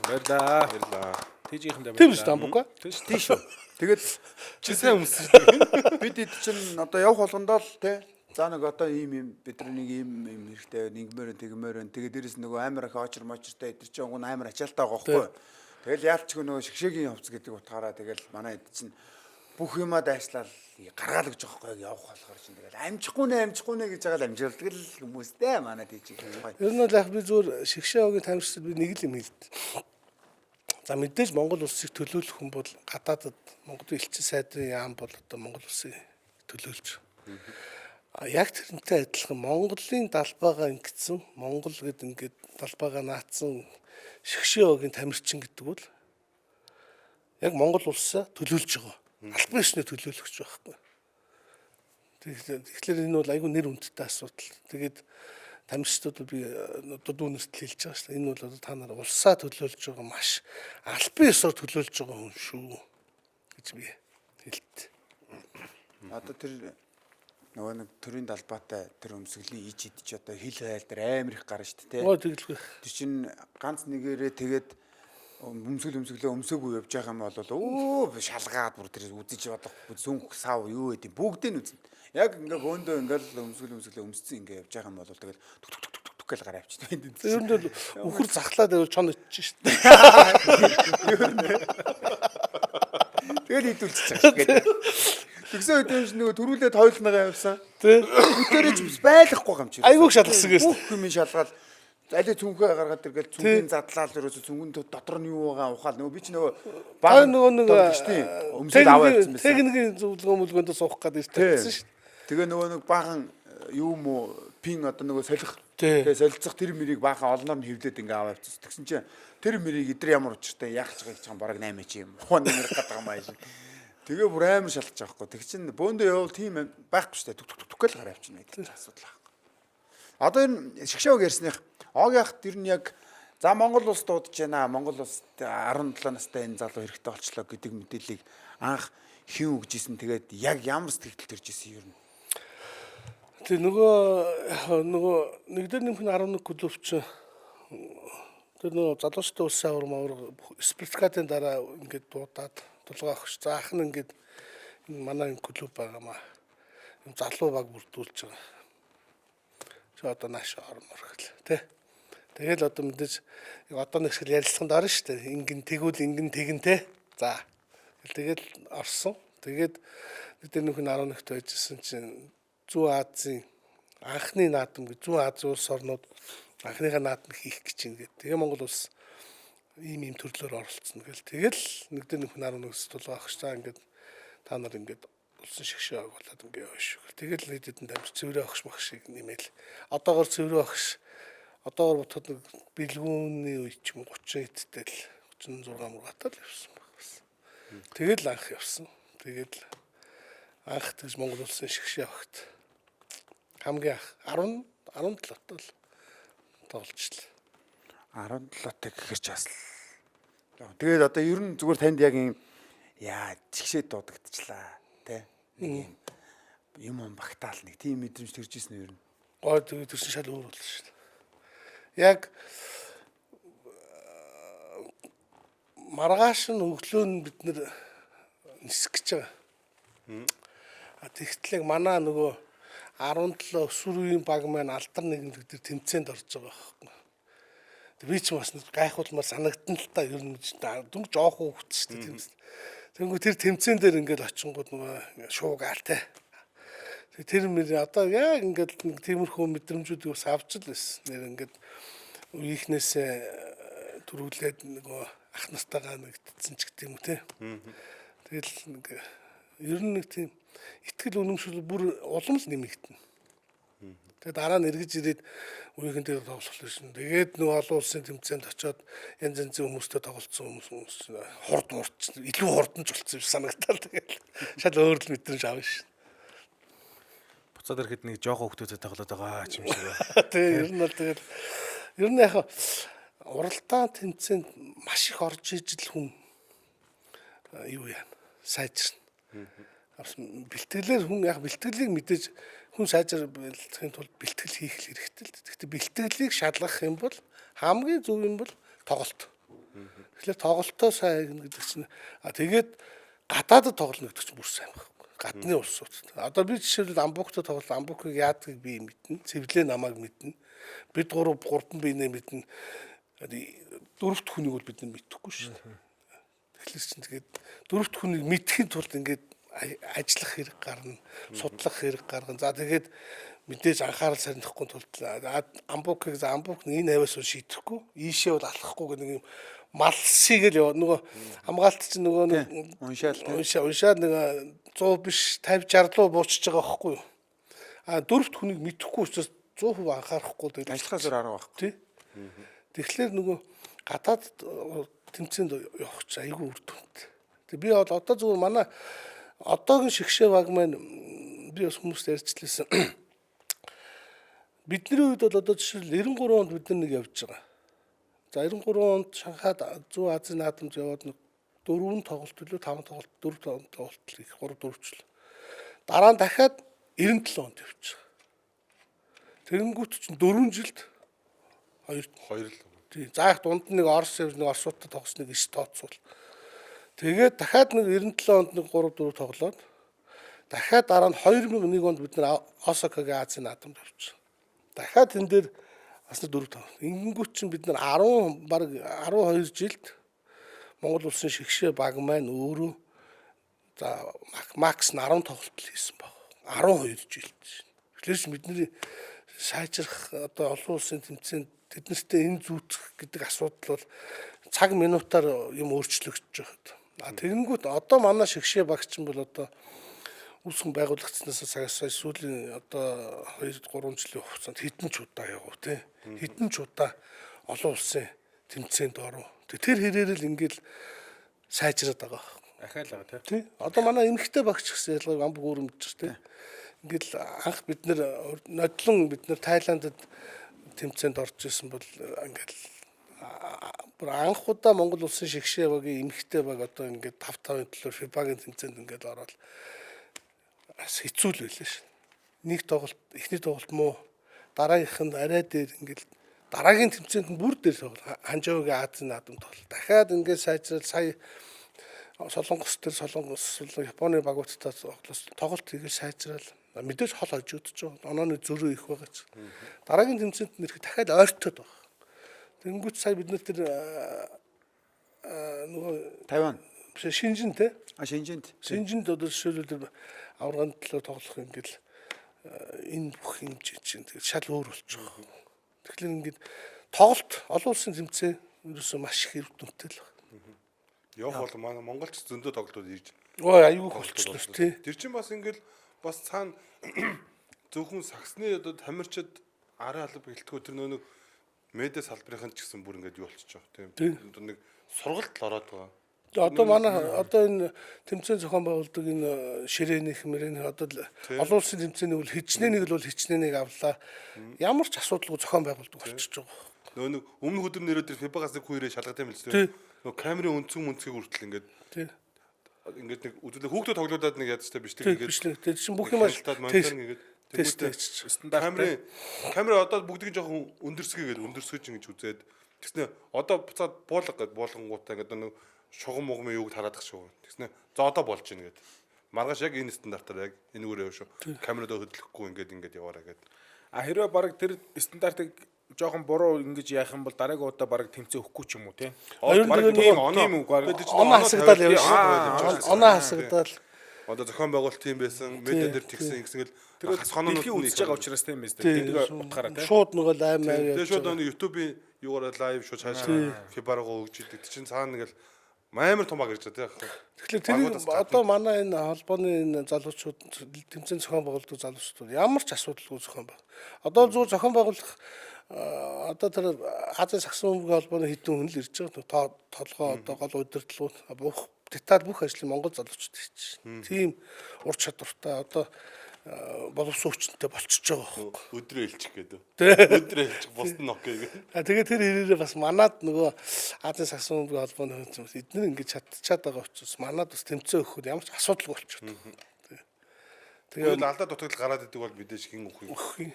Баярлаа. TG-ийнхэндээ Тийм шүү дээ амбука. Тийм шүү. Тэгээд Чи сайн өмсөж байгаа. бид эд чинь одоо явах болгондоо л те за нэг одоо ийм бид нар нэг ийм хэрэгтэй тэгмээр тэгээд дээрэс нөгөө амар их очор мочортой эдэр чинь гон амар ачаалтай байгаа байхгүй. Тэгэл яалчгүй нөгөө шигшээгийн хувцас гэдэг утгаараа тэгэл манай эд чинь бүх юмаа дайслал гаргаал гэж байгаа байхгүй явах болохоор чинь тэгэл амжихгүй нэ гэж байгаа л амжилтдаг л хүмүүстэй манай тийж байгаа. Ер нь бол яг би зүгээр шигшээ хогийн тамирчид би нэг л юм хэлдэг. За мэдээж Монгол улсыг төлөөлөх хүн бол гадаадд Монголын элчин сайдын яам бол одоо Монгол улсыг төлөөлж. Яг тэрнтэй адилхан Монголын далбайгаа ингэсэн Монгол гэд ингээд далбайгаа наацсан шигшээ хогийн тамирчин гэдэг бол яг Монгол улсаа төлөөлж байгаа. Албан ёсны төлөөлөгч байхгүй. Тэгэхээр энэ бол айгүй нэр хүндтэй асуудал. Тэгээд тамирчдад би дүүнэрт хэлж байгаа шүү дээ. Энэ бол та нар улсаа төлөөлж байгаа маш албан ёсоор төлөөлж байгаа хүн шүү гэж би хэлдэг. Одоо тэр нөгөө нэг төрийн далбаатай тэр өмсгөлийн иж идэж одоо хил хайл дээр амар их гарна шүү дээ. Тэгэлгүй. Тэр чинь ганц нэгээрээ тэгээд өмсгөлөө өмсөөгүй явж байгаа юм бол шалгаад бүр тэр үзэж бодохгүй сүнх сав юу гэдэг бүгдийг нь үзнэ. Яг ингээ хөөндөө ингээл өмсгөлөө өмсцэн ингээ явж байгаа юм бол тэгээд түк гэл гараа авчиж байна. Ер нь бол үхэр захлаад байвал чон ичж шүү дээ. Тэгэл идүүлчих гэж гэдэг. Тэгсэн үед нөгөө төрүүлээд хойлногаа явсан. Тэ. Бүтээрэж байлахгүй юм чи. Айгууг шалгасан гэсэн. Бүх юм шалгаад аль цүнхээ гаргаад иргээл цүнхийн задлал ерөөсө цүнхэн дотор нь юу байгаа ухаал нөгөө би ч нөгөө баг нөгөө өмсөд аваа явсан байсан. Техникийн зөвлөгөө мөлгөндөө суух гэдэг ирсэн шүү дээ. Тэгээ нөгөө нэг баахан юу мо пин одоо нөгөө солих тэгээ солилцох тэр мэрийг баахан олноор нь хевлээд ингээ аваа явчихсан. Тэгсэн чинь тэр мэрийг эдэр ямар учиртай яах гэж байгаа юм бараг 8 чи юм. Ухаан нэр гадаг юм ааш. Тэгээ бүр амар шалгаж байгаа хгүй. Тэг чин бөөндөө явал тийм байхгүй шүү дээ. Түкгээл гараа авчихна гэдэг асуудал байхгүй. Одоо энэ шгшөөг ярьсных Огийнх тэр нь яг за Монгол улс дуудаж байна. Монгол улс 17 настай энэ залуу хэрэгтэй болчлоо гэдэг мэдээллийг анх хэн өгжсэн тэгээд яг ямар сэтгэл төрж исэн юм. Тэр нөгөө нэгдэр нэмэх 11 клубч тэр нөгөө залуучтай улсын авар спирткатын дараа ингээд дуудаад тулгаа өгч. Заах нь ингээд манай клуб байгаамаа. Залуу баг бүрдүүлж байгаа. Чи одоо нааш ормор гэл тэ. Тэгэл одоо мэдээж одоо нэг шиг ярилцлаганд орно шүү дээ. Ингэн тэгвэл ингэн тэгэн тэ. За. Тэгэл орсон. Тэгээд бид нөх 11-т байжсэн чинь Зүүн Азийн анхны наадам гэж Зүүн Азийн улс орнууд анхныхаа наадам хийх гэж байна гэдэг. Тэгээ Монгол улс ийм төрлөөр оролцсон гэл. Тэгэл нэгдэр нөх 11-с тулгаах шtaa ингээд та нар ингээд улсын шгшээ болоод ингээд яваа шүү. Тэгэл хэдэн тамир цэврээ огш мах шиг нэмэл. Одоогор цэврээ огш одоогор ботход нэг бэлгүүний үе ч юм 30 эдтэй л 36 мургатай л явсан багс. Тэгэл анх явсан. Тэгэл анх тэгж Монгол улсын шгшээ огт хамгийн анх 17-т л тоглолцлоо. 17-т гэхэр ч бас. Тэгээд одоо ер нь зүгээр танд яг юм чигшээ дуудагдчихлаа тэ. Нэг юм багтаал нэг тийм мэдрэмж төрж ирсэн юм ер нь. Гой тэгээд төрсөн шал өөр болсон шүү дээ. Яг маргааш нь өглөө нь бид нэр нисэх гэж байгаа. Тэгтэл манай нөгөө 17 өсвөр үеийн баг маань алдар нэгэн дээр тэмцээнд орж байгаа байхгүй. Би ч бас гайхуулмаар санагдсан л та ер нь дүнг жоох хөвгт шүү дээ. Тэнгүү тэр тэмцээн дээр ингээд очингууд нөгөө шуугаал те. Тэр мөр одоо яг ингээд нэг тиймэрхүү мэдрэмжүүдийг бас авч л байсан. Нэр ингээд үеийнхнээсээ төрүүлээд нөгөө ах нартайгаа нэгдсэн ч гэдэг юм уу те. Тэгэл нэг ер нь нэг тийм итгэл үнэмшил бүр улам л нэмэгдэнэ. Тэгээд дараа нь эргэж ирээд үеийнхэн дээр тоглох шин. Тэгээд нөгөө олон улсын тэмцээнд очиод янз янзын хүмүүстэй тоглолцсон хүмүүс хурд илүү хурдан ч болсон юм санагдал. Тэгээд шал өөр л мэдрэмж авна шин. Буцаад ирэхэд нэг жоохон хүмүүстэй тоглоод байгаа юм шиг байна. Тэгээд ер нь бол тэгээд ер нь яг уралдаан тэмцээнд маш их орж ижил хүн юу яана сайжирна. Бэлтгэлээр хүн яг бэлтгэлийг мэдээж хүн сайжруулахын тулд бэлтгэл хийх хэрэгтэй л. Гэхдээ бэлтгэлийг шалгах юм бол хамгийн зөв юм бол тоглолт. Тэгэхээр тоглолтоо сайн гэдэг чинь тэгээд гадаадд тоглоно гэдэг чинь бүр сайн байхгүй. Гадны улсууд. Одоо би жишээлбэл Амбукт тоглолт Амбукыг яадгийг би мэднэ. Цэвлээ намайг мэднэ. Бид гурван биенээ мэднэ. Дөрөвт хүнийг бол бид нар мэдэхгүй шүү дээ. Тэгэхээр чинь тэгээд дөрөвт хүнийг мэдхийн тулд ингээд ажиллах хэрэг гарна, судлах хэрэг гаргана. За тэгээд мэдээж анхаарал сарнихгүй тулд амбук энэ аваас шийдэхгүй, ийшээ бол алхахгүй гэх нэг юм малсыг л яваа. Нөгөө хамгаалт чинь нөгөө уншаал нэг 100 биш 50 60 руу буучиж байгаа байхгүй юу? Дөрөвт хүнийг мэдэхгүй учраас 100% анхаарахгүй тэгээд ажлахаас арга байхгүй. Тий. Тэгэхээр нөгөө гадаад тэмцээнд явах ч айгүй үр дүнтэй. Тэг би бол одоо зүгээр манай одоогийн шигшээ баг маань би бас хүмүүст ярьжлээсэн. Бидний үед бол одоо жишээл 93 онд бид нэг явж байгаа. За 93 онд Шанхайд Зүүн Азийн наадамд яваад нэг 4 тоглолт төлөө 5 тоглолт 4 тоглолт их 3 4 жил. Дараа нь дахиад 97 онд явж байгаа. Тэгэнгүүт чинь 4 жилд 2 л. тий. За их дунд нэг Орос явж нэг Оросуудтай тогсныг иш тооцвол. Тэгээд дахиад нэг 97 онд нэг 3 4 тоглоод дахиад дараа нь 2001 онд бид нар Осакагийн Азийн наадамд явж байгаа. Дахиад энэ дээр бас нэг 4 тоглолт. Ингэнгүүт чинь бид нар 10 баг 12 жилд Монгол улсын шигшээ баг маань өөрөө за макс 10 тоглолт хийсэн баг. 12 жилд. Тэгэхээр бидний сайжрах одоо олон улсын тэмцээнд тэднэртэй энэ зүүцэх гэдэг асуудал бол цаг минутаар юм өөрчлөгдөж байгаа. Тэгэнгүүт одоо манай шигшээ багч бол одоо үүсгэн байгуулагдсанаас цагаас сүүлийн одоо 2-3 жилийн хугацаанд хэдэн ч удаа явав тий. Хэдэн ч удаа олон улсын тэмцээнд оров. Тэр хэрээр л ингээл сайжраад байгаа. Ахаал байгаа тий. Одоо манай эмэгтэй багч гэсэн ялгааг амбуг өөрөмж тий. Ингээл анх бид нодлон бид Тайландд тэмцээнд орж исэн бол ингээл анх удаа Монгол улсын шигшээ багийн эмэгтэй баг одоо ингээд 5-5-ын төлөөр FIBA-гийн тэмцээнд ингээд ороод хэцүү л байлаа шин. Нэг тоглолт эхний тоглолт муу дараагийнх нь арай дээр ингээд дараагийн тэмцээнд нь бүр дээр тоглол Ханжоугийн Азийн наадамд тоглол. Дахиад ингээд сайжрал сая Солонгос Японы багуудтай тоглолт хийгээл сайжрал мэдээж хол хожигдож байгаа. Онооны зөрөө их байгаа ч. Дараагийн тэмцээнд нэрх дахиад ойртоод байгаа. Тэнгүүт сая бид нар тэр нөгөө Тайван Шинжин те. Шинжинд одоо жишээлбэл тэр аврагын төлөө тоглох ингээл энэ бүх хэмжээ чинь тэгээд шал өөр болчих واخ. Тэгэхээр ингээд тоглолт олон улсын тэмцээн ерөөсөө маш их хэв дүнтэй л байна. Явах бол манай монголч зөндөө тоглолтууд ирж аюул болчихлоо тий. Тэр чинь бас ингээл бас цаана зөвхөн саксны одоо тамирчид арын алба бэлтгэв тэр нэг медиа салбарын ч гэсэн бүр ингээд юу болчихж байгаа тийм. Нэг сургалт л ороод байгаа. Одоо манай одоо энэ тэмцээн зохион байгуулдаг энэ ширээнийх мөрөний одоо олон улсын тэмцээний үл хичнэнийг л бол хичнэнийг авлаа. Ямар ч асуудалгүй зохион байгуулдаг болчихж байгаа. Нэг өмнөх өдөр нэрээр тэр FIBA-гаас нэг хүүрээ шалгатай юм л тийм. Нөгөө камерын өнцөг хүртэл ингээд нэг үзүүлээ хүүхдүүд тоглоодаад нэг ядчтай биш тийм ингээд. Тэр чинь бүх юм тест стандарт. Камер одоо бүгдийг жоохон өндөрсгийгээд өндөрсгөж ингэж үзээд тэгснэ одоо буцаад буулга гээд буулгангуудаа ингээд нэг шугам мугмын юуг тараадах шүү. Тэгснэ за одоо болж гин гээд. Маргааш яг энэ стандартаар яг энэгээр яваа шүү. Камераа хөдлөхгүй ингээд яваараа гээд. Хэрвээ баг тэр стандартыг жоохон буруу ингэж яах юм бол дараагийн удаа баг тэмцээ өгөхгүй ч юм уу тий. Тийм оноо хасагдал явж оноо хасагдал. Одоо зохион байгуулалт тийм байсан, медиа дээр тэгсэн гэсгэл хас хоноонд үзэж байгаа учраас тийм биз дээ. Тэнийг утгаараа тий. Шууд нөгөө лайв маяг. Тэгээ шууд нөгөө YouTube-ийн юугаар лайв шууд цаашаа FIBA-руу өгч идэг. Тэг чинь цаана ингээл амар том баг ирж байгаа тий. Тэгэхээр тэрийг одоо манай энэ холбооны энэ залуучууд тэмцээн зохион байгуулдаг залуучууд ямар ч асуудалгүй зохион байг. Одоо зөв зохион байгуулах одоо тэр Азийн саксон бөмбөгийн холбооны хэдэн хүн л ирж байгаа. Толгой одоо гол удирдлагууд бүх деталь бүх ажлыг Монгол залуучууд хийж. Тийм ур чадвартай одоо боловсон хүчтэй болчихж байгаа байхгүй. Өдрөө илчих гэдэг. Өдрөө илчих бусд нь окей гэх. Тэгээд тэр хэрээрээ бас манад нөгөө Азийн саксон бөмбөгийн холбооны хүмүүс эдгээр ингэж чадчихад байгаа учраас манад бас тэмцээн өгөхөд ямар ч асуудалгүй болчиход. Тэгээд алдаа дутагдал гараад идэг бол мэдээж хин өгөх юм.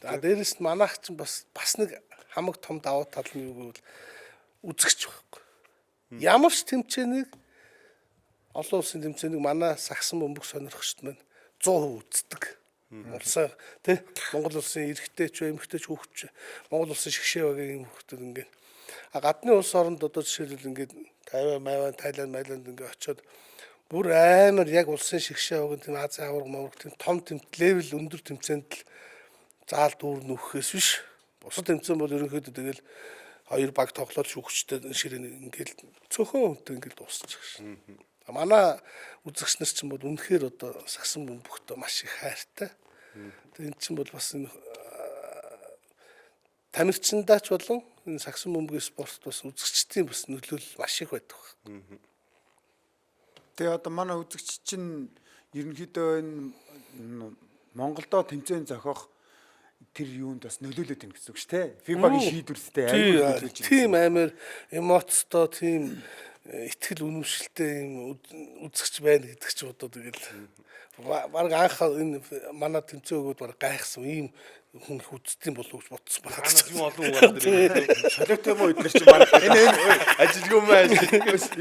Дээрээс нь манайх ч бас нэг хамаг том давуу тал нь юу гэвэл үзэгч байхгүй. Ямар ч тэмцээнийг олон улсын тэмцээнийг манай саксон бөмбөг сонирхогчд маань 100% үздэг. Улсаа тий Монгол улсын эрэгтэй ч эмэгтэй ч хүүхэд ч Монгол улсын шигшээ багийн хүүхдүүд ингээд гадны улс оронд одоо жишээлбэл ингээд Тайван, Тайланд ингээд очиод Бүр амар яг улсын шигшээ өгөн тийм Азийн аварга мавраг тийм том левел өндөр тэмцээнд л заал дүүр нөхөхөөс биш. Бусад тэмцээн бол ерөнхийдөө тэгэл 2 баг тоглоод шүүгчтэй ширээн ингээл цөөхөн өнтөр ингээл дуусчих шин. Манай үзэгч нар чинь бол үнэхээр одоо сагсан бөмбөгтөө маш их хайртай. Тэгээ эн чинь бол бас энэ тамирчиндаач болон энэ сагсан бөмбөгийн спорт бас үзэгчдийн бас нөлөөлөл маш их байдаг. Тэгээ одоо манай үзэгч чинь ерөнхийдөө энэ Монголдо тэмцээн зохиох тэр юунд бас нөлөөлөд байна гэсэн үг шүү дээ. FIBA-гийн шийдвэртэй амар нөлөөлж байна. Тийм амар эмоцтой, тийм итгэл үнэмшилтэй юм үзэгч байна гэдэг ч одоо тэгэл баг анх энэ манай тэмцээн өгөөд баг гайхсан ийм хүн их үздэг болов уу бодсон байна. Юм олон үг байна. Солиотой юм уу эдгээр чинь манай Энэ ажилгүй мэн.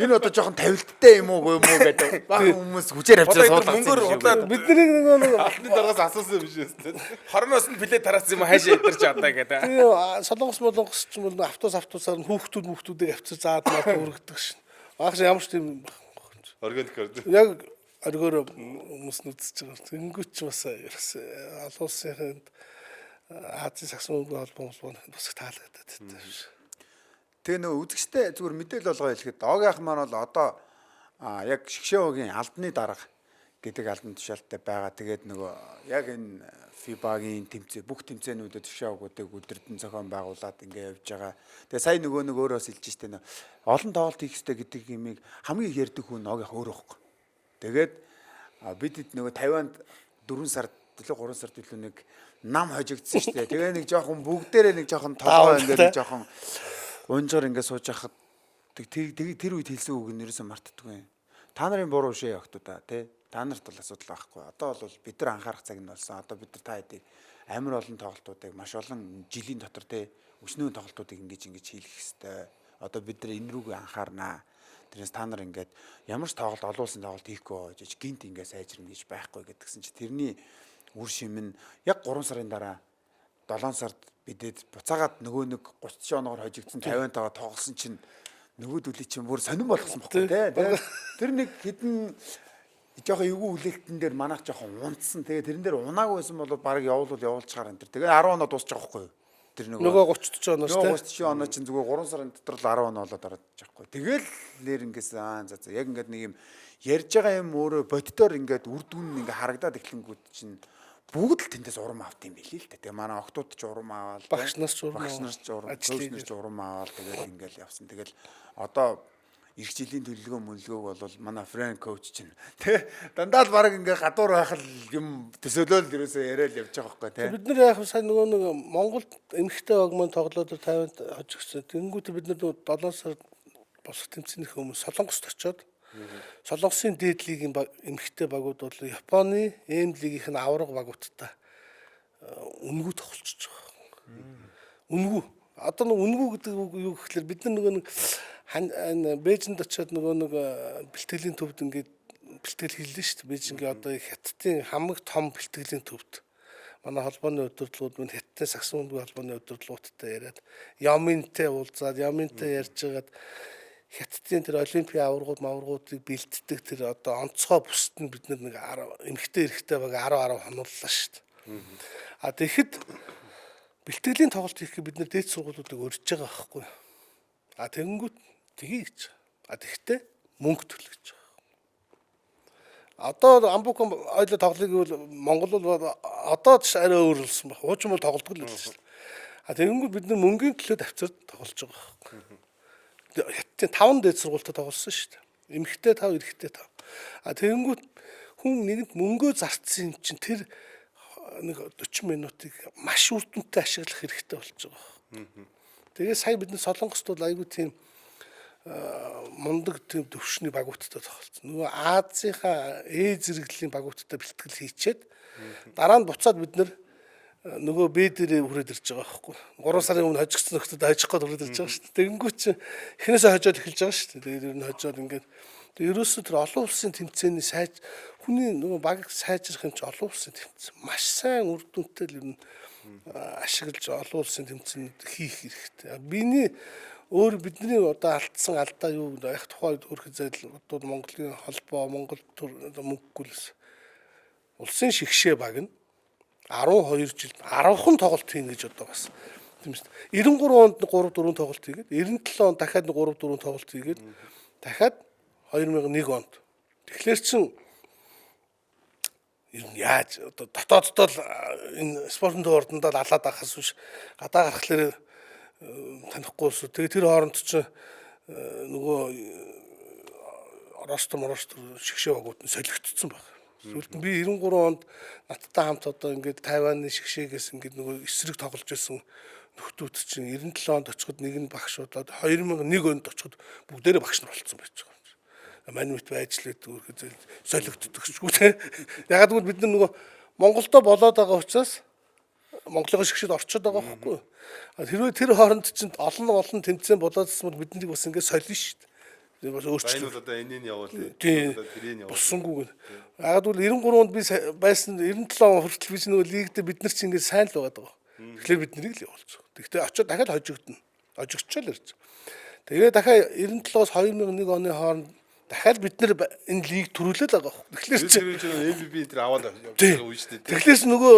энэ одоо жоохон тавилттай юм уу гэдэг баг хүмүүс хүчээр авчираа суулгасан. Мөнгөөр худлаад Бидний нэг Алхны дараагаас асуусан биш үү? хорноос нь билет тараасан юм хаашаа идэрч одоо гэдэг. солонгос молонгос ч юм бол автобусаар нь хүүхдүүдийг авчир заад маад өргөдөг шин. Багш ямар ч тийм Органик орд. яг оргоор хүмүүс нүцэж байгаа. Тэнгүүч ч бас олон улсын Азийн сагсан бөмбөгийн холбоо бас таалагдаад байдаг. Тэгээ нөгөө үзэгчтэй зүгээр мэдээлэл болгоо хэлэхэд Огийн ах маань бол одоо яг шгшөөгийн албаны дарга гэдэг албан тушаалтай байгаа. Тэгээд нөгөө яг энэ FIBA-гийн тэмцээн бүх тэмцээнүүдэд шгшөөгүүдийг өдөрдөн зохион байгуулад ингэ явж байгаа. Тэгээ сая нөгөө нэг өөрөөс хэлж штэ нөө олон тоглолт хийх хэрэгтэй гэдэг юмыг хамгийн их ярьдаг хүн Огийн ах өөрөө хөхгүй. Тэгээд бид нөгөө 50-анд 4 сард төлөө 3 сард төлөө нэг нам хожигдсон шүү дээ. Тэгээ нэг жоохон бүгдээрээ нэг жоохон толгой ингээд нэг жоохон гунжаар ингээд сууж яхад тэр үед хэлсэн үг нь ерөөсөө мартдаггүй. Та нарын буруу шээ охтуудаа тий. Та нарт бол асуудал байхгүй. Одоо бол бид нар анхаарах цаг нь болсон. Одоо бид нар та хэдийг амар олон тоглолтуудыг маш олон жилийн дотор тий өчнөө тоглолтуудыг ингэж хийх хэрэгтэй. Одоо бид нар энэ рүүгээ анхаарнаа. Тэрнээс та нар ингээд ямар ч тоглолт олон улсын тоглолт хийхгүй гэж гинт ингээд сайжирна гэж байхгүй гэдгсэн чи тэрний үр шим нь яг 3 сарын дараа 7 сард бидэд буцаагаад нөгөө нэг 30 оноогоор хожигдсон 50 таваа тоглосон чинь нөгөөдөлий чинь бүр сонирн болгосон баггүй тий. Тэр нэг хідэн жоохон эвгүй үлээлтэн дээр манайх жоохон унтсан. Тэгээ тэрэн дээр унаагүй байсан бол баг явуулчаар энэ тэр. Тэгээ 10 оноо дуусчих واخгүй юу. Тэр нөгөө 30 оноос тий. 30 оноо чинь зүгээр 3 сарын дотор л 10 оноо болоод ороод жахгүй. Тэгэл нэр ингээс за яг ингээд нэг юм ярьж байгаа юм өөрөө боддоор ингээд үр дүн ингээ харагдаад эхлэнгүүд чинь бүгд л тэндээс урам авт юм билий л дээ. Тэгээ манай охтууд ч урам аваад, Багш нар ч урам аваад тэгээд ингээл явсан. Тэгэл одоо ирэх жилийн төлөвлөгөө бол манай Фрэнк коуч чинь тий дандаа л баг ингээ гадуур байх л юм төсөөлөл ерөөсөө яриад явж байгаа байхгүй тий. Бид нар яг сайн нөгөө нэг Монголд эмхтэй баг маань тоглоод 50-нд хожигдсон. Тэнгүүт бид нар 7 сард босох тэмцээнийх өмнө Солонгост очиод Солонгосын дээд лигийн эмхтэй багууд бол Японы М лигийнх нь авраг багуудтай үнгүү тоглолцож байгаа. Үнгүү. Одоо нэг үнгүү гэдэг юу гэхээр бид нар нөгөө нэг Бээжинд очиод нөгөө нэг бэлтгэлийн төвд ингээд бэлтгэл хийлээ шүү дээ. Бээжингийн одоо хятадын хамгийн том бэлтгэлийн төвд манай холбооны удирдлагууд мөн хятадын сагсан бөмбөгийн холбооны удирдлагуудтай яриад Яминтэй уулзаад Яминтэй ярьж хагаад хятадын тэр олимпийн аваргуудыг бэлддэг тэр одоо онцгой бүсд нь бид нэг эмхтэй эрэхтэй баг 10 хонууллаа шүү дээ. А тэгэхэд бэлтгэлийн тоглолт хийх бид нар дээд сургуулиудыг өрж байгаа байхгүй. А тэгэнгүүт тгий гэж. А тэгэхдээ мөнгө төлөх гэж байгаа. Одоо Амбукон ойлоо тоглоыг бол Монгол бол одоо ч арай өөр болсон баг. Уучин бол тоглодог л байсан шүү дээ. А тэгэнгүүт бид нар мөнгөний төлөө давцаад тоглож байгаа байхгүй. Хятадын 5 дээд сургуультай тоглосон шүү дээ. Эмхтэй 5, эрэхтэй 5. А тэгэнгүүт хүн нэгэнд мөнгөө зарцсан юм чинь тэр нэг 40 минутыг маш үр дүнтэй ашиглах хэрэгтэй болж байгаа. Тэгээ сая бидний Солонгост бол айгүй тийм мундаг тийм төвшний багуудтай тоглолцсон. Нөгөө Азийнхаа зэрэглэлийн багуудтай бэлтгэл хийчихэд дараа нь буцаад бид нөгөө Б дээрээ хүрээд ирж байгаа байхгүй. 3 сарын өмнө хожигдсон нөхдөд хожих гээд хүрээд ирж байгаа шүү дээ. Тэгэнгүүт чи эхнээсээ хожоод эхэлж байгаа шүү дээ. Тэгээд ер нь хожоод ингээд ерөөсөө тэр олон улсын тэмцээний хүний нөгөө баг сайжрах юм чи олон улсын тэмцээн маш сайн үр дүнтэй л ер нь ашиглаж олон улсын тэмцээнүүд хийх хэрэгтэй. Биний өөр бидний одоо алдсан алдаа юу яг тухайд өөр хэзээ одоо Монголын холбоо Монгол мөнгөлс улсын шигшээ баг нь 12 жил 10хан тоглолт хийн гэж одоо бас тийм шүү дээ. 93 онд 3 4 тоглолт хийгээд 97 онд дахиад 3 4 тоглолт хийгээд дахиад 2001 онд тэгэхээр чин яаж одоо дотооддоо л энэ спортын ордонд л алаад ахаас биш гадаа гарахлаар танихгүй ус. Тэгээ тэр хооронд ч нөгөө ростер шигшээ багууд нь солигдсон баг. Сүүлд нь би 93 онд надтай хамт одоо ингээд Тайваны шигшээгээс ингээд нөгөө эсрэг тоглож байсан нөхдүүд чинь 97 онд очиход нэг нь багш удаад 2001 онд очиход бүгдээрээ багш нар болцсон байж байгаа. Манайд байж л гэдэг солигддог шүү дээ. Ягаад гэвэл бид нар нөгөө Монголдо болоод байгаа учраас Монголын шигшэд орчод байгаа байхгүй. Хэрвээ тэр хооронд чинь олон тэмцээн болоодсан бол биднийг бас ингээд солино шүү дээ. Бас өөрчлөлт. Баянууд одоо энийг явуул. тэрийг явуул. Буссангүйг. Ягаад гэвэл 93 онд би байсан 97 он хүртэл би нөгөө лигдээ бид нар чинь ингээд сайн л байгаа. Тэгэхээр бид нарыг л явуулж байгаа. Гэхдээ очиод дахиад хожигдно. Хожигдчихол ирж. Тэгээ дахиад 97-оос 2001 оны хооронд дахиад бид нар энэ лиг төрүүлээд байгаа. Тэгэхээр чи MVP энэ аваад явуулсан үү шүү дээ. Тэгэхээр нөгөө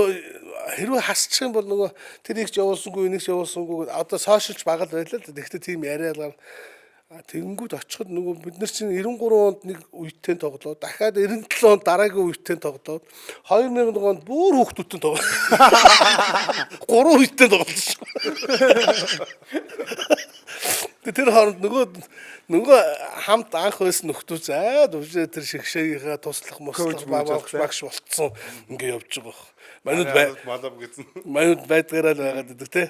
хэрвээ хасчих юм бол нөгөө тэрийг ч явуулсангүй энийг ч явуулсангүй одоо сошиалч багал байлаа л. Тэгэхдээ тийм яриалгаар тэгэнгүүт очиход нөгөө бид нар чинь 93 онд нэг үетэй тоглоод дахиад 97 онд дараагийн үетэй тоглоод 2000 онд бүр хүүхдүүдтэй тоглоод 3 үетэй тоглолсон. Тэр хооронд нөгөө хамт анх байсан нөхдөө заа дөвжээ тэр шигшээгийнхаа туслах багш болцсон ингээ явж байгаа. Манайд байдгаараа л байгаад байдаг те.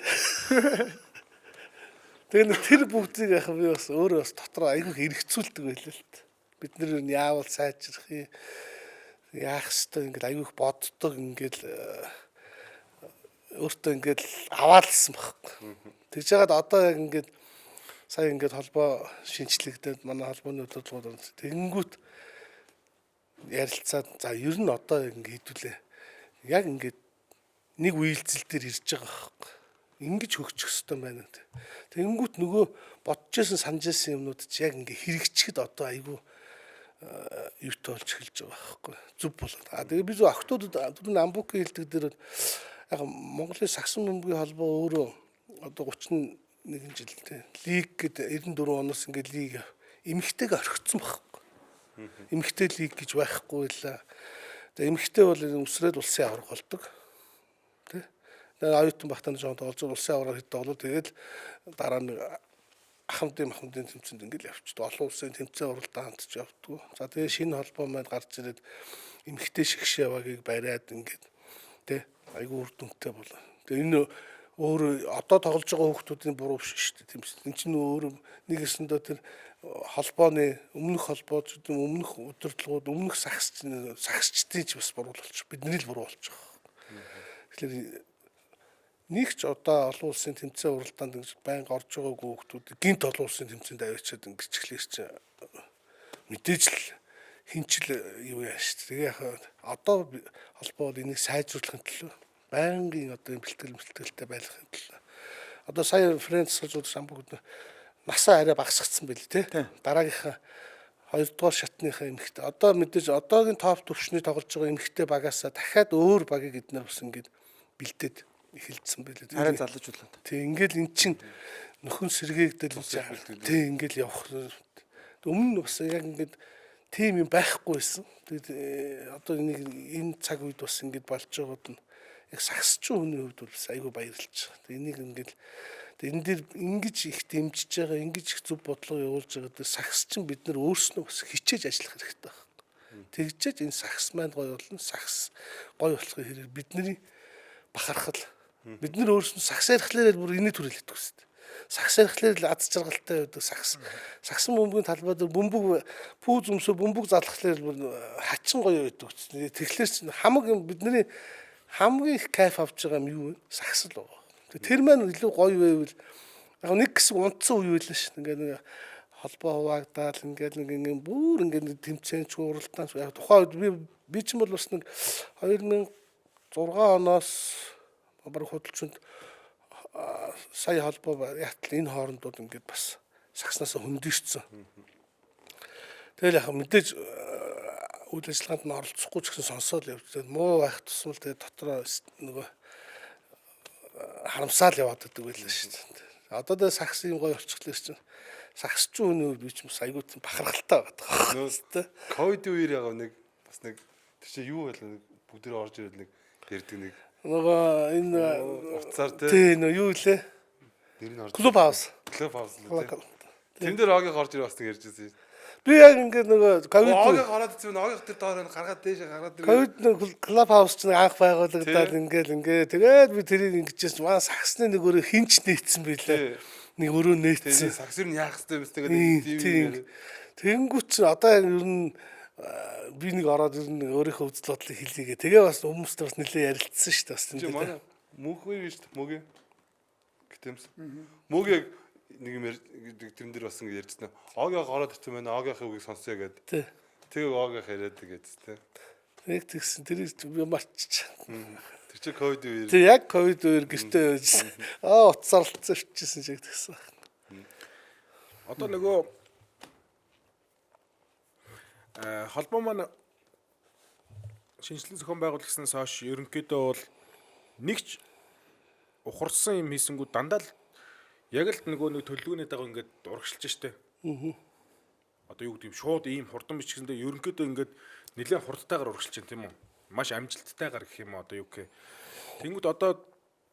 Тэгээ тэр бүгдийг яг би бас өөрөө бас дотроо айгүй хэрэгцүүлдэг байлаа л та. Бид нэр яавал сайжрах юм яах ёстой ингээд айгүй боддог ингээд өөртөө ингээд аваалсан байхгүй. Тэгж яагаад одоо яг ингээд сая ингээд холбоо шинчлэгдээд манай холбооны хөтөлбөрөөр тэгэнгүүт ярилцаад за ер нь одоо ингээд хэдүүлээ. Яг ингээд нэг үйлдэл дээр ирж байгаа байхгүй. Ингэж хөгжих ёстой байна. Тэгэнгүүт нөгөө бодож байсан санаж байсан юмнууд чи яг ингээ хэрэгжихэд одоо айгүй юутай болж эхэлж байгаа байхгүй зүв болоод. Тэгээ би зөв охтуудад түрүүн Амбукийн хэлдэг дээр яг Монголын сагсан бөмбөгийн холбоо өөрөө одоо 31 жилдээ лиг гэдэг 94 оноос ингээ лиг эмэгтэйг орхицсон байхгүй. Эмэгтэй лиг гэж байхгүй л. Тэгээ эмэгтэй бол үсрээд улсын авраг болдог. Тэгээ оюутан багтааны жоон тоолж улсын авраг хэд тоглоод тэгээд дараа нь ахмадын тэмцээнд ингээл явчихдаг. Олон улсын тэмцээн уралдаан хамтж явдаг. За тэгээ шинэ холбоо маань гарч ирээд эмэгтэй шигшээ аваагийг бариад ингээд тэ айгүй үр дүнтэй болоо. Тэгээ энэ өөр одоо тоглож байгаа хүүхдүүдийн буруу биш шүү дээ. Тийм шүү. Энд чинь өөр нэг хэсэндээ тэр холбооны өмнөх холбооч өмнөх удирдлагууд өмнөх сагсчдын ч бас буруу болчих. Бидний л буруу болчих. Тэгэхээр нэг ч одоо олон улсын тэмцээн уралдаанд ингэж байнга орж байгаагүй хүүхдүүд гинт олон улсын тэмцээнд авчиад ингэж эхлэхэр чи мэдээж л хинчил юу яа шүү дээ. Тэгээ яг одоо холбоо бол энийг сайжруулахын төлөө байнгын одоо юм бэлтгэлтэй байлгахын төлөө одоо сая Франц суулж самбугд насаа арай багасгацсан байли те. Дараагийнхаа 2 дугаар шатныхаа эмэгтэй одоо мэдээж одоогийн топ төвшний тоглож байгаа эмэгтэй багаасаа дахиад өөр багийг эднэр бас ингэж бэлдээд эхэлсэн байлээ. Арай залж болоо. Тэг ингээл эн чин нөхөн сэргээгдэл тэг ингээл явах. Өмнө нь бас яг ингээд тим юм байхгүйсэн. Тэгээд одоо энэ цаг үед бас ингээд болж байгаад нь яг сагсчин хүний хувьд бол бас айгүй баярлж байгаа. Тэг энийг ингээд энэ дээр ингэж их дэмжиж байгаа, ингэж их зөв бодлого явуулж байгаа. Сагсчин бид нар өөрснөө бас хичээж ажиллах хэрэгтэй байна. Тэгжээж энэ сагс маань гоё болно. Сагс гоё болохын хэрэг бидний бахархал. Бид нар өөрснөө сагс ярихлаар бүр энийг төрүүлээд өгсөн. Сагс ярихлаар л аз жаргалтай байдаг сагс. Сагсан бөмбөгийн талбай дээр бөмбөг пүүз өмсөө бөмбөг залхахлаар бүр хачин гоё байдаг. Тэгэхээр чинь бидний хамгийн их кайф авч байгаа юм юу вэ? Сагс л байгаа. Тэр маань илүү гоё байвал яг нэг хэсэг унтсан үе байлаа шүү. Ингээд нэг холбоо хуваагдаад ингээд нэг бүр ингээд тэмцээнч уралдаан яг тухайн үед би ч юм бол бас нэг 2006 оноос баг худалчинд сая холбоо ятал энэ хоорондууд ингээд бас сагснаас хөндөрсөн. Тэгэл яг мэдээж үйл ажиллагаанд нь оролцохгүй ч гэсэн сонсоод явж муу байх тусмал тэгээ дотроо нөгөө харамсаал яваад байдаг байлаа шүү дээ. Одоо тэгээ сагс юм гоё болчихлоо чинь. Сагсчгүй хүний би ч бас айгүй бахархалтай байгаа нөөстэй. Ковид үеэр яг нэг бас нэг тэр чинь юу байл нэг бүгд орж ирэл нэг ярьдаг нэг нөгөө энэ уцаар тий нөгөө юу лээ? нэр нь орж Клуб хаус. Клуб хаус л тий. Тэн дээр огийн орж ирээ бас нэг ярьжсэн. Би яг ингээд нөгөө ковид Огийн гараад ирсэн огийн тэр доор нь гаргаад дээш гаргаад ковид клуб хаус чинь анх байгуулагдаад ингээд тэгээд би тэрийг ингэжсэн маа сагсны нэг өөрөө хинч нээсэн байлаа. Нэг өрөө нээсэн. сагс юу яах хэвтэй юмс тэгээд тийм. Тэнгүүт чи одоо яг ер нь би нэг ороод ер нь өөрийнхөө үзэл бодлыг хэлийгээ. Тэгээ бас хүмүүстэй бас нэлээд ярилцсан шүү дээ бас тийм. Манай мөнхгүй биш мөгийн гэтэмс. Мөгийг нэг юм тэрэн дээр бас ингэ ярьжсэн. Огийн гараад ирсэн байна. Огийнхын үгийг сонсъё гэд. Тэгээ огийнх яриад тэгээд тийм. Яг тэгсэн тэрийг би марччих. Тэр чи ковид үеэр. Тэг яг ковид үеэр гэртээ байжсэн. Уцаарлцсан швчсэн шиг тэгсэн. Одоо нөгөө холбоо маань шинжилгээ зохион байгуулагчнаас хойш ерөнхийдөө бол нэгч ухарсан юм хийсэнгүү дандаа л яг л нөгөө нэг төлөвлөгөөний дагуу ингээд урагшилж штэ. Одоо юу гэдэг юм шууд ийм хурдан бичгэндээ ерөнхийдөө ингээд нэлээд хурдтайгаар урагшилж байна тийм үү? Маш амжилттайгаар гэх юм одоо юу гэх. Тэнгүүд одоо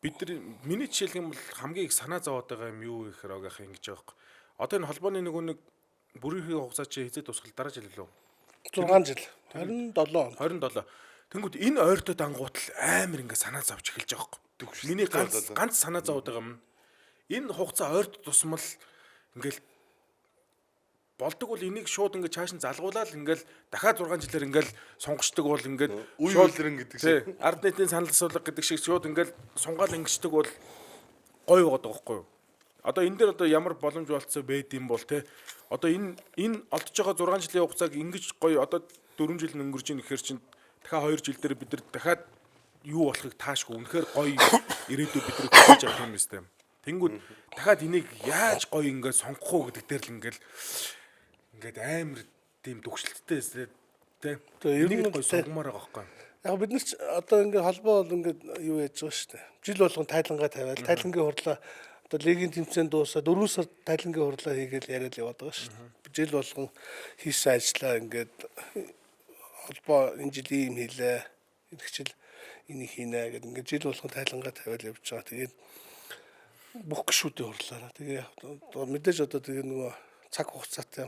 бид нар миний жишээлх юм бол хамгийн их санаа зовоод байгаа юм юу гэхээр огийнх ингэж байгаа юм. Одоо энэ холбооны нөгөө нэг бүрийнхээ хугацаа чи хэзээ тусгал дараа жил лөө? 6 жил. 27. Тэнгүүд энэ ойртоо дангуутал амар ингээ санаа зовж эхэлж байгаа юм. Миний ганц санаа зовоод байгаа юм. Энэ хугацаа ойрт тусмал ингээл болдог бол энийг шууд ингээд чааш нь залгуулаад ингээд дахиад 6 жилээр ингээд сонгочдөг бол ингээд үе үйлрэн гэдэг шиг. Ард нийтийн санал асуулга гэдэг шиг шууд ингээд сунгаал ингэждэг бол гоё байгаа байхгүй юу? Одоо энэ дээр одоо ямар боломж болцоо байд юм бол те. Одоо энэ олдож байгаа 6 жилийн хугацааг ингэж гоё одоо 4 жил өнгөрж ийн гэхээр чинь дахиад 2 жил дээр бид нар дахиад юу болохыг таашгүй үнэхээр гоё ирээдүй бид нар хийж чадах юм байна. Тэнгүүд дахиад энийг яаж гоё ингээд сонгох уу гэдэг дээр л ингээд амар тийм дүгшилттэй тэ. Энийг гоё сонгомоор байгаа байхгүй. Яг бид нар ч одоо ингээд холбоо бол ингээд юу яаж байгаа шүү дээ. Жил болгон тайлангаа тавиал, тайлангийн хурлаа одоо лигийн тэмцээн дуусаад 4 сар тайлангийн хурлаа хийгээл яриад яваад байгаа шүү дээ. Жил болгон хийсэн ажлаа ингээд холбоо энэ жил ийм хийлээ. Ирэх жил энийг хийнэ гэдэг ингээд жил болгон тайлангаа тавиал явж байгаа. Тэгээд бүх гишүүдийн хурлаараа тэгээ мэдээж одоо тэгээ нөгөө цаг хугацаатай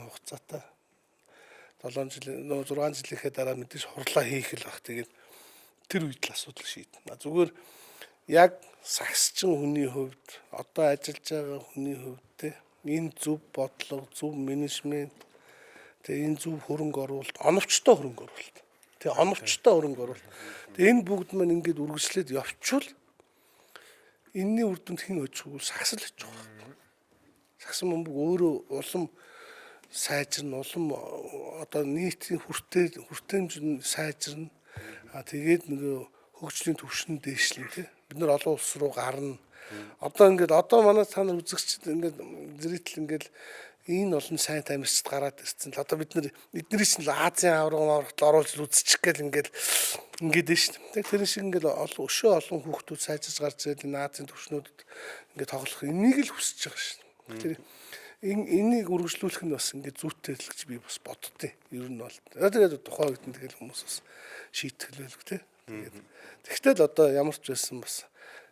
7 жил нөгөө 6 жилийнхээ дараа мэдээж хурлаа хийх л баг. Тэгээд тэр үед л асуудал шийднэ. Зүгээр яг сагсчин хүний хувьд одоо ажиллаж байгаа хүний хувьд те энэ зөв бодлого, зөв менежмент тэгээ энэ зөв хөрөнгө оруулалт, оновчтой хөрөнгө оруулалт. Тэгээ оновчтой хөрөнгө оруулалт. Тэгээ энэ бүгд маань ингээд үргэлжлээд явчвал энэний үр дүнд хэн очихгүй сагс л хийж байгаа. Сагсан бөмбөг өөрөө улам сайжирна, улам одоо нийтийн хүртээмж сайжирна. Тэгээд нөгөө хөгжлийн түвшин дээшлэн тий. Бид нар олон улс руу гарна. Одоо манай та нар үзэгчд ингээд зрители ингээд энэ олон сайн тамирчид гараад ирсэн л одоо бид нар эднэрийн чинь Азийн аврагт оруулж үзчих гээл ингээд дээ шүү дээ. Тэр шиг ингээд өшөө олон хүүхдүүд сайжирч гарч ирээд энэ Азийн төвшнүүдэд ингээд тоглох энийг л хүсэж байгаа шүү дээ. Тэр энийг үргэлжлүүлэх нь бас ингээд зүйтэй л гэж би бас боддتي. Ер нь бол. Тэгээд тухайн үед нь тэгэл хүмүүс бас шийтгэлвэлг тий. Тэгэхдээ л одоо ямар ч байсан бас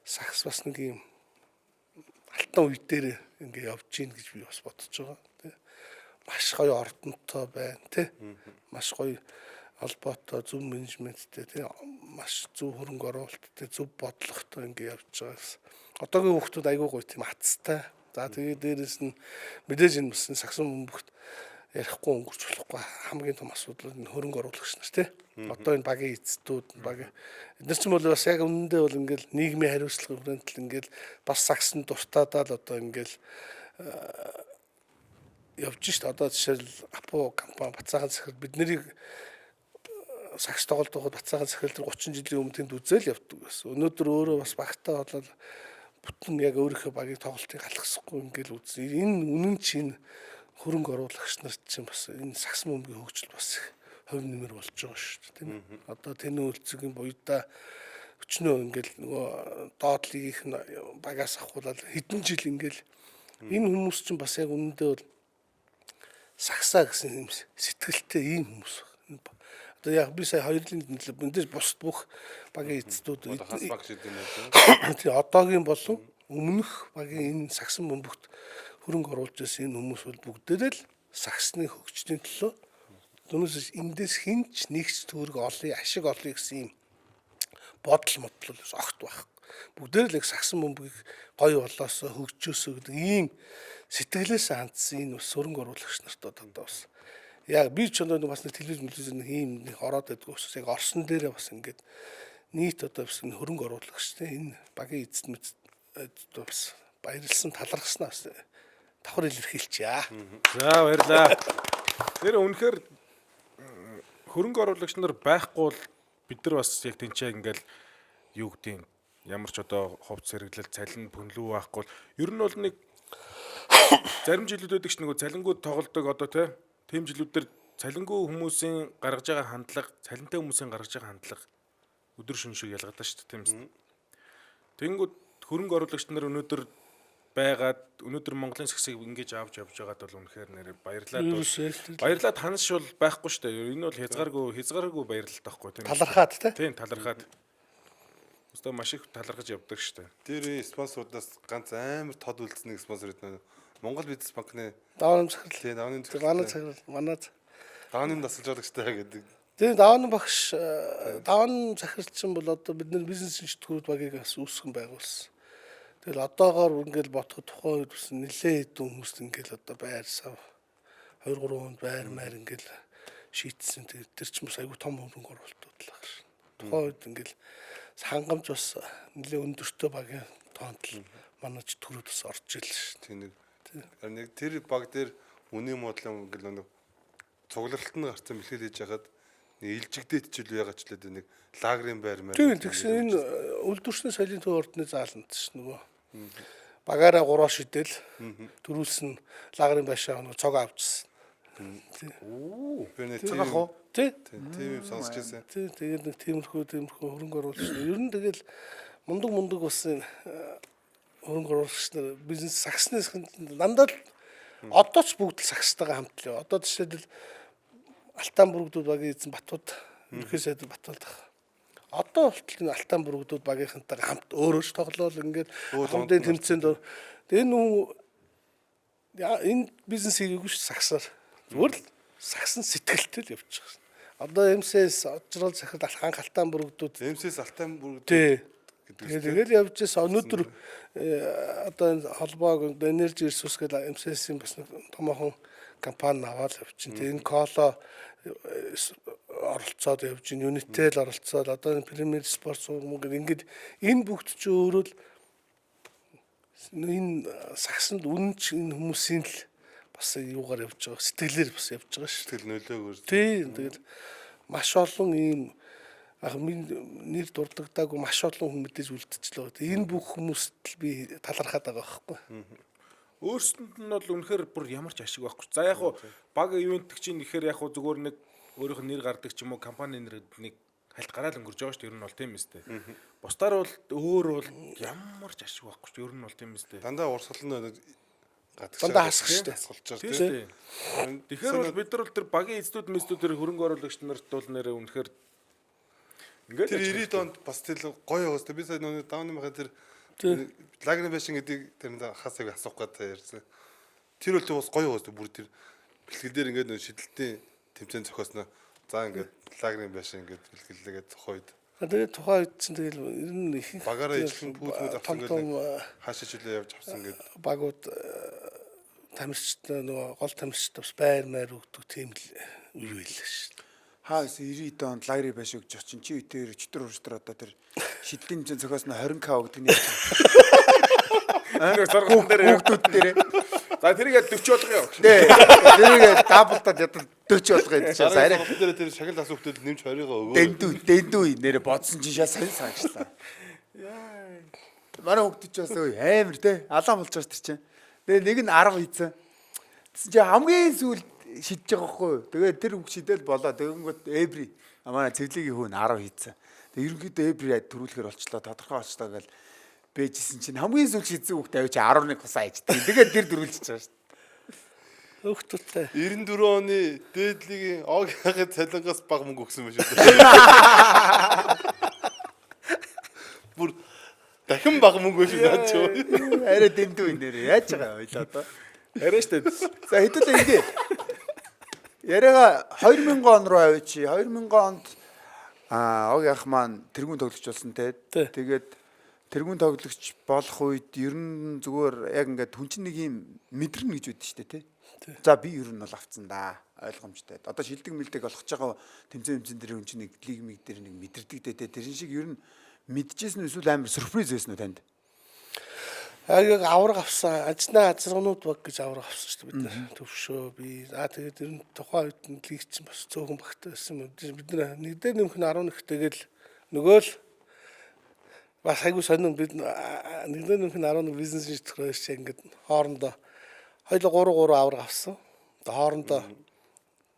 сагс бас нэг юм алтан үе дээр ингээ явж гин гэж би бас бодож байгаа тий. Маш гоё ордонтой байна тий. Маш гоё холбоотой зөв менежменттэй тий. Маш зөв хөрөнгө оруулалттай зөв бодлоготой ингээ явж байгаас. Одоогийн хүмүүс айгүй гоё тийм хацтай. За тэгээд дээрэс нь мэдээж энэ бас сагсан бөмбөгт ярихгүй өнгөрч болохгүй хамгийн том асуудал нь хөрөнгө оруулагч нар тий. Одоо энэ багийн эцэдүүд баг эдгээр ч бол бас яг үнэндээ бол ингээл нийгмийн хариуцлага хүрээндэл ингээл бас сагсан дуртаадаа л одоо ингээл явж шít. Одоо жишээл Апо компани Бацаахан захирал бид нарыг сагс тоглолт байхад Бацаахан захирал 30 жилийн өмнө тэнд үзэл явдаг байсан. Өнөөдөр өөрөө бас багтаа болоод бүтэн яг өөрийнхөө багийн тоглолтыг алгасахгүй ингээл үз. Энэ үнэн чинь хөрөнгө оруулагч нарт чинь бас энэ сагсан бөмбөгийн хөгжил бас хувь нэмэр болж байгаа шүү дээ тийм ээ. Одоо тэнэ үйлцгийн буйдаа өчнөө ингээл нөгөө доотлогийнх нь багаас авахуулаад хэдэн жил ингээл энэ хүмүүс чинь бас яг үнэндээ бол сагсаа гэсэн юм сэтгэлтэй ийм хүмүүс байна. Одоо яг би сая хоёрлын эндээс бус бүх багийн эцэдүүд хас баг шиг юм байна. тий одоогийн болон өмнөх багийн энэ сагсан бөмбөгт хөрөнгө оруулж байсан энэ хүмүүс бол бүгдээрээ л сагсны хөгжлийн төлөө түүнээс эндээс хинч нэгч төгрөг олъё, ашиг олъё гэсэн юм бодол модлол огт байх. Бүгдээр л яг сагсан бөмбөгийг гоё болоосоо хөгжөөсөө гэдэг ийм сэтгэлээс хандсан энэ бас хөрөнгө оруулагч нарт одоо бас яг би ч одоо бас нэг телевиз нэг ийм нэг ороод байдгүй ус яг Орсон дээрээ бас ингээд нийт одоо бас энэ хөрөнгө оруулагчтай энэ багийн эзэд бас баярлсан талархснаа бас давхар илэрхийлчихье. За баярлаа. Тэр үнэхээр хөрөнгө оруулагч нар байхгүй бол бид нар бас яг тэнцээ ингээл юу гэдэг юм ямар ч одоо ховц сэргэлэл цалин пөнлөө байхгүй бол ер нь бол нэг зарим жилүүд байдаг ч нөгөө цалингууд тоглодог одоо тийм жилүүдээр цалингүй хүмүүсийн гаргаж байгаа хандлага цалинтай хүмүүсийн гаргаж байгаа хандлага өдөр шөнө шиг ялгаатай шүү дээ тийм үст. Тэнгүүд хөрөнгө оруулагч нар өнөөдөр байгаад өнөөдөр Монголын сагсыг ингэж авч явж байгаад бол үнэхээр нэр баярлаад ханаш бол байхгүй шүү дээ. Энэ бол хязгааргүй баярлалт байхгүй тийм. Талархаад тийм талархаад. Өстө маш их талархаж явдаг шүү дээ. Тэр спонсорудаас ганц амар тод үлдсэн нэг спонсор гэдэг нь Монгол Бизнес банкны давааны захирал. тий давааны манай давааны дасалж байгаагчтай гэдэг. Тэгээ давааны багш давааны захирал чинь бол одоо бид нар бизнес институт багийг бас үүсгэн байгуулсан. Тэгэл одоогоор ингээл бодоход тухайн үед бас нэлээд хэдэн хүмүүст ингээл одоо байр сав 2-3 хонд байр маяр ингээл шийтсэн. Тэр чинь бас айгүй том хөрөнгө оруулалтууд л байгаа шин. Тухайн үед ингээл хангамж бас нэлээд өндөртэй багийн тоонд л манайч төрөд бас орж ил шин. Нэг тэр баг дээр үнийн модлын ингээл нэг цугларалт нь гарсан бэлхэл хийж хагаад нэг илжигдээд ч үл ягаад ч л нэг лагерын байр маяг. Тийм тэгсэн энэ үлдвэрчний соёлын төв ордны зааланд ш нөгөө багаараа 3 шидэл төрүүлсэн лагерын байшаа нөгөө цог авчихсан. Би нэг тийм ах уу тий тийм сонсч байсан. тий тэгээд нэг тиймэрхүү хөрөнгө оруулагч ер нь тэгэл мундаг бас хөрөнгө оруулагч нар бизнес сагснаас дандаа л одоо ч бүгд л сагстайгаа хамтлаа. Одоо жишээлбэл Алтан бүрэгдүүд багийн эзэн Батбад ерхий сайд Батбад ах. Одоо болтол Алтан бүрэгдүүд багийнхантай хамт өөрөө ч тоглоол ингээд хамтын тэмцээнд энэ бизнес хийгээгүй ш сагсаар. Зүгээр л сагсан сэтгэлтэй л явж байгаа. Одоо МСС Ожрол захирал анх Алтан бүрэгдүүд МСС Алтан бүрэгдүүд гэдэг. Тэгэл явж байсан. Өнөөдөр одоо энэ холбоог энержи ресурс гэдэг МСС-ийн бас нэг томоохон компани аваад явчихин. Тэгээ энэ Коло оролцоод явж ин Unitel оролцоод одоо энэ Premier Sport суугмаг ингээд энэ бүгд ч өөрөө л энэ сагсанд үнэн ч энэ хүмүүсийн л бас юугаар явж байгаа сэтгэлээр бас явж байгаа шүү. Сэтгэл нөлөөгөөр. Тийм тэгэл маш олон ийм нэр дурддагдаагүй маш олон хүн мэдээж үлдчихлээ. Энэ бүх хүмүүст л би талархаад байгаа байхгүй. Өөрсөнд нь бол үнэхээр бүр ямар ч ашиг байхгүй. За яг хуу баг ивент чинь ихээр яг хуу зүгээр нэг өөрийнх нь нэр гардаг ч юм уу компани нэр нэг хальт гараал өнгөрж байгаа шүү дээ. Ер нь бол тийм эстэй. Бусдаар бол өөр бол ямар ч ашиг байхгүй шүү. Ер нь бол тийм эстэй. Дандаа урсгална дандаа хасах шүү дээ. Хасгалчаар тийм. Тэгэхээр бол бид нар бол тэр багийн эзэдүүд мэстүүдээр хөрөнгө оруулагч нарт бол нэрээ үнэхээр ингээд тэр 90 донд бас тэр гоё байгаас би сая нөгөө давны махаа тэр лагерын байшин гэдэг тэр хасыг асуух гэдэг ярьсан. Тэр бол бас гоё байгаас бүр тэр бэлтгэл дээр ингээд шидэлтийн тэмцээн зохиосноо за ингээд лагерын байшин ингээд бэлгэлээгээд зохиод. Тэгээд тухайн үед чинь тэгэл ер нь их багаараа ижилхэн пүүтмүүд авсан гэдэг хаашаа чөлөө явж авсан гэдэг багууд тамирчтай нөгөө гол тамирчтай бас байр маяр өгдөг тийм л үе байлаа шүү. Хаас 90 донд лагерын байшин өгч очин чи үтээр өчтөр одоо тэр шидлийн зэн цохоос нь 20k өгдөг нэг. сарган дээр Хүүхдүүд дээр. За тэрийг 40 болгоё. Тий. Тэрийг даблтаад ядал 40 болгоё гэж байна. Арай дээр тэр шагнал асуух хөтөл нэмж 20-оо өгөө. дэндүү нэрэ бодсон чинь шаа сайн санагчлаа. Манай хүүхдүүд ч бас амар те алаан болж байгаа ч чинь. Тэгээ нэг нь 10 хийцэн. Тэгсэн чи хамгийн сүүлд шидэж байгаа хгүй юу. Тэгээ тэр хүүхд шидэл болоо. Тэгэнгүүт эбри манай цэвлэгийн хүн 10 хийцэн. Тэгээ ерөнхийдөө эбри төрүүлэхээр болчлоо. Тодорхой болчлоо гэж бэжсэн чинь хамгийн сүүлд шидсэн хүүхд авчи 11 хусаа ичдэг. Тэгээд тэр дөрүүлчихэж байгаа шүү дээ. Хүүхдүүдтэй 94 оны дээдлигийн Огийнхаа цалингаас бага мөнгө өгсөн байж үү. Бүр дахин бага мөнгө өгсөн наад ч юу. Арай дэмдүү энэ нэр яаж байгаа вэ одоо? Арай штэ. За хэдүүлээ ингэ. Яриага 2000 он руу авчи. 2000 онд Ог ах маань тэргүүн тоглогч болсон те. Тэгээд тэргүүн тоглогч болох үед ер нь зүгээр яг ингээд хүн чинь нэг юм мэдрэнэ гэж үүдэн штэ те. За би ер нь бол авцсан да. Ойлгомжтой. Одоо шилдэг мэлдэг болгож байгаа тэмцээн дээр хүн чинь нэг лиг миг дээр нэг мэдэрдэг те. Тэрэн шиг ер нь мэдчихсэн эсвэл амар сюрприз байсан уу танд? яг авраг авсан ажнаа азаргнууд баг гэж авраг авсан шүү дээ бид нар төвшөө би тэгээд ер нь тухайн үед нь лиг чинь бас цөөхөн багтаа байсан бид нар нэг дээр нэмэх нь 11 тэгэл нөгөө л бас айгуу сонин бид нэг дээр нэмэх нь 11 бизнес шийтгэж ингээд хоорондоо хоёул 3 авраг авсан хоорондоо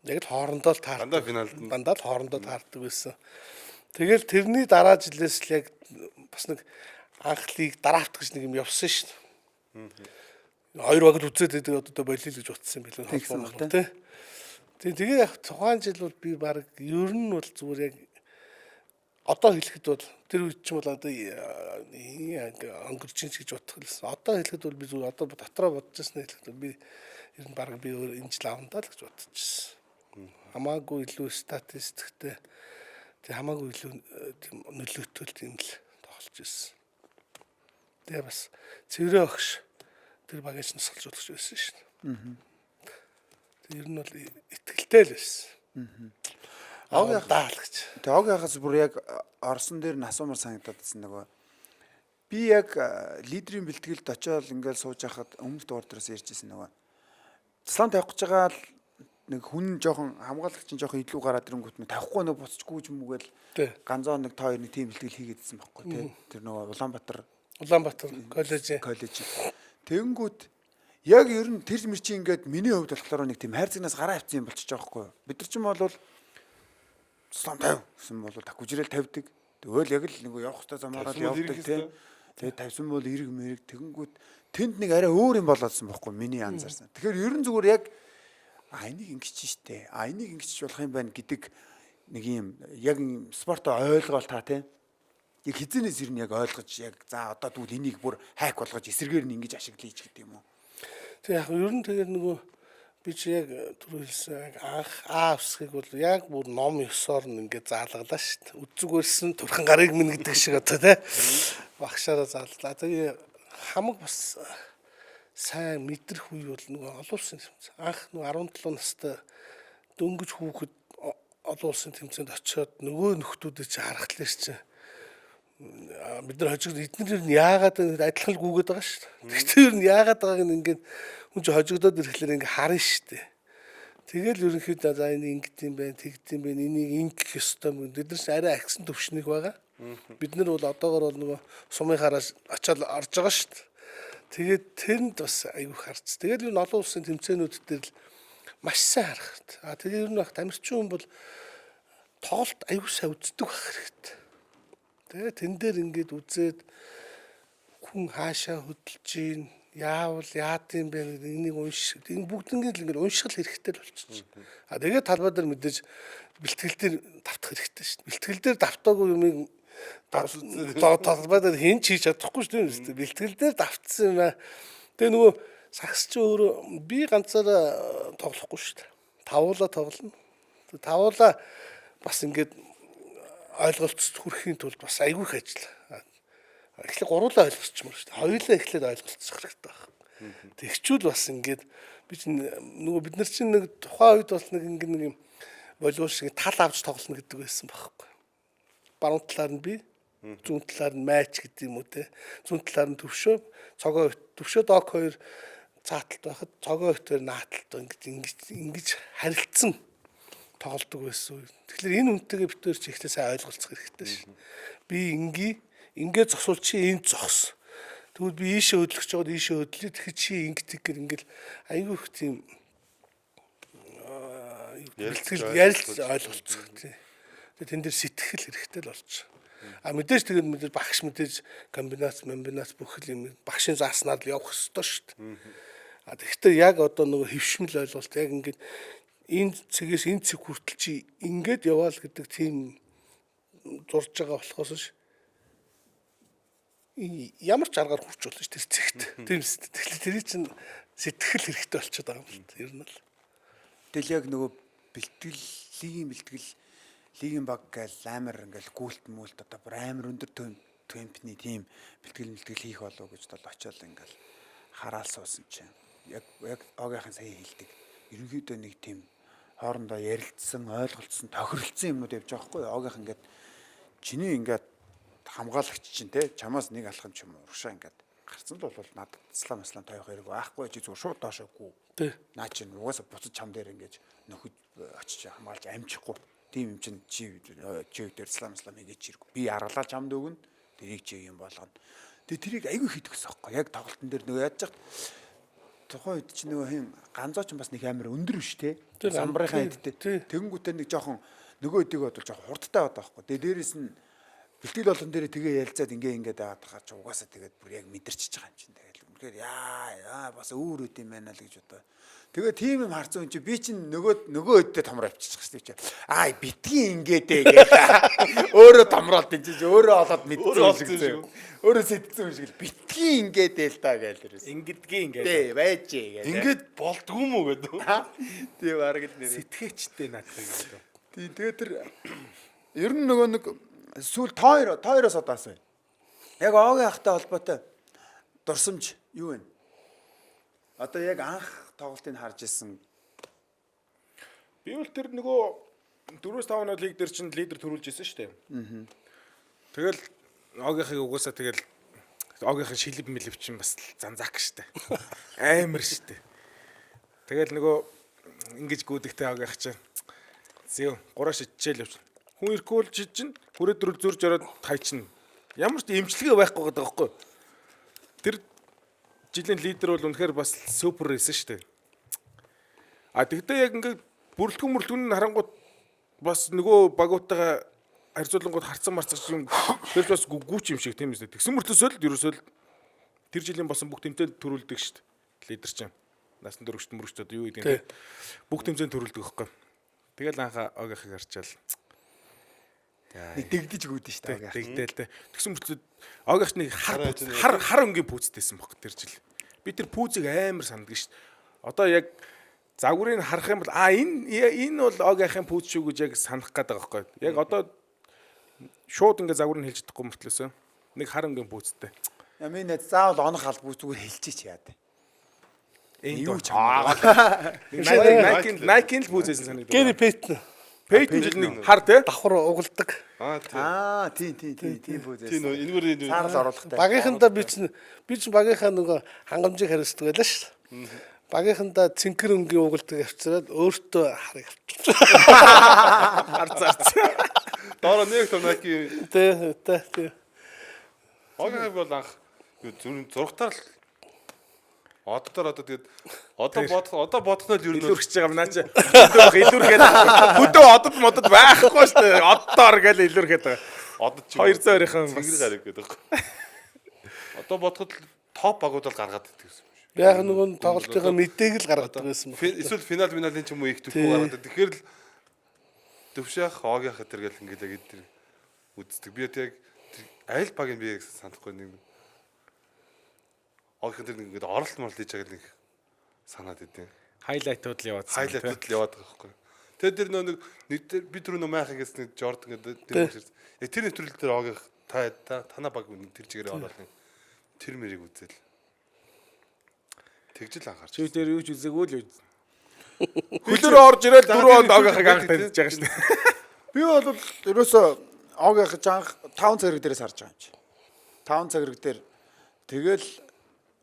яг л хоорондоо л таардаг Дандаа финалд дандаа л хоорондоо таардаг байсан. Тэгэл тэрний дараа жилээс л яг бас нэг анхлыг драфт гэж нэг юм явсан шүү дээ. Хоёр багт үзээд одоо болио л гэж утсан юм билүү холбоо тий. Тэгээ яг тухайн жил бол би баг ер нь бол зүгээр яг одоо хэлэхэд бол тэр үед ч бол одоо өнгөрч ин гэж бодох хэлсэн. Одоо хэлэхэд бол би зүгээр одоо дотроо бодож ирсэн хэлэхэд би ер нь баг би энэ жил авандаа л гэж бодож ирсэн. Хамаагүй илүү статистиктэй хамаагүй илүү тийм нөлөөтэй тийм л тоглож ирсэн. Тэгээ бас цэврээ огш тэр багаж нь салж удаж байсан шүү дээ. Тэр ер нь бол ихтгэлтэй л байсан. Ог яах даал гэж. Тэгээ ог яхаас бүр яг орсон дээр нь асуумар санагдаад байсан нөгөө. Би яг лидерийн бэлтгэлд очиод ингээл сууж байхад өмнөх дугаар дээрээс ярьжсэн нөгөө. Слам тавих гэж байгаа л нэг хүн жоохон хамгаалагч нь жоохон илүү гараад ирэнгүүт нь тавихгүй нэг буцчихгүй юм уу гээл ганцаа нэг та хоёр нэг тийм бэлтгэл хийгээдсэн байхгүй тий. Тэр нөгөө Улаанбаатар коллеж. Тэгэнгүүт яг ер нь тэр мэрчи ингээд миний хувьд болохоор нэг тийм хайрцагнаас гараа авцсан юм болчих жоохгүй. Бид нар ч юм бол слам 50 гэсэн бол такужрэл тавьдаг. Тэгэл яг л нэг явах хөстө замаараа явдаг тий. Тэгээд тавьсан бол эрг мэрэг тэгэнгүүт тэнд нэг арай өөр юм болоодсан байхгүй миний анзаарсан. Тэгэхээр ер нь зүгээр яг энийг ингэч штэ. Энийг ингэч болох юм байна гэдэг нэг юм яг спортоо ойлгоол та тий. Яг хизэнээс ер нь яг ойлгож яг за одоо тэгвэл энийг бүр хайк болгож эсэргээр нь ингэж ашиглая ч гэдэг юм уу. Тэг яг ер нь тэгээд нөгөө би чи яг түрүү хэлсэн яг анх авсхийг бол яг бүр ном ёсоор нь ингээд заалгалаа шүү дээ. Үзүгээрсэн турхан гарыг минь гэдэг шиг одоо тий. Багшаараа зааллаа. Тэгээ хамаг бас сайн мэдрэх үе бол нөгөө олон улсын тэмцээн. Анх нөгөө 17 настай дөнгөж хүүхэд олон улсын тэмцээнд очиод нөгөө нөхдүүдийг чи харахтлаа чи бид нар хожигд эдгээр нь яагаад адилхан гүгээд байгаа шүү дээ. Тэгтээ ер нь яагаад байгааг нь ингээд хүн чи хожигдоод ирэхлээр ингээд харна шүү дээ. Тэгэл ерөнхийдөө за энэ ингэт юм байна, тэгт юм байна, энийг ингэх ёстой юм. Бид нар ч арай агсан төвшнийг байгаа. Бид нар бол одоогор бол нөгөө сумынхаараа очиад орж байгаа шүү дээ. Тэгээд тэрэнд бас аюу харц. Тэгэл энэ олон улсын тэмцээнүүд дээр л маш сайн харахт. Тэгээ ер нь баг тамирчин хүн бол тоглолт аюу сайн үздэг байх хэрэгтэй. Тэгээ тэн дээр ингээд үзээд хүн хаашаа хөдөлж гин яавал яад юм бэ энийг унших энэ бүгднийг л ингээд унших хэрэгтэй л болчихсон. Тэгээд талбай дээр мэдээж бэлтгэл дээр давтах хэрэгтэй шүү дээ. Бэлтгэл дээр давтаагүй юмыг талбай дээр хэн ч хийж чадахгүй шүү дээ. Бэлтгэл дээр давтсан юм аа. Тэгээ нөгөө сагс чи өөрөө би ганцаараа тоглохгүй шүү дээ. Тавуулаа тоглоно. Тавуулаа бас ингээд ойлголцод хүрэхийн тулд бас айгүй их ажил. Эхлээд гурлаа ойлгосчмор шүү дээ. Хоёулаа эхлээд ойлголцох хэрэгтэй байна. Тэгчүүл бас ингээд би чинь нөгөө бид нар чинь нэг тухайн үед бас нэг ингээд нэг юм волейбол шиг тал авч тоглоно гэдэг байсан байхгүй. Баруун талаар нь би, зүүн талаар нь майч гэдэг юм уу те. Зүүн талаар нь төвшөө, цогоо төвшөө дог хоёр цааталт байхад цогоо хоёр нааталт ингэж харилцсан тоглодог байсан. Тэгэхээр энэ үнтэйгээ битээр чи ихтэй сайн ойлголцох хэрэгтэй шин. Би ингээд зогсвол чи энд зогс. Тэгвэл би ийшээ хөдлөж жоод ийшээ хөдлөе. Тэгэхээр чи ингэдэг ингээл айгүй их тийм ярилц ойлголцох тий. Тэгээ тэн дээр сэтгэл хэрэгтэй л болчих. А мэдээж тэгээд мэдээж багш мэдээж комбинац бүх юм багшийн зааснаар л явах ёстой шүү дээ. А тэгэхээр яг одоо нөгөө хөвшмөл ойлголт яг ингээд энэ цэгээс энэ цэг хүртэл чи ингээд яваал гэдэг тийм зурж байгаа болохоос ш ямар ч аргаар хүрч болно ш тэр цэгт. Тийм сэтгэл тэр чинь сэтгэл хэрэгтэй болчиход байгаа юм л ер нь л. Тэгэл яг нөгөө лигийн баг гээл амар ингээл гүйлт мүлт одоо бүр амар өндөр темпний тийм бэлтгэл хийх болов гэж бол очиод ингээл хараал суусан чинь яг огийнхын сая хэлдэг. Ерөнхийдөө нэг тийм хоорондоо ярилцсан, ойлголцсон, тохиролцсон юмнууд явж байгаа хгүй. Огийнх ингээд чиний ингээд хамгаалагч чинь те чамаас нэг алхам ч юм уу урагшаа ингээд гарцсан л бол надад маслан тавих хэрэг байхгүй чи зүгээр шууд доошоогүй. Тий. Наа чинь угаасаа буцаж чам дээр ингээд нөхөд очиж хамгаалж амжихгүй. Тийм юм чинь чи дээр маслан хийгээч хэрэг. Би аргалаа чамд өгнө. Тэрийг чи юм болгоно. Тэгээ тэрийг айгүй хийдэг гэсэн юм байна. Яг тоглолтын дээр нөгөө яаж яах тухайн үед чи нөгөө хин ганцоо ч бас нэг амар өндөр биш те. Самбарынхаа хэдтэй. Тэгэнгүүтээ нэг жоохон нөгөө хэдийг бодвол жоохон хурдтай байдаг байхгүй. Тэгээ дээрэс нь бэлтгэл болгон дээр тэгээ ялцаад ингээд аваад байгаа ч угаасаа тэгээд бүр яг мэдэрчиж байгаа юм чинь тэгээд үнэхээр яа бас өөр үт юм байна л гэж бодоо. Тэгээ тийм юм харцсан юм чи би чинь нөгөө өддөө томроо авчиж байгаа шүү дээ. Аа битгий ингээдээ гэж өөрөө томроолт энэ чи өөрөө олоод мэдсэн юм шиг. Өөрөө сэтгсэн юм шиг л битгий ингээдээ л та гээл дээрээс. Ингэдгээ ингээд. Тий байж гээ. Ингээд болдгүй мүү гэдэг. Тий бараг л нэр. Сэтгэгчтэй наадах гэдэг. Тий тэгээ тэр ер нь нөгөө нэг сүүл тойроос одоос байна. Яг оогийн ахтай холбоотой дурсамж юу вэ? Одоо яг анх тоглолтыг харж исэн. Би бол тэр нөгөө 4-5 оноо лиг дээр чинь лидер төрүүлж исэн шүү дээ. Тэгэл огийнхыг угаасаа тэгэл огийнхын шилб мэлв чинь бас занзаак шүү дээ. Амар шүү дээ. Тэгэл нөгөө ингэж гүдэгтэй огийнх чинь зөө 3 шидчихэл явж. Хүн иркүүл чинь хүрээ дөрөв зурж ороод хайчихна. Ямар ч эмчилгээ байхгүй байгаа байхгүй. Тэр жилийн лидер бол үнэхээр бас супер байсан шүү дээ. А тэгтээ яг ингээд бүрэлдэхүүн харангууд бас нөгөө багуутайгаа харьцуулангууд харцсан марцах юм. Тэрс бас гүч юм шиг тийм үстэй. Тэгсэн мөртөөсөө л ерөөсөө тэр жилийн болсон бүх тэмцээнд төрүүлдэг шүү дээ. Лидер чинь. Насан туршид мөрөчтөд юу гэдэг юм. Бүх тэмцээнд төрүүлдэг байхгүй. Тэгэл анхаа огийнхыг харчаал. Нэг дэгдэж гүйдэн шүү дээ. Дэгдээл тэ. Тэгсэн мөртөө огийнх нэг хар өнгийн пүүцтэйсэн баг тэр жил. Би тэр пүүцийг амар санддаг шүү дээ. Одоо яг загварыг харах юм бол энэ бол огийнхын пүүц шүү гэж яг санах гээд байгаа байхгүй. Яг одоо шууд ингээ загварыг хэлж чадахгүй мөртлөөсөө нэг хар өнгийн пүүцтэй. Ямын нэт заавал онох албагүй зүгээр хэлчихэж яад. Юу ч аа. Nike-ийн л пүүцээсэн санагдав. Гэри Пейтн. Пейтн жил нэг хар тий. Давхар угалдаг. Тийм пүүзээс. Тийм нөө энэгээр цаарал оруулахтай. Багийнхандаа би чинь багийнхаа нөгөө хангамжийг хариуцдаг байлаа шүү дээ. Багийнхандаа цэнхэр өнгийн угалдаг явцраад өөртөө харыг авчихсан. Харцаарч. Доор нэг том Nike. Тий. Огийнхыг бол анх зургатаар л одоо тэгээд одоо бодохноо л ер нь илүүрч байгаа юм наа чи. Илүүргээд хөдөө одод модод байхгүй шүү дээ. Оддоор гэл илүүргээд байгаа. одоо чи 200 орийнхан цэнгэр гараг гэдэг байхгүй. Одоо бодоход топ багууд бол гаргаад идэх юм шиг. Яг нөгөө тоглолтынхаа мэдээг л гаргадаг байсан ба. Эсвэл финалын ч юм уу их төвхөө гаргаад. Тэгэхээр л төвшөөх огийнх гэдэг л ингээд яг эдгээр үздэг. Би яг аль баг юм бэ гэсэн санахгүй нэг огийнх дээр ингээд оролт морол хийж байгаа нэг санаад идэв. хайлайтууд л яваадсан. Хайлайтууд л яваад байгаа байхгүй. Тэгээд тэр нэг би түрүү нөө майхаа гэсэн Jordan гэдэг яг тэр нэвтрүүлэл дээр огийнх танаа баг тэр чигээр ороод тэр мэрийг үзэл. Тэгжил анхаарч. Чи дээр юу ч үзээгүй л үү. Хөлөөр орж ирэл 4 онд огийнхыг анх таньж байгаа шүү дээ. Би бол ерөөсөө огийнх анх 5 цагрэг дээрээс харж байгаа юм чи. 5 цагрэг дээр тэгэл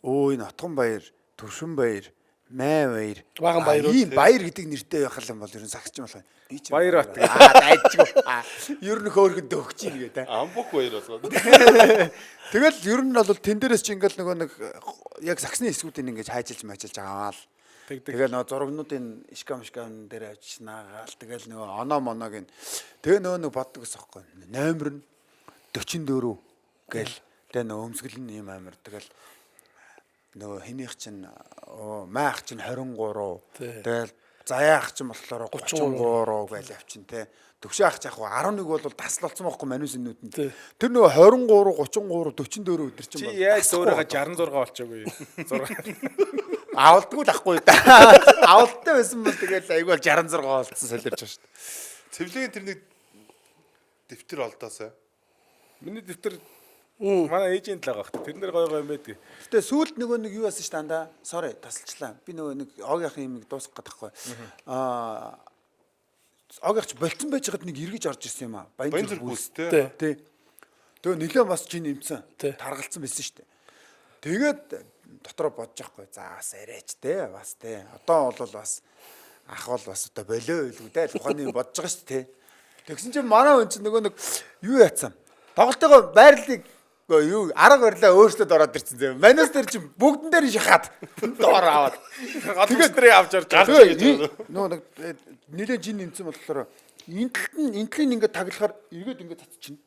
энэ Отгон баяр, Төршин баяр, Май баяр. Баган баяр уу? Ийм баяр гэдэг нэртэй байх юм бол ер нь сагч юм болох. Би ч Баяр бат. дайжгүй. Ер нь хөөргөнд өгч ийн гэдэг. Амбук баяр болгоод. Тэгэл ер нь бол тэн дээрээс чи ингээл нөгөө нэг яг саксны эсгүүдийн ингэж хайжилж мажилж аваал. Тэгэл нөгөө зурагнуудын ишкам дээр авчиж наагаал. Тэгэл нөгөө оноо моноог нь тэгээ нөгөө нэг боддог ус аахгүй. Номер нь 44 гээл. Тэгээ нөгөө өмсгөл нь ийм амир. Тэгэл нөгөө хэнийх чинь маах чинь 23. Тэгэл заяах чинь болохоор 33 гээл авчин те. Төгшөөх ч яг 11 бол таслалцсан байхгүй манус нүүдэнд. Тэр нөгөө 23 33 44 өдөр чинь Чи яаж өөрөөгөө 66 болчихоогүй юу? 6. авалдгүй л ахгүй да. Авалттай байсан бол тэгэл айгүй 66 болцсон солирч байгаа шүү дээ. Цэвлэгийн тэр нэг дэвтэр олдоосаа. Миний дэвтэр манай эйжент л байгаа хэ. Тэрнэр гой гой юм байдаг. Гэтэ сүүлд нөгөө нэг юу яасан ш дандаа. Sorry тасалчлаа. Би нөгөө нэг огийнхын юмыг дуусгах гэдэгхгүй. Огч болцсон байж хад нэг эргэж орж ирсэн юм аа. Баян зэрэг бүстэй. Тий. Тэгээ нэлээд бас чинь нэмсэн. Таргалцсан байсан шүү дээ. Тэгээд дотроо бодож байхгүй. За бас арайч те бас те. Одоо бол бас ах бол бас одоо болоо илгүү те. Ухааны бодож байгаа шүү дээ. Тэгсэн чинь манай хүн чинь нөгөө нэг юу яатсан. Тоглолтойгоо байрлалыг юу арга барилаа өөрсдөө ороод ирсэн зэ. Манус дээр чинь бүгдэн дээр шахаад доор аваад. Тэгээд тэрийг авч орж байгаа. Нөгөө нэг нэлээд жин нэмсэн болохоор интлийн ингээд таглахаар эргээд ингээд татчихна.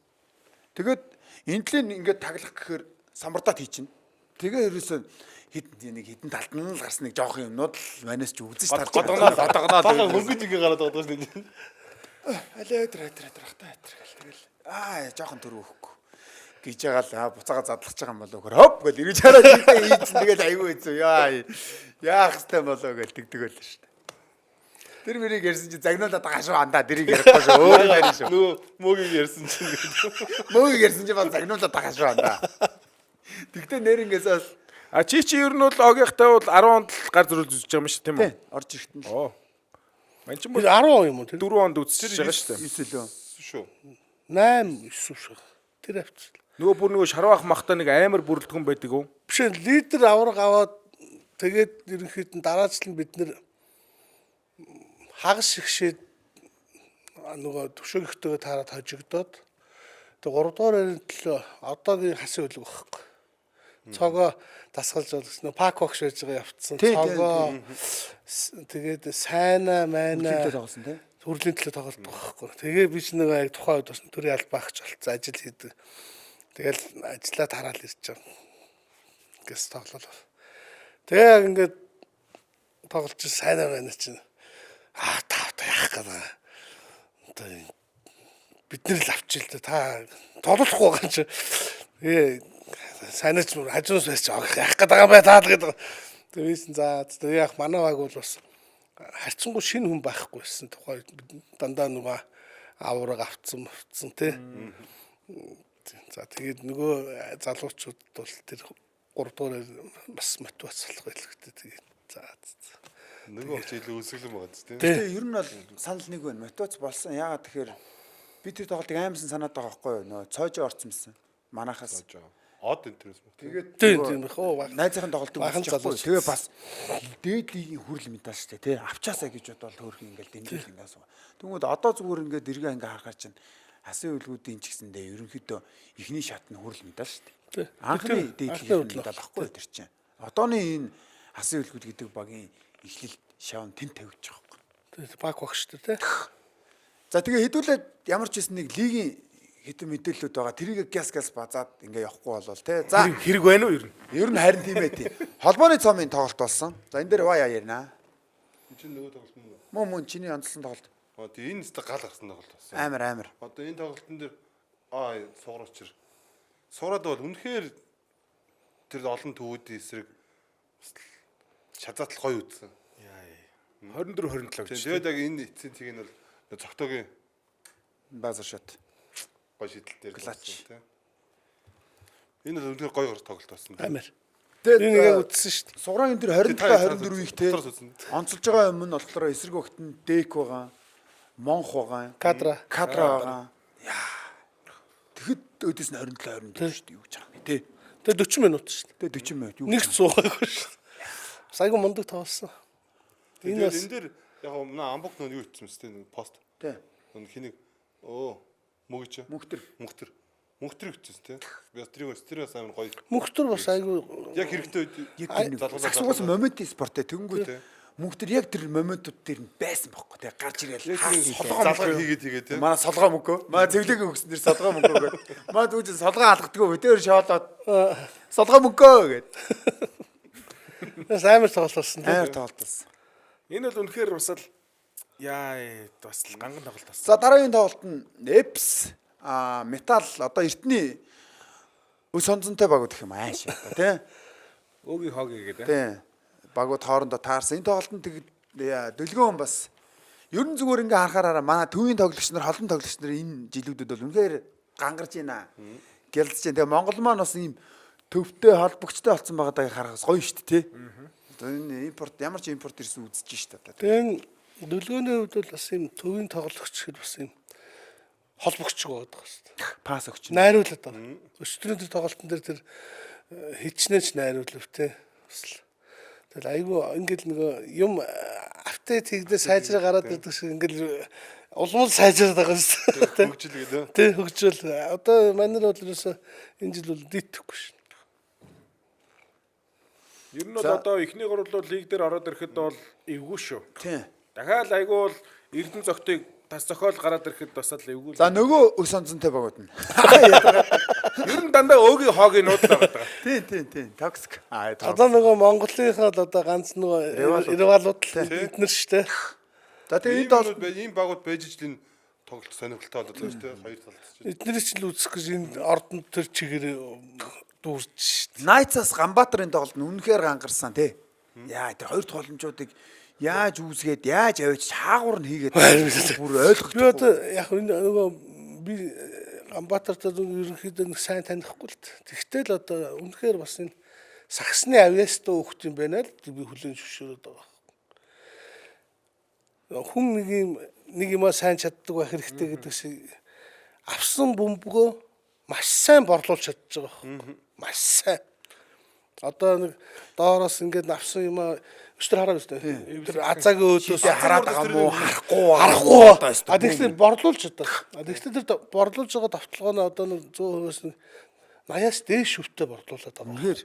Тэгээд интлийн ингээд таглах гэхээр самбардаад хийчихнэ. Тэгээ ерөөсөө хитэн талд нь л гарсан нэг жоох юмнууд л манаас ч үзэж тарж Годгоноо. Бага хөнгөж ингээ гараад байгаа шүү дээ. алээ өдрөө хахтаа гэл тэгэл жоохон төр өгөхгүй гэж ягаал буцаага задлах байгаа юм болоо хөр хоп гэл ирж хараад ийцэн тэгэл аюу ийцэн яах хэвтэй болоо гэл тэгдэг байл шүү дээ. Тэр мэрийг ярьсан чи загнуулаад байгаа шүү андаа дэрийг ярихгүй шүү өөр байр шүү. Нөгөө мөгийг ярьсан чинь Мөгийг ярьсан чи бол загнуулаад байгаа шүү андаа. Тэгтээ нэр ингээс Чи ер нь бол огийнхтай бол 10 онд л гар зөрүүл зүсэж байгаа юм шүү тийм үү? орж ирэхтэн л. Оо. Мань ч юм Тэр 10 юм уу тэр? 4 онд үзчихэж байгаа шүү дээ. 9 лөө. шүү. 8 9 шүү. Тэр авчихлаа. Нөгөө бүр нөгөө шарваах махта нэг амар бүрэлдэхүүн байдаг уу? Биш лидер авраг аваад тэгээд ерөнхийдөө дараачлан бид нэр хагас шигшээд нөгөө төвшөөгтэйгээ таараад хожигдоод тэг 3 дугаар ярин төлөө одоогийн хасын хөлөг байхгүй. Цогоо дасгалж болгосон. Пак багш байж байгаа явцсан. Цогоо тэгээд сайна майна тоглосон тий. төрлийн төлөө тоглолдог байхгүй. Тэгээ би ч нэг яг тухайн үед бас төрийн албаагч болцсон ажил хийдэг. Тэгэл ажиллаад хараад ирж байгаа. Гэс тоглол. Тэгээ яг ингээд тоглож сайна байна чинь. Та яах гэдэг. Одоо бид нэр л авчил та тоглохгүй байгаа чи. Тэгээ сайнаач хажуунаас байж яах гэдэг юм бай таа гэдэг. Тэгээс за яг манай баг бол бас харьцангуй шинэ хүн байхгүйсэн тухай дандаа нөгөө авраг авцсан тий. За тэгээд нөгөө залуучууд бол тэр 3 дугаар бас мотивац болох байлгүй тэгээд за. Нөгөө ч илүү өсөглөн байгаа тийм. Тэгээ ер нь бол санал нэг байна. Мотивац болсон. Яагаад тэгэхээр би тэр тоглолтыг аимсан санаад байгаа байхгүй юу? Нөө цоожоо орсон юмсан. Манахаас. Од энтерс мө. Тэгээд тийм хөө найзынхаа тоглолтыг Бахан үзчихгүй. залууч. Тэгээ бас дээд лигийн хүрэл мэдээ штэ тий. Авчаасаа гэж бодвол хөөрхөн ингээл дэмжил ингээс. Тэгмүүд одоо зүгээр ингээд эргээ ингээ харахаар чинь асын үлгүүдийн ч гэсэндээ ерөнхийдөө ихний шат нь хүрэл мэдээ штэ. Анхны дээд лигийн мэдээ багхгүй тэр чинь. Одооны энэ асын үлгүүд гэдэг багийн эхлэл шавн тэнд тавьж байгаа байхгүй. тэгээд баг багш тий. За тэгээ хэдүүлээд ямар ч хэсэн нэг лигийн хэдэн мэдээлэлүүд байгаа. Тэрийг гяс базаад ингээ явахгүй болвол тий. За Хэрэг байна уу ер нь? ер нь харин тийм ээ тий. Холбооны цомын тоглолт болсон. За энэ дээр ваа ярина. Чи нөгөө тоглолт нь. Мөн чиний онцлон тоглолт. Тэгээ энэ нэстэ гал гарсан тоглолт болсон. Амар. Одоо энэ тоглолтын дээр суугаач. Суураад бол үнэхээр тэр олон төвүүдийн эсрэг шазаатал гоё үтсэн. 24 27 гэж. Тэгээд яг энэ эцсийн цэг нь бол цогтойгийн Базар шот. гоё шийдэл дээр Клач. тийм. Энэ бол үнэхээр гоё тоглолт болсон. Амар. Тэгээд Би нэгээ үтсэн шүү дээ. суграагийн дээр 27 24-ийг те дотроос үзнэ. онцолж байгаа юм нь болохоор эсрэг өгтөн дек байгаа. Монх байгаа. Кадра. байгаа. Яа. Тэгэхэд өдөөс нь 27 24 шүү дээ юу гэж байгаа юм те. Тэгээд 40 минут шүү дээ. Тэгээд 40 минут юу. Нэг цуугаагүй шүү дээ. бас айгүй мундаг тоглосон. Энэ бас энэ дээр яг нөө амбук нөө юу итсэн мэт нэг пост. Тий. Нөө хэнийг мөгж. Мөнхтөр итсэн тий. Би стригээс амар гоё. мөнхтөр бас айгүй Яг хэрэгтэй үед Саксугаас момент спорттэй тэгэнгүүт мөнхтөр яг тэр моментууд дээр нь байсан байхгүй тий. Гарч ирээл залгаа хийгээд тий. манай солгоо мөнгөө. Манай цэвлэгийн өгсөн дэр солгоо мөнгөө гэдэг. Манай түүж солгоо алгадгаа өдөр шоолоод солгоо мөнгөө гэдэг. бас амар тоглолсон тий. Амар тоглолтсон. Энэ бол үнэхээр бас л бас л ганган тоглолт болсон. За дараагийн тоглолт нь Эпс метал одоо эртний өс онцонтой багууд гэх юм ааш тий. Өөгийн хогийн гэдэг. Тий. Багууд хоорондоо таарсан. Энэ тоглолтод тэгээд дэлгөөн бас ерөн зүгээр ингээ харахаараа манай төвийн тоглогч нар, холон тоглогч нар энэ жилүүдүүд бол үнэхээр гангарч байна. Гялдж байна. Тэгээ Монгол маань бас ийм төвтэй холбогчтой болсон байгааг харахаас гоё шүү дээ тий. Одоо энэ импорт ямар ч импорт ирсэн үзэж шүү дээ. Тэгээ дэлгөөний хувьд бол бас ийм төвийн тоглогч гэхэд бас ийм холбогч байгаа шүү. Пас өгч. Найруулад байгаа. Өчтөрийн тэр тоглолтын дээр тэр хичнээн найруулвтэй. Бас тэгэл айгүй ингээл нөгөө юм апдейт хийгдээ сайжраа гараад ирдэг шиг ингээл улмал сайжраад байгаа шүү. Хөгжил гэдэг. Тэ хөгжил. Одоо манайд бол ерөөсө энэ жил бол дийтгэхгүй шин. Ер нь бол одоо эхний гурал бол лиг дээр ороод ирэхэд бол эвгүй шүү. Тий. Дахиад айгүй бол Эрдэнэ зогтыг тас зохиол гараад ирэхэд бас л эвгүй. За нөгөө өс онцонтой багууд нь. Ер нь дандаа өөгийн хогийн нуудлаа байгаа. Тий. Токсик. Одоо нөгөө Монголынхаа л одоо ганц нөгөө ревалууд эднэр штэ. За тэгээ энэ бол ийм багууд байж ижил энэ тоглолт сонирхолтой болоод байна шүү дээ. Хоёр талаас чинь. Эднэр ч л үзэх гэж энэ ордонд тэр чигээр дүүрж штэ. Найцаас Ганбаатарын тоглолт нь үнэхээр гангарсан тий. Яа тэр хоёр тогломжуудыг яаж үүсгээд яаж авчиж хаагур нь хийгээд бүр ойлгохгүй. Би одоо яг энэ нөгөө би Ганбаатартай ерөнхийдөө сайн танихгүй л. Тэгтэл л одоо үнэхээр бас энэ саксны авьяастай хөөхт юм байна л би хүлэн зөвшөөрөд байгаа. Хүн нэг юм сайн чаддаг байх хэрэгтэй гэдэг шиг авсан бөмбөгөө маш сайн борлуулж чадж байгаа. Маш сайн. Одоо нэг доороос ингээд авсан юм өчтөр хараад өстэй. Тэр азаагийн өөдөөс хараад байгаа мó харахгүй одоо өстэй. А тэгэхээр борлуулж чаддаг. А тэгэхээр тэр борлуулж байгаа давталгоо нь одоо 100%-аас 80-аас дээш шүвтэй борлуулад байгаа.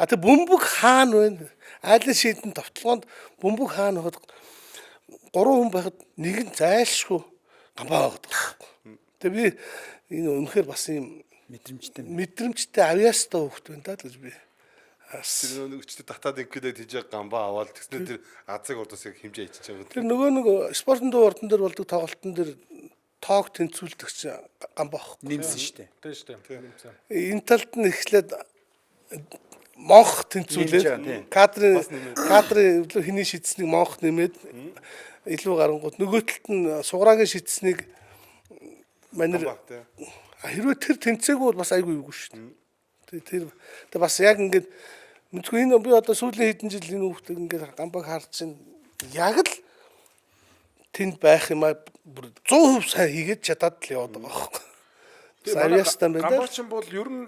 А тэр бөмбөг хаана вэ? Айлын шийдэн давталгоонд бөмбөг хаана хад 3 хүн байхад нэг нь зайлшгүй гамбаа байгаа. Тэгээ би энэ үнэхээр бас юм мэдрэмжтэй авьяастай хөөхт байна даа гэж би. Тэр нэг өчтөд татаад ингээд тийж гамбаа аваад тэгснээр тэр азаг урдаас яг хэмжээ ичиж байгаа. Тэр нөгөө нэг спортын дуу ордон дээр болдог тоглолтын дээр тоог тэнцвүүлдэг чинь гамбаа байхгүй. нэмсэн шүү дээ. Тийм шүү дээ. Энэ талд нь эхлээд монх тэнцвүүлээд кадрын хэний шийдсэнийг монх нэмээд илүү гарангууд нөгөө талд нь суграагийн шийдсэнийг манер хэрвээ тэр тэнцээгүй бол бас айгүй юу шүү дээ. Тэр бас яг ингээд мэдгүй энэ би одоо сүүлийн хэдэн жил энэ хүүхдийг ингээд гамбаг харж чинь яг л тэнд байх юм аа 100% сайн хийгээд чадаад л яваад байгаа байхгүй. Авьяастай байна. Гамбаачин бол ер нь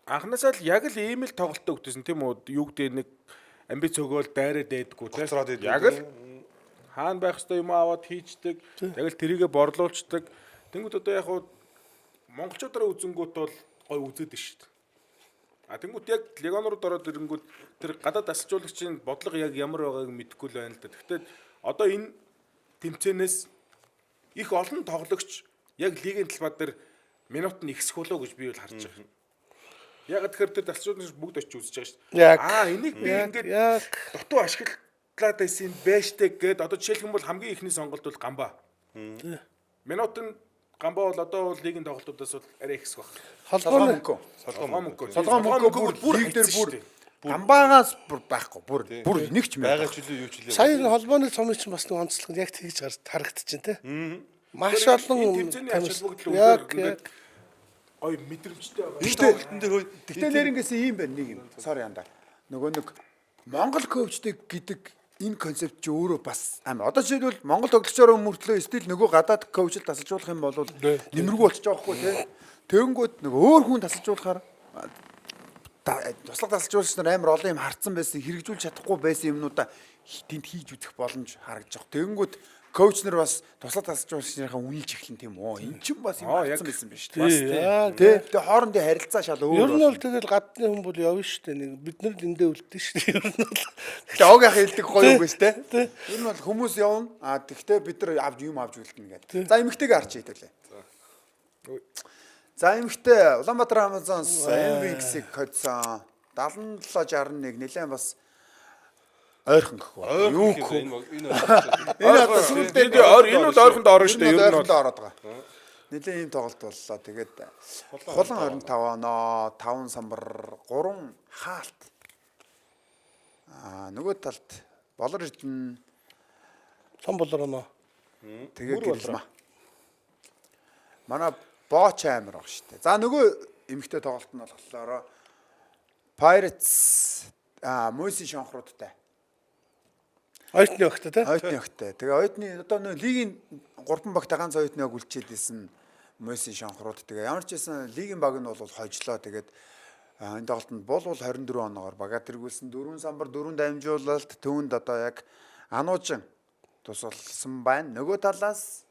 анхнаасаа л яг л ийм л тоглолтоо өгдөөсөн тийм үү? Юу гэдэг нэг амбиц өгөөл дайраа дээдгүү тийм. Яг л хаана байх ёстой юм аваад хийчдэг. Яг л тэрийгэ борлуулцдаг. Тэнгүүд одоо яг хуу монголчуудаараа үзэнгүүт бол гой үзээд шүү дээ. А тэнгүүд яг легонорууд ороод ирэнгүүт тэр гадаад тасалжуулагчийн бодлого яг ямар байгааг мэдэхгүй л байна л да. Гэхдээ одоо энэ тэмцээнээс их олон тоглогч яг лигийн талбай дээр минут нь ихсэх болоо гэж би бол харж байгаа. Яг тэгэхээр тэр тасалжуулагч бүгд очиж үзэж байгаа шүү дээ. Энийг би ингээд дутуу ашиглаад байсан байштай гээд одоо жишээлх юм бол хамгийн ихний сонголт бол гамбаа. Минут нь гамбаа бол одоо лигийн тоглолтуудаас бол арай ихсэх баг. Солгоо мөнгө бүр лиг дээр бүр гамбаагаас бүр байхгүй бүр нэг ч байгаа ч үлээ юу ч үлээ. Сая холбооны цомын чинь бас нэг онцлог яг тэгж харагдчихээн те. Маш олон тэмцээний ач холбогдол үнээр ой мэдрэмжтэй байгаа. Энэ тоглолтын дээр хөөе. Тэгтээ нэрнгэс ийм байна нэг юм. Sorry андаа. Нөгөө нэг Монгол коучтэй гэдэг энэ концепт чи өөрөө бас амар. Одоо жишээлбэл Монгол тоглогчоор мөртлөө стил нөгөө гадаад коучд тасалжуулах юм бол нэмэргүй болчих жоохоо тий. Тэгэнгүүт нөгөө өөр хүн тасалжуулахаар туслах тасалжуулагч нар амар олон юм харцсан байсан, хэрэгжүүлж чадахгүй байсан юмнуудаа тэнд хийж үзэх боломж харагдаж байгаа. Тэгэнгүүт коуч нар бас туслах тасалжуулагчнийхаа үнэлж эхлэн тийм үү. Энд чинь бас юм харцсан байсан биш үү? Тэгээ хоорондын харилцаа шал өөр. Ер нь бол тэгэл гадны хүн бол явна шүү дээ. Нэг бид нар эндээ үлдэн шүү дээ. Ер нь бол Тэгээ огийнх хэлдэг гоё үг биш үү? Ер нь бол хүмүүс явна. Тэгтээ бид нар юм авч үлдэнэ гэдэг. За эмэгтэйгээ харч хэдүүлээ. За эмэгтэй Улаанбаатар Амазонс MVX-ийг хоцсон 7761 нэлээд бас ойрхон гэх ба. Юу гэх вэ? Энэ одоо сүүлдээ энэ бол ойрхонд орно шүү дээ. Ер нь бол ороод байгаа. Нэлээд ийм тоглолт боллоо. Тэгээд хулан 25 оноо, 5 самбар, 3 хаалт. Нөгөө талд болор эрдэнэ том болор оноо. тэгээд гэрэлмаа. Манай бооч амир баг штэ. За нөгөө эмэгтэй тоглолт нь болохоор Pirates Мойси шонхруудтай. Ойтны өгтөө тий. Ойтны өгтөө. Тэгээ ойтны одоо нөө лигийн 3 багта ганц ойтны ог үлчээдсэн Мойси шонхрууд. Тэгээ ямар ч байсан лигийн баг нь бол хожлоо. Тэгээд энэ тоглолтод бол 24 оноогоор бага тэргүүлсэн 4 самбар 4 дамжуулалт төвөнд одоо яг ануужин тусалсан байна. Нөгөө талаас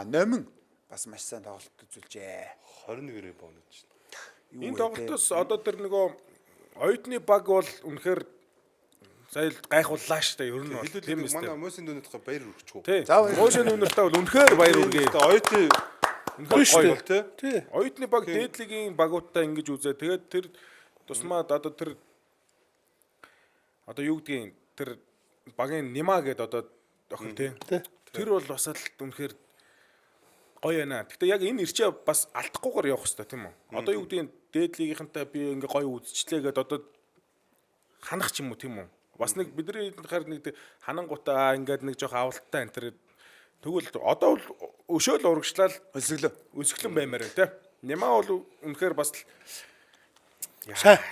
номин бас маш сайн тоглолт үзүүлжээ. 21-ээр бонож байна. Энэ тоглолтоос одоо тэр нөгөө оюутны баг бол үнэхээр сая гайхууллаа шүү дээ. Ер нь бол тийм Хэлбэл үстэй. манай Мөсийн дүүнэтхэ баяр үргэчихв. Тий. За, Мөсийн үнэртэй бол үнэхээр баяр үргээ. Оюутны гоё бол тий. Тий. Оюутны баг дээдлигийн багуудтай ингэж үзээ. Тэгээд тэр тусмаад одоо тэр одоо юу гэдгийг тэр багийн нима гэдэг одоо охин тий. Тэр бол бас л үнэхээр гоё байна. Гэтэ яг энэ ирчээ бас алдахгүйгээр явах хэрэгтэй тийм үү? Одоо юу гэдгийг дээдлигийнхэнтэй би ингээ гоё үзчихлээ гэдээ одоо ханах ч юм уу тийм үү? Бас нэг бидний хаар нэг ханангуудаа ингээд нэг жоох авалттай энэ тэр тэгвэл одоо бол өшөөл урагшлал өсгөлөн баймаар байна тийм. Нима бол үнэхээр бас Сайн.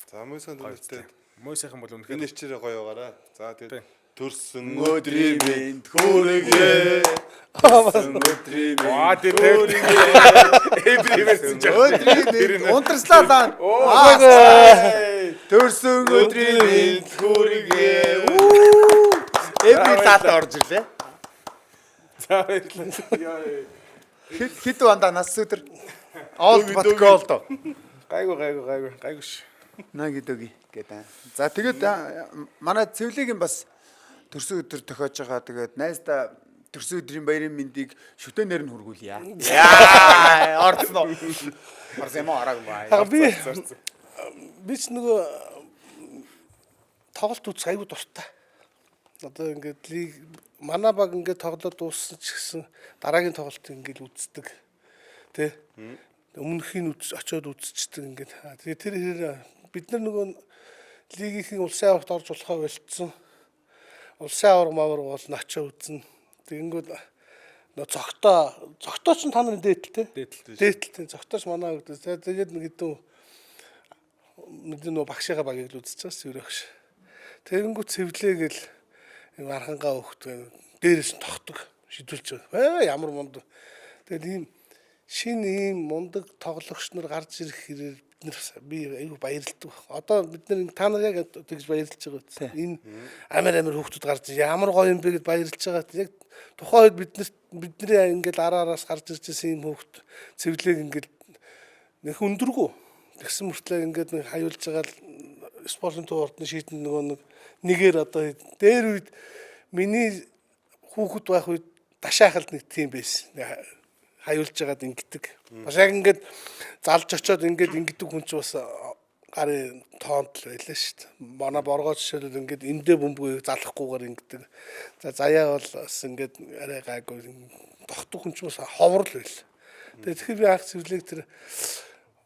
За Мөсийн дүүнэттэй Мөсийнхэн бол үнэхээр энэ нэрчээрээ гоё байгаараа. За тэгээд төрсөн Өдрийн мэнд хүргээ. Өдрийн мэнд унтарслаа. Төрсөн өдрийн мэнд хүргээ. Эври талд орж ирлээ. за баярлалаа. Хэд банда нас өдөр. Олд бат голд. Гайгүй ш. Нагидөги гэдэг. За тэгээд манай цэвлэгийн бас төрсөн өдөр тохиож байгаа. Тэгээд найздаа төрсөн өдрийн баярын мэндийг шүтэнээр нь хүргүүлье. Яа, орцно. Орсон юм араг бай. Би ч нөгөө тоглолт үзэх аягүй дуртай. Одоо ингээд лиг манай баг ингээд тоглоод дууссан ч гэсэн дараагийн тоглолтыг ингээд үздэг. Тэ? Өмнөхийг очиод үзчихдэг ингээд. Тэгээ тэр хэрэг бид нар нөгөө лигийнхэн улсын аварт орж болохоо болцсон. Улсын авар мавар бол очоо үзнэ. Тэгэнгүүт нөө цогтоо ч та нарын дээдэлтэй. Дээдэлтэй цогтооч манай өгдөө. Тэгээд нэг хэдэн нөө багшигаа багийг л үзчихсэн сэрэгш. Тэгэнгүүт цэвлээгэл юм архангаа өгдөг. Дээрээс нь тогтдог шидүүлж байгаа. Ямар мундаг. Тэгээд ийм шинэ ийм мундаг тоглогч нар гарч ирэх хэрэг би аюу баярлалдаг. Одоо бид нар та нар яг тэгж баярлж байгаа. Энэ амар хүүхдүүд гарч ямар гоё юм бэ гэд баярлж байгаа. Яг тухайн үед бидний ингээд араараас гарч ирж байсан юм хүүхд цэвлэг ингээд нэг өндөргөө. Тэгсэн мөртлөө ингээд нэг хаюулж байгаа спортын туурдны шийдэн нөгөө нэгээр одоо дээр үед миний хүүхэд байх үед дашаахалд нэг тийм байсан. Хаюулж байгаад ингэдэг. Бас яг ингээд залж очиод ингээд ингэдэг хүн ч бас гарын тоонд л байлаа шүү дээ. Манай боргоо жишээлбэл ингээд эндээ бөмбөгийг залахгүйгээр ингэдэг. За заяа бол бас ингээд арай гайгүй тогтдог хүн ч бас ховор л байл. Тэгэхээр би анх цэвлэг тэр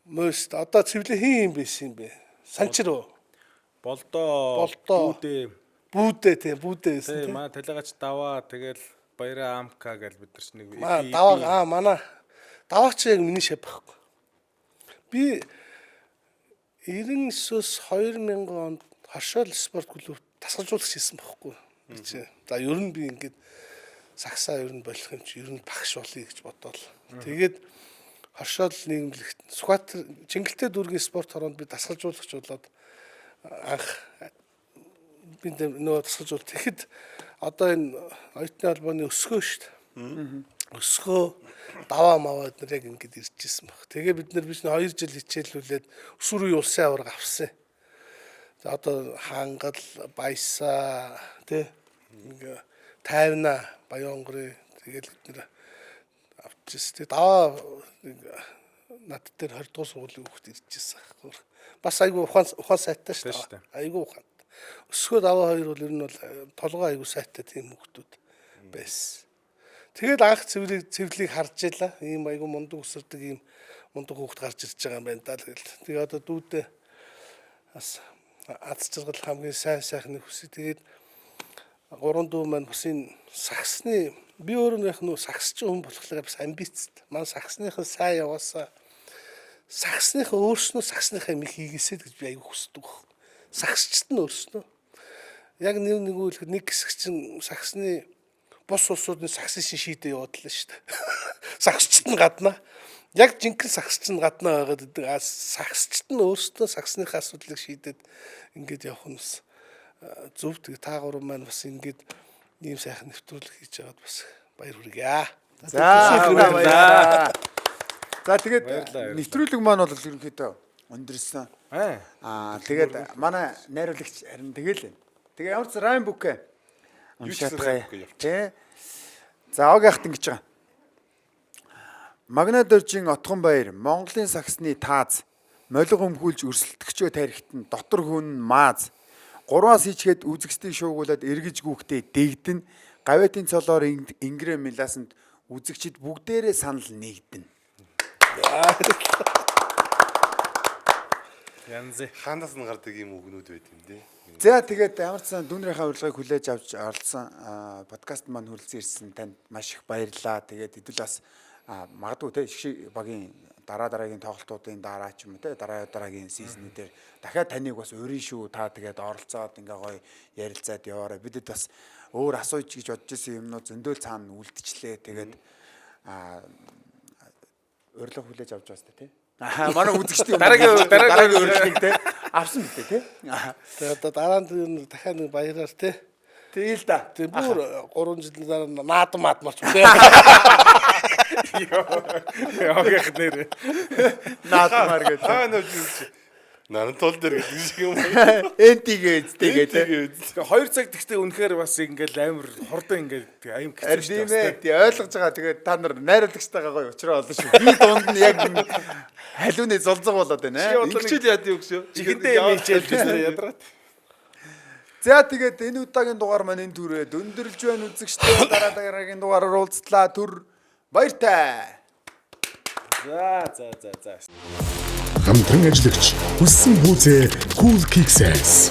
мөст одоо цэвлэг хин юм байсан юм бэ? Санчир уу? Болдоо. Бүүдээ тийм бүүдээ байсан тийм. Маа талигач даваа тэгэл баяраа амка гэж бид нар ч нэг даваа манай даваач яг миний шав байхгүй. Би 99-с 2000 онд хошоол спорт клуб тасгалжуулагч хийсэн байхгүй. За ер нь би ингээд сагсаа ер нь болох юм чи ер нь багш болъё гэж бодоол. Тэгээд хоршоол нийгэмлэгт Сүхбаатар Чингэлтэй дүүргийн спорт хороонд би дасгалжуулагч болоод анх би нөгөө дасгалжуул. Тэгэхэд одоо энэ оюутны албаны өсгөө шүү дээ. Өсгөө даваа маваа бид нар яг ингэж ирчихсэн баг. Тэгээ бид нар биш 2 жил хичээллүүлээд өсвөр үе улсын аварга авсан. За одоо хангал, баясаа тий ингээ тайвна, Баянгорын тэгэл бид нар авчихсан. Тэгээ даваа над дээр 20 дугаар сургуулийн хүүхд ирчихсэн. Бас айгүй ухаан сайтай шүү дээ. Айгүй ухаан. Өсгөө даваа хоёр бол ер нь бол толгой айгүй сайтай тийм хүүхдүүд байсан. Тэгээд анх цэвэрлийг харж ялаа. Ийм айгүй мундаг өсөрдөг ийм мундаг хүүхд гарч ирж байгаа юм байна даа л гэл. Тэгээ одоо дүүдээ бас аз жаргал хамгийн сайхны хүсээ. Тэгээд 3 дүү маань бас энэ саксны би өөрөө нөх саксч хүн болохлаа бас амбицт. Маань саксныхаа сайн яваасаа саксныхаа өөрснөө саксныхаа юм хийгээсэй гэж би айгүй хүсдэг. Саксчт нь өөрснөө. Яг нэг үйл нэг хэсэг чинь саксны бус улсуудын саксын шийдэ явууллаа шүү дээ. Саксчт нь гаднаа. Яг жинхэнэ саксч нь гаднаа байгаад идэг. Саксчт нь өөрсдөө саксныхаа асуудлыг шийдээд ингээд явах нь бас зөв. Тэгээ та гурав маань бас ингээд ийм сайхан нэвтрүүлэг хийж байгаад бас баяр хүргье. За тэгээд нэвтрүүлэг маань бол ерөнхийдөө өндөрсөн. Тэгээд манай найруулагч харин тэгэл. Тэгээ ямар ч райм бүкэ. Уншаадгаа. Тэ. За огяхт ингэж байгаа. Магнадоржийн Отгонбаяр Монголын саксны тааз молиг өмхүүлж өрсөлдөгчөө тарихтан дотор хүн мааз 3-аас ичгээд үзэгчдийг шуугуулад эргэж гүөхтэй дэгдэн гавьяатын цолоор ингрэ миласанд үзэгчд бүгдээрээ санал нэгдэн. Янз ханаас нь гардаг юм үгнүүд байт юм дээ. За тэгээд ямар ч сан дүүнрийнхээ урилгыг хүлээж авч оролцсон подкаст маань хүрэлцэн ирсэн танд маш их баярлалаа. Тэгээд хэдүүл бас магадгүй те шиг багийн дараагийн тоглолтуудын дараа ч юм уу те дараагийн сизнүүдээр дахиад таныг бас өрийн шүү та тэгээд оролцоод ингээ гоё ярилцаад яваарай. Бидэд бас өөр асууж гэж бодож исэн юмнууд зөндөөл цаана үлдчихлээ. Тэгээд урилга хүлээж авч байгаа те. Манай үзэгчдийн дараагийн урилгыг те авсан мэт те. Тэгээд одоо дараа нь дахиад нэг баяраар те. Тэгэл да. Тэг бүр 3 жилийн дараа наадам марч үү. Яагаад нэр Наадмаар гэж. Наран тул дээр гэдэг шиг юм. Энтигээ тэгээд те. 2 цаг тэгтээ үнэхээр бас ингээл амар хурдан ингээд аим Тийм хэцүү шүү дээ. ээ. Ойлгож байгаа. Тэгээд та нар найруулагчтайгаа гоё уучраа болно шүү. Би дунд нь яг халууны зулзаг болоод байна. Ингэчэл яад юу гэсэн. Чихэндээ юм хичээлдээ ядраад. За тэгээд энэ удаагийн дугаар маань энэ түрээ дөндөрлж байна үзэгчтэй дараагийн дугаараар уулзлаа түр баяртай. За. Хамтран ажиллагч хүссэн хүүзээ Cool Kicks.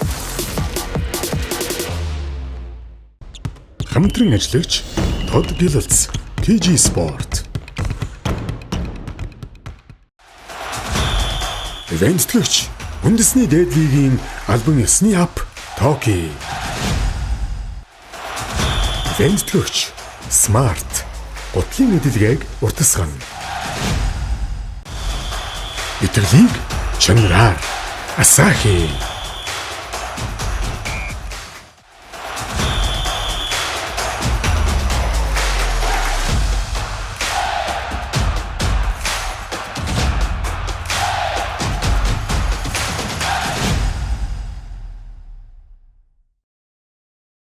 Хамтран ажиллагч Todd Gilels KG Sport. Эвентлэгч үндэсний дээд лигийн албан ёсны ап Токи. Эвентлэгч Smart гутлын эдэлгээг уртасгана. Итэглийг чанараар Asahi